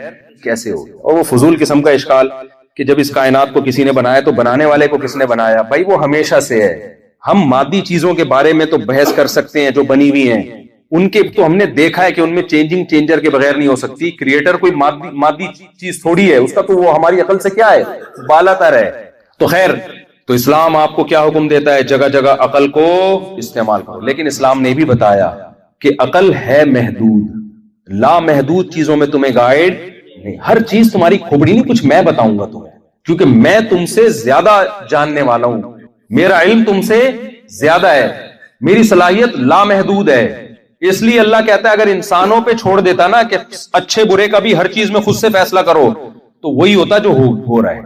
کیسے ہو. اور وہ فضول قسم کا اشکال کہ جب اس کائنات کو کسی نے بنایا تو بنانے والے کو کس نے بنایا. بھائی وہ ہمیشہ سے ہے. ہم مادی چیزوں کے بارے میں تو بحث کر سکتے ہیں جو بنی ہوئی ہیں, ان کے تو ہم نے دیکھا ہے کہ ان میں چینجنگ چینجر کے بغیر نہیں ہو سکتی. کریٹر کوئی مادی چیز تھوڑی ہے, اس کا تو وہ ہماری عقل سے کیا ہے, بالا تر ہے. تو خیر, تو اسلام آپ کو کیا حکم دیتا ہے, جگہ جگہ عقل کو استعمال کرو. لیکن اسلام نے بھی بتایا کہ عقل ہے محدود, لا محدود چیزوں میں تمہیں گائیڈ نہیں. ہر چیز تمہاری کھوپڑی نہیں, کچھ میں بتاؤں گا تمہیں, کیونکہ میں تم سے زیادہ جاننے والا ہوں, میرا علم تم سے زیادہ ہے, میری صلاحیت لامحدود ہے. اس لیے اللہ کہتا ہے اگر انسانوں پہ چھوڑ دیتا نا کہ اچھے برے کا بھی ہر چیز میں خود سے فیصلہ کرو, تو وہی ہوتا جو ہو رہا ہے.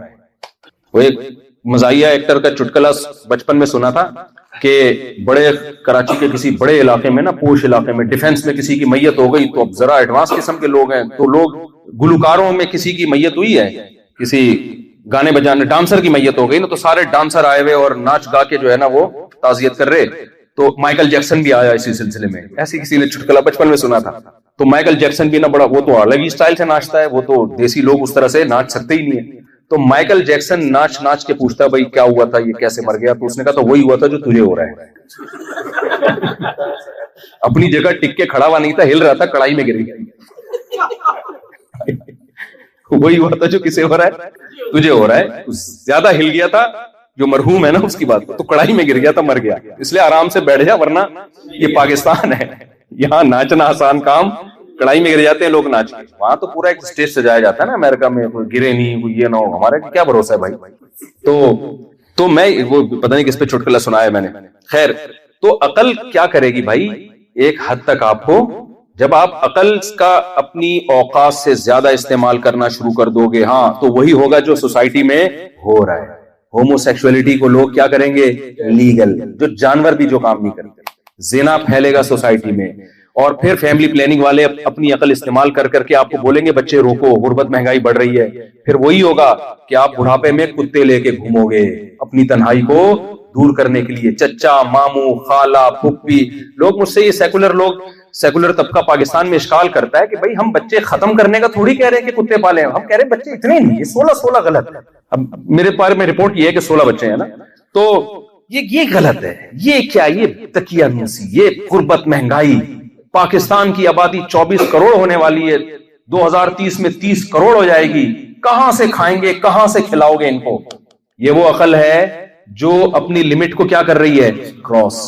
وہ ایک مزاحیہ ایکٹر کا چٹکلا بچپن میں سنا تھا کہ بڑے کراچی کے کسی بڑے علاقے میں نا, پوش علاقے میں, ڈیفنس میں کسی کی میت ہو گئی. تو اب ذرا ایڈوانس قسم کے لوگ ہیں, تو لوگ گلوکاروں میں کسی کی میت ہوئی ہے, کسی گانے بجانے ڈانسر کی میت ہو گئی نا, تو سارے ڈانسر آئے ہوئے اور ناچ گا کے جو ہے نا وہ تعزیت کر رہے. تو مائیکل جیکسن بھی آیا اسی سلسلے میں, ایسی کسی نے چٹکلا بچپن میں سنا تھا. تو مائیکل جیکسن بھی نا بڑا, وہ تو الگ ہی اسٹائل سے ناچتا ہے, وہ تو دیسی لوگ اس طرح سے ناچ سکتے ہی نہیں ہے. تو مائیکل جیکسن ناچ کے پوچھتا بھائی کیا ہوا تھا, یہ کیسے مر گیا؟ تو اس نے کہا تو وہی ہوا تھا جو تجھے ہو رہا ہے. اپنی جگہ ٹک کے کھڑا ہوا نہیں تھا, ہل رہا تھا, کڑائی میں گر گیا. وہی ہوا تھا جو کسے ہو رہا ہے, تجھے ہو رہا ہے. زیادہ ہل گیا تھا جو مرحوم ہے نا اس کی بات, تو کڑائی میں گر گیا تھا, مر گیا. اس لیے آرام سے بیٹھ جا, ورنہ یہ پاکستان ہے, یہاں ناچنا آسان کام, کڑائی میں گر جاتے ہیں لوگ ناچ کے. وہاں تو پورا ایک اسٹیج سجایا جاتا ہے نا امریکہ میں, کوئی گرے نہیں, کوئی یہ نہ ہو. ہمارے کیا بھروسہ ہے بھائی. تو میں وہ پتہ نہیں کس پہ چٹکلا سنایا میں نے. خیر, تو عقل کیا کرے گی بھائی, ایک حد تک آپ کو, جب آپ عقل کا اپنی اوقات سے زیادہ استعمال کرنا شروع کر دو گے, ہاں, تو وہی ہوگا جو سوسائٹی میں ہو رہا ہے. ہومو سیکسولیٹی کو لوگ کیا کریں گے, لیگل, جو جانور بھی جو کام نہیں کرتے. زنا پھیلے گا سوسائٹی میں, اور پھر فیملی پلاننگ والے اپنی عقل استعمال کر کے آپ کو بولیں گے بچے روکو, غربت مہنگائی بڑھ رہی ہے. پھر وہی ہوگا کہ آپ بڑھاپے میں کتے لے کے گھومو گے اپنی تنہائی کو دور کرنے کے لیے. چچا, ماموں, خالہ, پھپھی, لوگ مجھ سے, یہ سیکولر طبقہ پاکستان میں اشکال کرتا ہے کہ بھائی ہم بچے ختم کرنے کا تھوڑی کہہ رہے ہیں کہ کتے پالے ہیں. ہم کہہ رہے ہیں بچے اتنے نہیں, یہ 16 غلط ہے. اب میرے بارے میں رپورٹ یہ ہے کہ 16 بچے ہیں نا, تو یہ غلط ہے. یہ کیا, یہ تکیہ نوسی, یہ غربت مہنگائی. پاکستان کی آبادی 24 کروڑ ہونے والی ہے, 2030 میں 30 کروڑ ہو جائے گی, کہاں سے کھائیں گے, کہاں سے کھلاؤ گے ان کو؟ یہ وہ عقل ہے جو اپنی لمٹ کو کیا کر رہی ہے, کراس,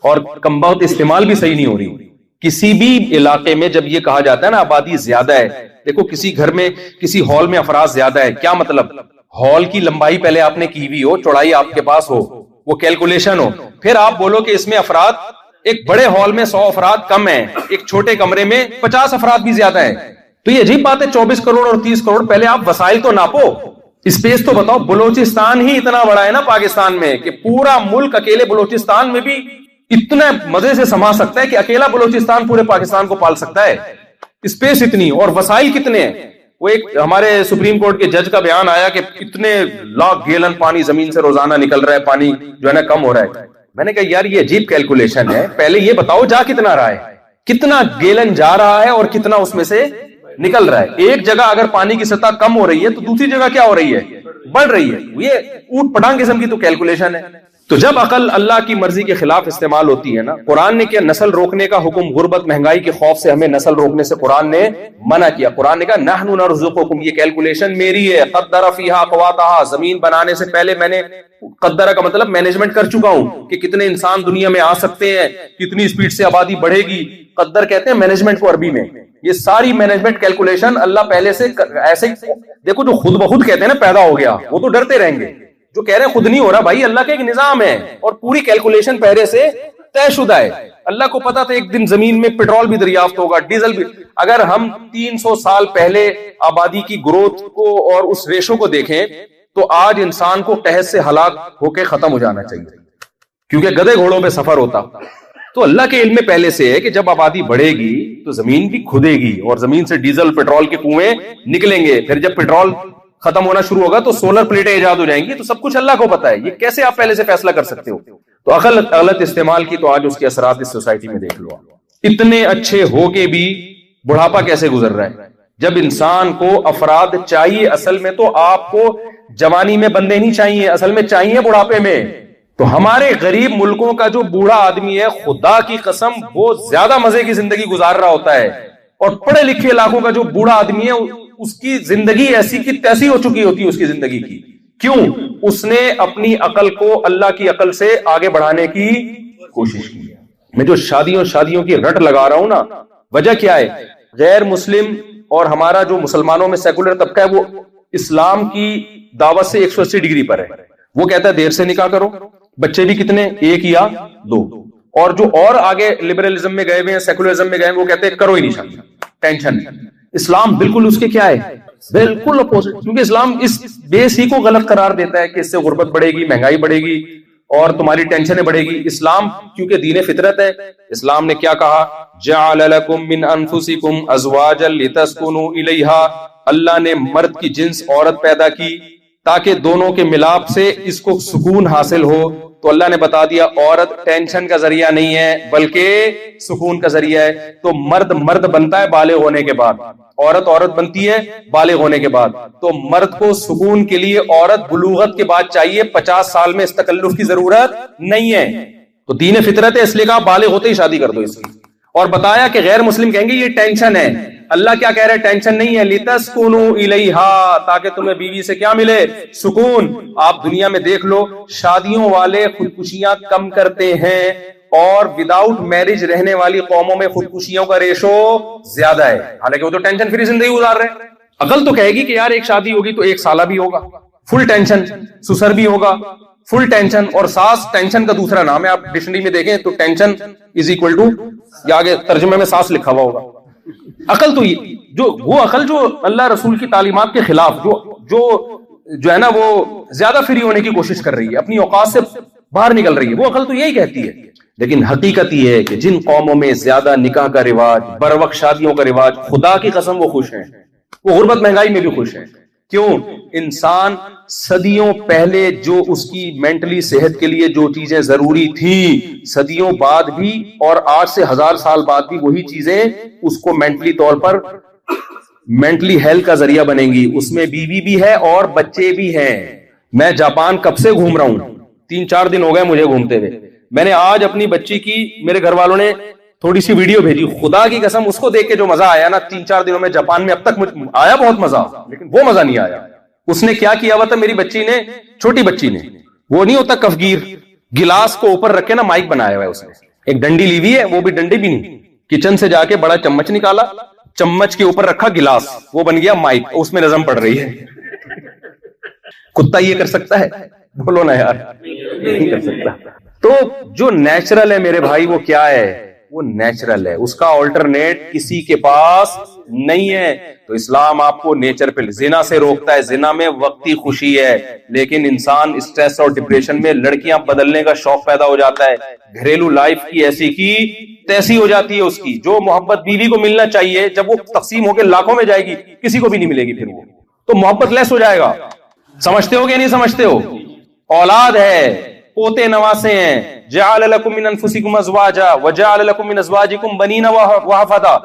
اور کم بخت استعمال بھی صحیح نہیں ہو رہی. کسی بھی علاقے میں جب یہ کہا جاتا ہے نا آبادی زیادہ ہے, دیکھو کسی گھر میں کسی ہال میں افراد زیادہ ہے, کیا مطلب؟ ہال کی لمبائی پہلے آپ نے کی ہوئی ہو, چوڑائی آپ کے پاس ہو, وہ کیلکولیشن ہو, پھر آپ بولو کہ اس میں افراد, ایک بڑے ہال میں 100 افراد کم ہیں, ایک چھوٹے کمرے میں 50 افراد بھی زیادہ ہیں, تو یہ عجیب بات ہے. 24 کروڑ اور 30 کروڑ, پہلے آپ وسائل تو ناپو, اسپیس تو بتاؤ. بلوچستان ہی اتنا بڑا ہے نا پاکستان میں کہ پورا ملک اکیلے بلوچستان میں بھی اتنا مزے سے سما سکتا ہے کہ اکیلا بلوچستان پورے پاکستان کو پال سکتا ہے. اسپیس اتنی, اور وسائل کتنے ہیں. وہ ایک ہمارے سپریم کورٹ کے جج کا بیان آیا کہ کتنے لاکھ گیلن پانی زمین سے روزانہ نکل رہا ہے, پانی جو ہے نا کم ہو رہا ہے. میں نے کہا یار یہ عجیب کیلکولیشن ہے, پہلے یہ بتاؤ جا کتنا رہا ہے, کتنا گیلن جا رہا ہے اور کتنا اس میں سے نکل رہا ہے. ایک جگہ اگر پانی کی سطح کم ہو رہی ہے تو دوسری جگہ کیا ہو رہی ہے, بڑھ رہی ہے. یہ اوٹ پٹانگ قسم کی تو کیلکولیشن ہے. تو جب عقل اللہ کی مرضی کے خلاف استعمال ہوتی ہے نا, قرآن نے کیا نسل روکنے کا حکم, غربت مہنگائی کے خوف سے ہمیں نسل روکنے سے قرآن نے منع کیا. قرآن نے کہا نحن نرزقکم, یہ کیلکولیشن میری ہے. قدر فیہا اقواتہا, زمین بنانے سے پہلے میں نے, قدرہ کا مطلب مینجمنٹ کر چکا ہوں کہ کتنے انسان دنیا میں آ سکتے ہیں, کتنی سپیڈ سے آبادی بڑھے گی. قدر کہتے ہیں مینجمنٹ کو عربی میں. یہ ساری مینجمنٹ کیلکولیشن اللہ پہلے سے ایسے, دیکھو جو خود بخود کہتے ہیں نا پیدا ہو گیا, وہ تو ڈرتے رہیں گے. جو کہہ رہے ہیں خود نہیں ہو رہا بھائی, اللہ کا ایک نظام ہے اور پوری کیلکولیشن پہلے سے طے شدہ ہے. اللہ کو پتا تھا ایک دن زمین میں پیٹرول بھی دریافت ہوگا, ڈیزل بھی. اگر ہم 300 سال پہلے آبادی کی گروتھ کو اور اس ریشو کو دیکھیں تو آج انسان کو قحط سے ہلاک ہو کے ختم ہو جانا چاہیے, کیونکہ گدھے گھوڑوں پہ سفر ہوتا. تو اللہ کے علم میں پہلے سے ہے کہ جب آبادی بڑھے گی تو زمین بھی کھدے گی اور زمین سے ڈیزل پیٹرول کے کنویں نکلیں گے. پھر جب پیٹرول ختم ہونا شروع ہوگا تو سولر پلیٹیں ایجاد ہو جائیں گی. تو سب کچھ اللہ کو پتا ہے, یہ کیسے آپ پہلے سے فیصلہ کر سکتے ہو؟ تو عقل غلط استعمال کی تو آج اس کے اثرات اس سوسائٹی میں دیکھ لو. اتنے اچھے ہو کے بھی بڑھاپا کیسے گزر رہا ہے. جب انسان کو افراد چاہیے, اصل میں تو آپ کو جوانی میں بندے نہیں چاہیے, اصل میں چاہیے بڑھاپے میں. تو ہمارے غریب ملکوں کا جو بوڑھا آدمی ہے, خدا کی قسم وہ زیادہ مزے کی زندگی گزار رہا ہوتا ہے, اور پڑھے لکھے علاقوں کا جو بوڑھا آدمی ہے اس کی زندگی ایسی کی تیسی ہو چکی ہوتی ہے اس کی زندگی کی. کیوں؟ اس نے اپنی عقل کو اللہ کی عقل سے آگے بڑھانے کی کوشش کی ہے. میں جو شادیوں کی رٹ لگا رہا ہوں نا, وجہ کیا ہے؟ غیر مسلم اور ہمارا جو مسلمانوں میں سیکولر طبقہ ہے وہ اسلام کی دعوت سے 180 ڈگری پر ہے. وہ کہتا ہے دیر سے نکاح کرو, بچے بھی کتنے, ایک یا دو. اور جو اور آگے لبرلزم میں گئے ہوئے ہیں, سیکولرزم میں گئے ہیں, وہ کہتے ہیں کرو ہی نہیں شادی, ٹینشن. اسلام بالکل اس کے کیا ہے, بالکل اپوزٹ. کیونکہ اسلام اس بیس ہی کو غلط قرار دیتا ہے کہ اس سے غربت بڑھے گی, مہنگائی بڑھے گی اور تمہاری ٹینشنیں بڑھے گی. اسلام کیونکہ دین فطرت ہے, اسلام نے کیا کہا, جعل لکم من انفسکم ازواجا لتسکنوا الیہا, اللہ نے مرد کی جنس عورت پیدا کی تاکہ دونوں کے ملاپ سے اس کو سکون حاصل ہو. تو اللہ نے بتا دیا عورت ٹینشن کا ذریعہ نہیں ہے بلکہ سکون کا ذریعہ ہے. تو مرد بنتا ہے بالغ ہونے کے بعد, عورت بنتی ہے بالغ ہونے کے بعد. تو مرد کو سکون کے لیے عورت بلوغت کے بعد چاہیے, 50 سال میں اس تکلف کی ضرورت نہیں ہے. تو دین فطرت ہے, اس لیے کہا بالغ ہوتے ہی شادی کر دو اس کی. اور بتایا کہ غیر مسلم کہیں گے یہ ٹینشن ہے, اللہ کیا کہہ رہا ہے, ٹینشن نہیں ہے, لتسکنوا الیہا, تاکہ تمہیں بیوی سے کیا ملے, سکون. آپ دنیا میں دیکھ لو, شادیوں والے خودکشیاں کم کرتے ہیں اور وداؤٹ میرج رہنے والی قوموں میں خودکشیوں کا ریشو زیادہ ہے, حالانکہ وہ تو ٹینشن فری زندگی گزار رہے ہیں. عقل تو کہے گی کہ یار ایک شادی ہوگی تو ایک سالہ بھی ہوگا, فل ٹینشن, سسر بھی ہوگا فل ٹینشن, اور ساس ٹینشن کا دوسرا نام ہے. آپ ڈکشنری میں دیکھیں تو ٹینشن از اکول ٹو, یا آگے ترجمے میں ساس لکھا ہوا ہوگا. عقل تو وہ عقل جو اللہ رسول کی تعلیمات کے خلاف جو ہے نا وہ زیادہ فری ہونے کی کوشش کر رہی ہے, اپنی اوقات سے باہر نکل رہی ہے, وہ عقل تو یہی کہتی ہے. لیکن حقیقت یہ ہے کہ جن قوموں میں زیادہ نکاح کا رواج, بر وقت شادیوں کا رواج, خدا کی قسم وہ خوش ہیں, وہ غربت مہنگائی میں بھی خوش ہیں. کیوں؟ انسان صدیوں پہلے جو اس کی مینٹلی صحت کے لیے جو چیزیں ضروری تھیں, صدیوں بعد بھی اور آج سے 1000 سال بعد بھی وہی چیزیں اس کو مینٹلی طور پر مینٹلی ہیلتھ کا ذریعہ بنیں گی. اس میں بیوی بھی ہے اور بچے بھی ہیں. میں جاپان کب سے گھوم رہا ہوں, 3-4 دن ہو گئے مجھے گھومتے ہوئے. میں نے آج اپنی بچی کی, میرے گھر والوں نے تھوڑی سی ویڈیو بھیجی, خدا کی قسم اس کو دیکھ کے جو مزہ آیا نا 3-4 دنوں میں جاپان میں, اب تک مجھے آیا بہت مزہ, لیکن وہ مزہ نہیں آیا. اس نے کیا کیا ہوا تھا میری بچی نے, چھوٹی بچی نے, وہ نہیں ہوتا کفگیر, گلاس کو اوپر رکھ کے نا مائک بنایا ہوا ہے اس نے, ایک ڈنڈی لی ہوئی ہے, وہ بھی ڈنڈی بھی نہیں, کچن سے جا کے بڑا چمچ نکالا, چمچ کے اوپر رکھا گلاس, وہ بن گیا مائک, اس میں نظم پڑ رہی ہے. کتا یہ کر سکتا ہے؟ بولو نا یار, نہیں کر سکتا. تو جو نیچرل ہے میرے بھائی وہ کیا ہے؟ وہ نیچرل ہے, اس کا آلٹرنیٹ کسی کے پاس نہیں ہے. تو اسلام آپ کو نیچر پہ زنا سے روکتا ہے. زنا میں وقتی خوشی ہے, لیکن انسان اسٹریس اور ڈپریشن میں لڑکیاں بدلنے کا شوق پیدا ہو جاتا ہے, گھریلو لائف کی ایسی کی تیسی ہو جاتی ہے اس کی. جو محبت بیوی کو ملنا چاہیے جب وہ تقسیم ہو کے لاکھوں میں جائے گی, کسی کو بھی نہیں ملے گی, پھر وہ تو محبت لیس ہو جائے گا. سمجھتے ہو کہ نہیں سمجھتے ہو؟ اولاد ہے, پوتے نواسے ہیں. جعل لکم من انفسکم ازواجا وجعل لکم من ازواجکم بنین وحفدا.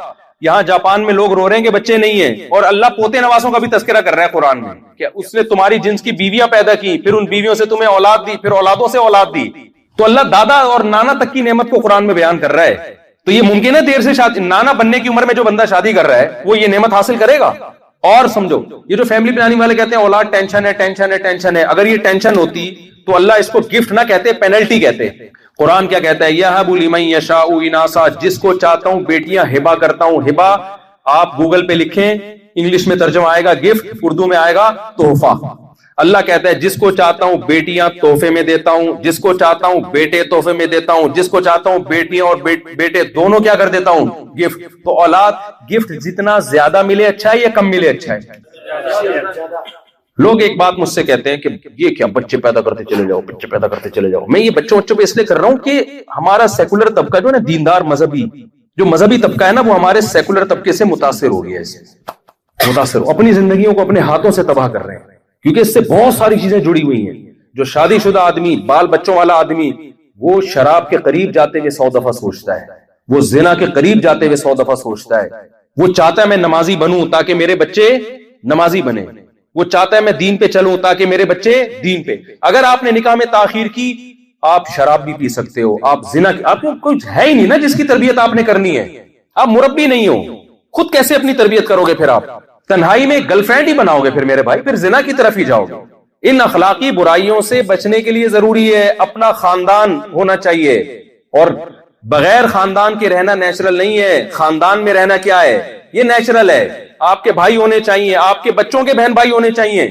یہاں جاپان میں لوگ رو رہے ہیں کہ بچے نہیں ہیں, اور اللہ پوتے نواسوں کا بھی تذکرہ کر رہا ہے قرآن میں, کہ اس نے تمہاری جنس کی بیویاں پیدا کی, پھر ان بیویوں سے تمہیں اولاد دی, پھر اولادوں سے اولاد دی. تو اللہ دادا اور نانا تک کی نعمت کو قرآن میں بیان کر رہا ہے. تو یہ ممکن ہے دیر سے شادی, نانا بننے کی عمر میں جو بندہ شادی کر رہا ہے وہ یہ نعمت حاصل کرے گا؟ اور سمجھو, یہ جو فیملی پلاننگ والے کہتے ہیں اولاد ٹینشن ہے ٹینشن ہے ٹینشن ہے, اگر یہ ٹینشن ہوتی تو اللہ اس کو گفٹ نہ کہتے, پینلٹی کہتے. قرآن کیا کہتا ہے؟ یہب لمن یشاء اناسا, جس کو چاہتا ہوں بیٹیاں ہبا کرتا ہوں. ہبا آپ گوگل پہ لکھیں, انگلش میں ترجمہ آئے گا گفٹ, اردو میں آئے گا تحفہ. اللہ کہتا ہے جس کو چاہتا ہوں بیٹیاں تحفے میں دیتا ہوں, جس کو چاہتا ہوں بیٹے تحفے میں دیتا ہوں, جس کو چاہتا ہوں بیٹیاں اور بیٹے دونوں کیا کر دیتا ہوں, گفٹ. تو اولاد گفٹ جتنا زیادہ ملے اچھا ہے یا کم ملے اچھا ہے؟ لوگ ایک بات مجھ سے کہتے ہیں کہ یہ کیا بچے پیدا کرتے چلے جاؤ, بچے پیدا کرتے چلے جاؤ. میں یہ بچوں پہ اس لیے کر رہا ہوں کہ ہمارا سیکولر طبقہ جو ہے نا, دیندار مذہبی جو مذہبی طبقہ ہے نا, وہ ہمارے سیکولر طبقے سے متاثر ہو گیا ہے, متاثر اپنی زندگیوں کو اپنے ہاتھوں سے تباہ کر رہے ہیں, کیونکہ اس سے بہت ساری چیزیں جڑی ہوئی ہیں. جو شادی شدہ آدمی, بال بچوں والا آدمی, وہ شراب کے قریب جاتے ہوئے 100 دفعہ سوچتا ہے, وہ زنا کے قریب جاتے ہوئے 100 دفعہ سوچتا ہے. وہ چاہتا ہے میں نمازی بنوں تاکہ میرے بچے نمازی بنے, وہ چاہتا ہے میں دین پہ چلوں تاکہ میرے بچے دین پہ. اگر آپ نے نکاح میں تاخیر کی, آپ شراب بھی پی سکتے ہو, آپ زنا, آپ کو کچھ ہے ہی نہیں نا جس کی تربیت آپ نے کرنی ہے. آپ مربی نہیں ہو, خود کیسے اپنی تربیت کرو گے؟ پھر آپ تنہائی میں گرل فرینڈ ہی بناؤ گے پھر میرے بھائی, پھر زنا کی طرف ہی جاؤ گے. ان اخلاقی برائیوں سے بچنے کے لیے ضروری ہے اپنا خاندان ہونا چاہیے, اور بغیر خاندان کے رہنا نیچرل نہیں ہے. خاندان میں رہنا کیا ہے؟ یہ نیچرل ہے. آپ کے بھائی ہونے چاہیے, آپ کے بچوں کے بہن بھائی ہونے چاہیے.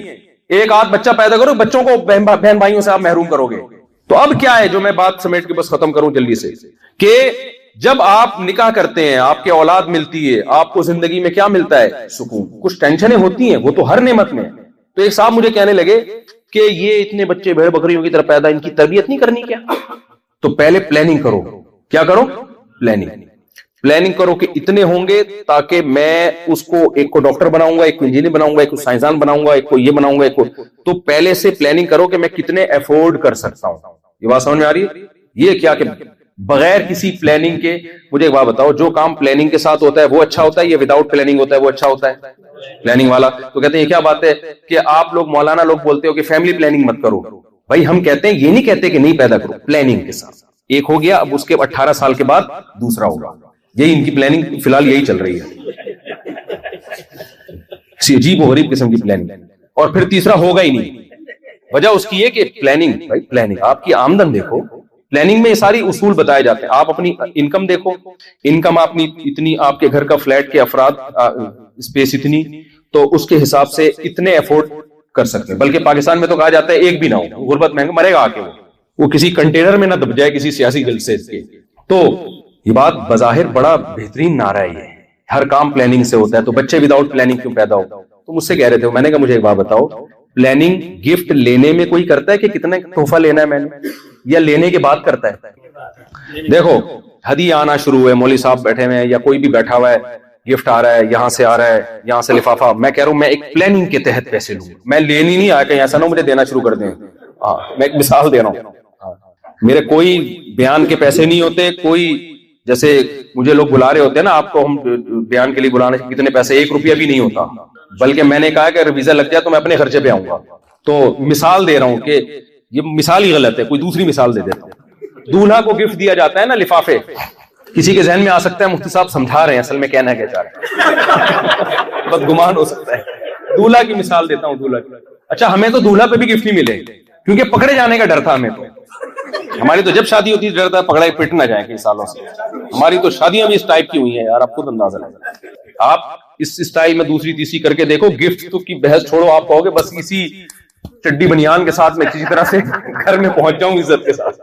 ایک آدھ بچہ پیدا کرو, بچوں کو بہن بھائیوں سے آپ محروم کرو گے. تو اب کیا ہے, جو میں بات سمیٹ کے بس ختم کروں جلدی سے, کہ جب آپ نکاح کرتے ہیں, آپ کے اولاد ملتی ہے, آپ کو زندگی میں کیا ملتا ہے؟ سکون. کچھ ٹینشنیں ہوتی ہیں, وہ تو ہر نعمت میں. تو ایک صاحب مجھے کہنے لگے کہ یہ اتنے بچے بھیڑ بکریوں کی طرح پیدا, ان کی تربیت نہیں کرنی کیا؟ تو پہلے پلاننگ کرو. کیا کرو؟ پلاننگ کرو کہ اتنے ہوں گے تاکہ میں اس کو, ایک کو ڈاکٹر بناؤں گا, ایک کو انجینئر بناؤں گا, ایک کو سائنسدان بناؤں گا, ایک کو یہ بناؤں گا, ایک کو. تو پہلے سے پلاننگ کرو کہ میں کتنے افورڈ کر سکتا ہوں. یہ بات سمجھ میں آ رہی ہے؟ یہ کیا کہ بغیر کسی پلاننگ کے, مجھے ایک بات بتاؤ, جو کام پلاننگ کے ساتھ ہوتا ہے وہ اچھا ہوتا ہے یا وداؤٹ پلاننگ ہوتا ہے وہ اچھا ہوتا ہے؟ پلاننگ والا. تو کہتے ہیں یہ کیا بات ہے کہ آپ لوگ مولانا لوگ بولتے ہو کہ فیملی پلاننگ مت کرو. بھائی ہم کہتے ہیں, یہ نہیں کہتے کہ نہیں پیدا کرو, پلاننگ کے ساتھ. ایک ہو گیا, اب اس کے 18 سال کے بعد دوسرا ہوگا. یہی ان کی پلاننگ فی الحال یہی چل رہی ہے, عجیب و غریب قسم کی پلاننگ. اور پھر تیسرا ہوگا ہی نہیں. وجہ اس کی ہے کہ پلاننگ, بھائی پلاننگ, آپ کی آمدن دیکھو. پلاننگ میں یہ ساری اصول بتائے جاتے ہیں. آپ اپنی انکم دیکھو, انکم اپنی اتنی, آپ کے گھر کا فلیٹ کے افراد اسپیس اتنی, تو اس کے حساب سے اتنے افورڈ کر سکتے ہیں. بلکہ پاکستان میں تو کہا جاتا ہے ایک بھی نہ ہو, غربت مہنگا مرے گا آ کے, وہ کسی کنٹینر میں نہ دب جائے کسی سیاسی جلسے کے. تو یہ بات بظاہر بڑا بہترین نعرہ ہے, یہ ہر کام پلاننگ سے ہوتا ہے. تو بچے وداؤٹ پلاننگ کیوں پیدا ہو؟ تو مجھ سے کہہ رہے تھے, میں نے کہا مجھے ایک بات بتاؤ, پلاننگ گفٹ لینے میں کوئی کرتا ہے کہ کتنا تحفہ لینا ہے میں نے, یا لینے کے بعد کرتا ہے؟ دیکھو ہدیہ آنا شروع ہے, مولوی صاحب بیٹھے ہوئے ہیں یا کوئی بھی بیٹھا ہوا ہے, گفٹ آ رہا ہے, یہاں سے آ رہا ہے, یہاں سے لفافہ. میں کہہ رہا ہوں میں ایک پلاننگ کے تحت پیسے لوں, میں لینی نہیں آیا کہ ایسا نہ مجھے دینا شروع کر دیں. میں ایک مثال دے رہا ہوں, میرے کوئی بیان کے پیسے نہیں ہوتے. کوئی جیسے مجھے لوگ بلا رہے ہوتے ہیں نا, آپ کو ہم بیان کے لیے بلانے کتنے پیسے, 1 روپیہ بھی نہیں ہوتا. بلکہ میں نے کہا کہ اگر ویزا لگ جائے تو میں اپنے خرچے پہ آؤں گا. تو مثال دے رہا ہوں کہ یہ مثال ہی غلط ہے, کوئی دوسری مثال دے دیتا ہوں. دولہا کو گفٹ دیا جاتا ہے نا لفافے, کسی کے ذہن میں آ سکتا ہے مفتی صاحب سمجھا رہے ہیں، اصل میں کہنا کیا چاہ رہے ہیں، بس گمان ہو سکتا ہے۔ دولہا کی مثال دیتا ہوں، دولہا کی۔ اچھا ہمیں تو دولہا پہ بھی گفٹ نہیں ملے کیونکہ پکڑے جانے کا ڈر تھا ہمیں تو۔ ہماری تو جب شادی ہوتی ہے ڈر تھا پکڑے پٹ نہ جائیں کئی سالوں سے۔ ہماری تو شادیاں بھی اس ٹائپ کی ہوئی ہیں یار، آپ خود اندازہ لگائیں۔ آپ اس اسٹائل میں دوسری تیسری کر کے دیکھو، گفٹ تو کی بحث چھوڑو، آپ کہو گے بس اسی چڈی بنیان کے ساتھ میں کسی طرح سے گھر میں پہنچ جاؤں عزت کے ساتھ۔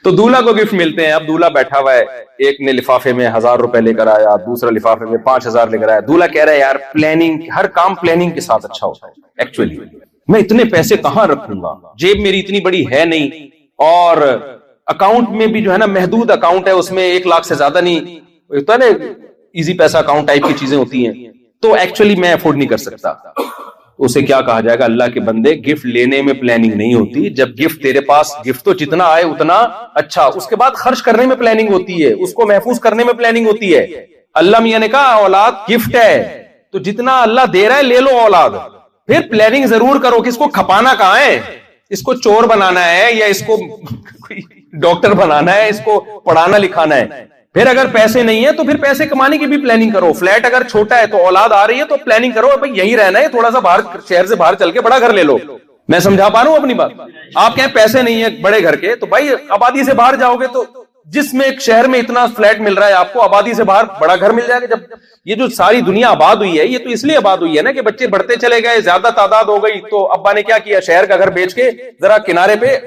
تو دولہا کو گفٹ ملتے ہیں۔ اب دولہا بیٹھا ہوا ہے، ایک نے لفافے میں 1000 روپے لے کر آیا، دوسرا لفافے میں 5000 لے کر آیا۔ دولہا کہہ رہا ہے یار پلاننگ، ہر کام پلاننگ کے ساتھ اچھا ہوتا ہے۔ ایکچولی میں اتنے پیسے کہاں رکھوں گا، جیب میری اتنی بڑی ہے نہیں، اور اکاؤنٹ میں بھی جو ہے نا محدود اکاؤنٹ ہے، اس میں 1 لاکھ سے زیادہ نہیں ہوتا نا، ایزی پیسہ اکاؤنٹ ٹائپ کی چیزیں ہوتی ہیں، تو ایکچولی میں افورڈ نہیں کر سکتا۔ اسے کیا کہا جائے گا، اللہ کے بندے گفٹ لینے میں پلاننگ نہیں ہوتی، جب گفٹ تیرے پاس گفٹ تو جتنا آئے اتنا اچھا، اس کے بعد خرچ کرنے میں پلاننگ ہوتی ہے، اس کو محفوظ کرنے میں پلاننگ ہوتی ہے۔ اللہ میاں نے کہا اولاد گفٹ ہے تو جتنا اللہ دے رہا ہے لے لو اولاد، پھر پلاننگ ضرور کرو کہ اس کو کھپانا کہاں ہے، اس کو چور بنانا ہے یا اس کو ڈاکٹر بنانا ہے، اس کو پڑھانا لکھانا ہے۔ پھر اگر پیسے نہیں ہیں تو پھر پیسے کمانے کی بھی پلاننگ کرو۔ فلیٹ اگر چھوٹا ہے تو اولاد آ رہی ہے تو پلاننگ کرو بھائی یہیں رہنا ہے، تھوڑا سا باہر شہر سے باہر چل کے بڑا گھر لے لو۔ میں سمجھا پا رہا ہوں اپنی بات؟ آپ کہیں پیسے نہیں ہیں بڑے گھر کے، تو بھائی آبادی سے باہر جاؤ گے تو جس میں ایک شہر میں اتنا فلیٹ مل رہا ہے آپ کو، آبادی سے باہر بڑا گھر مل جائے گا۔ جب یہ جو ساری دنیا آباد ہوئی ہے، یہ تو اس لیے آباد ہوئی ہے نا کہ بچے بڑھتے چلے گئے، زیادہ تعداد ہو گئی، تو ابا نے کیا کیا، شہر کا گھر بیچ کے ذرا کنارے پہ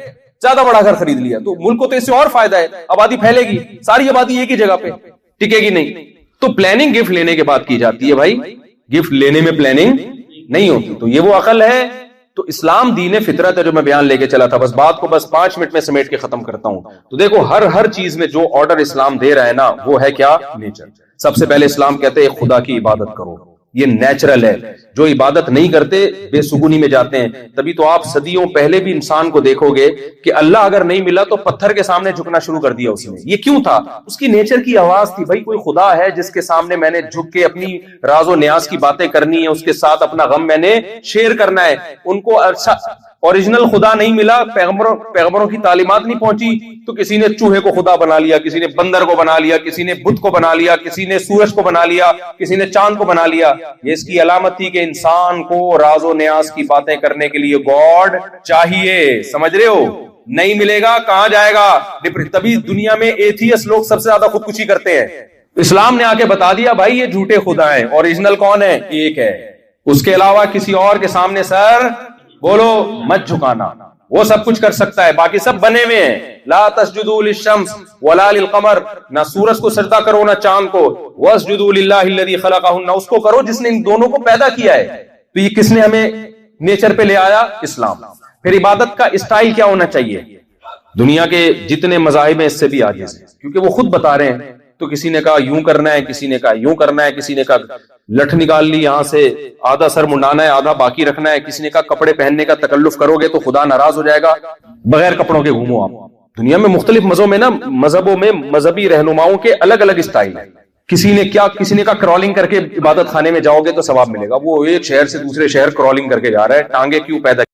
زیادہ بڑا گھر خرید لیا، تو ملک کو تو اس سے اور فائدہ ہے، آبادی پھیلے گی، ساری آبادی ایک ہی جگہ پہ ٹکے گی نہیں۔ تو پلاننگ گفٹ لینے کے بعد کی جاتی ہے، بھائی گفٹ لینے میں پلاننگ نہیں ہوتی۔ تو یہ وہ عقل ہے۔ تو اسلام دین فطرت ہے جو میں بیان لے کے چلا تھا، بس بات کو بس 5 منٹ میں سمیٹ کے ختم کرتا ہوں۔ تو دیکھو ہر چیز میں جو آرڈر اسلام دے رہا ہے نا، وہ ہے کیا، نیچر۔ سب سے پہلے اسلام کہتے ہیں خدا کی عبادت کرو، یہ نیچرل ہے۔ جو عبادت نہیں کرتے بے سکونی میں جاتے ہیں۔ تبھی تو آپ صدیوں پہلے بھی انسان کو دیکھو گے کہ اللہ اگر نہیں ملا تو پتھر کے سامنے جھکنا شروع کر دیا اس نے۔ یہ کیوں تھا؟ اس کی نیچر کی آواز تھی، بھائی کوئی خدا ہے جس کے سامنے میں نے جھک کے اپنی راز و نیاز کی باتیں کرنی ہے، اس کے ساتھ اپنا غم میں نے شیئر کرنا ہے۔ ان کو اوریجنل خدا نہیں ملا، پیغمبروں کی تعلیمات نہیں پہنچی، تو کسی نے چوہے کو خدا بنا لیا، کسی نے بندر کو بنا لیا، کسی نے بت کو بنا لیا، کسی نے سورج کو بنا لیا، کسی نے چاند کو بنا لیا۔ یہ اس کی علامت تھی کہ انسان کو راز و نیاز کی باتیں کرنے کے لیے گاڈ چاہیے۔ سمجھ رہے ہو؟ نہیں ملے گا کہاں جائے گا؟ تبھی دنیا میں ایتھیسٹ لوگ سب سے زیادہ خودکشی کرتے ہیں۔ اسلام نے آ کے بتا دیا بھائی یہ جھوٹے خدا ہیں، اوریجنل کون ہے؟ ایک ہے، اس کے علاوہ کسی اور کے سامنے سر بولو مت جھکانا، وہ سب کچھ کر سکتا ہے، باقی سب بنے ہوئے ہیں۔ لا تسجدوا للشمس ولا للقمر، نہ سورج کو سجدہ کرو نہ چاند کو، واسجدوا للہ الذی خلقہن، اس کو کرو جس نے ان دونوں کو پیدا کیا ہے۔ تو یہ کس نے ہمیں نیچر پہ لے آیا؟ اسلام۔ پھر عبادت کا اسٹائل کیا ہونا چاہیے؟ دنیا کے جتنے مذاہب ہیں اس سے بھی آگے سے، کیونکہ وہ خود بتا رہے ہیں۔ تو کسی نے کہا یوں کرنا ہے، کسی نے کہا یوں کرنا ہے، کسی نے کہا لٹھ نکال لی یہاں سے، آدھا سر منڈانا ہے آدھا باقی رکھنا ہے، کسی نے کہا کپڑے پہننے کا تکلف کرو گے تو خدا ناراض ہو جائے گا، بغیر کپڑوں کے گھومو آپ۔ دنیا میں مختلف مذہبوں میں مذہبی رہنماؤں کے الگ الگ اسٹائل ہیں۔ کسی نے کہا کرالنگ کر کے عبادت خانے میں جاؤ گے تو ثواب ملے گا۔ وہ ایک شہر سے دوسرے شہر کرالنگ کر کے جا رہا ہے، ٹانگیں کیوں پیدا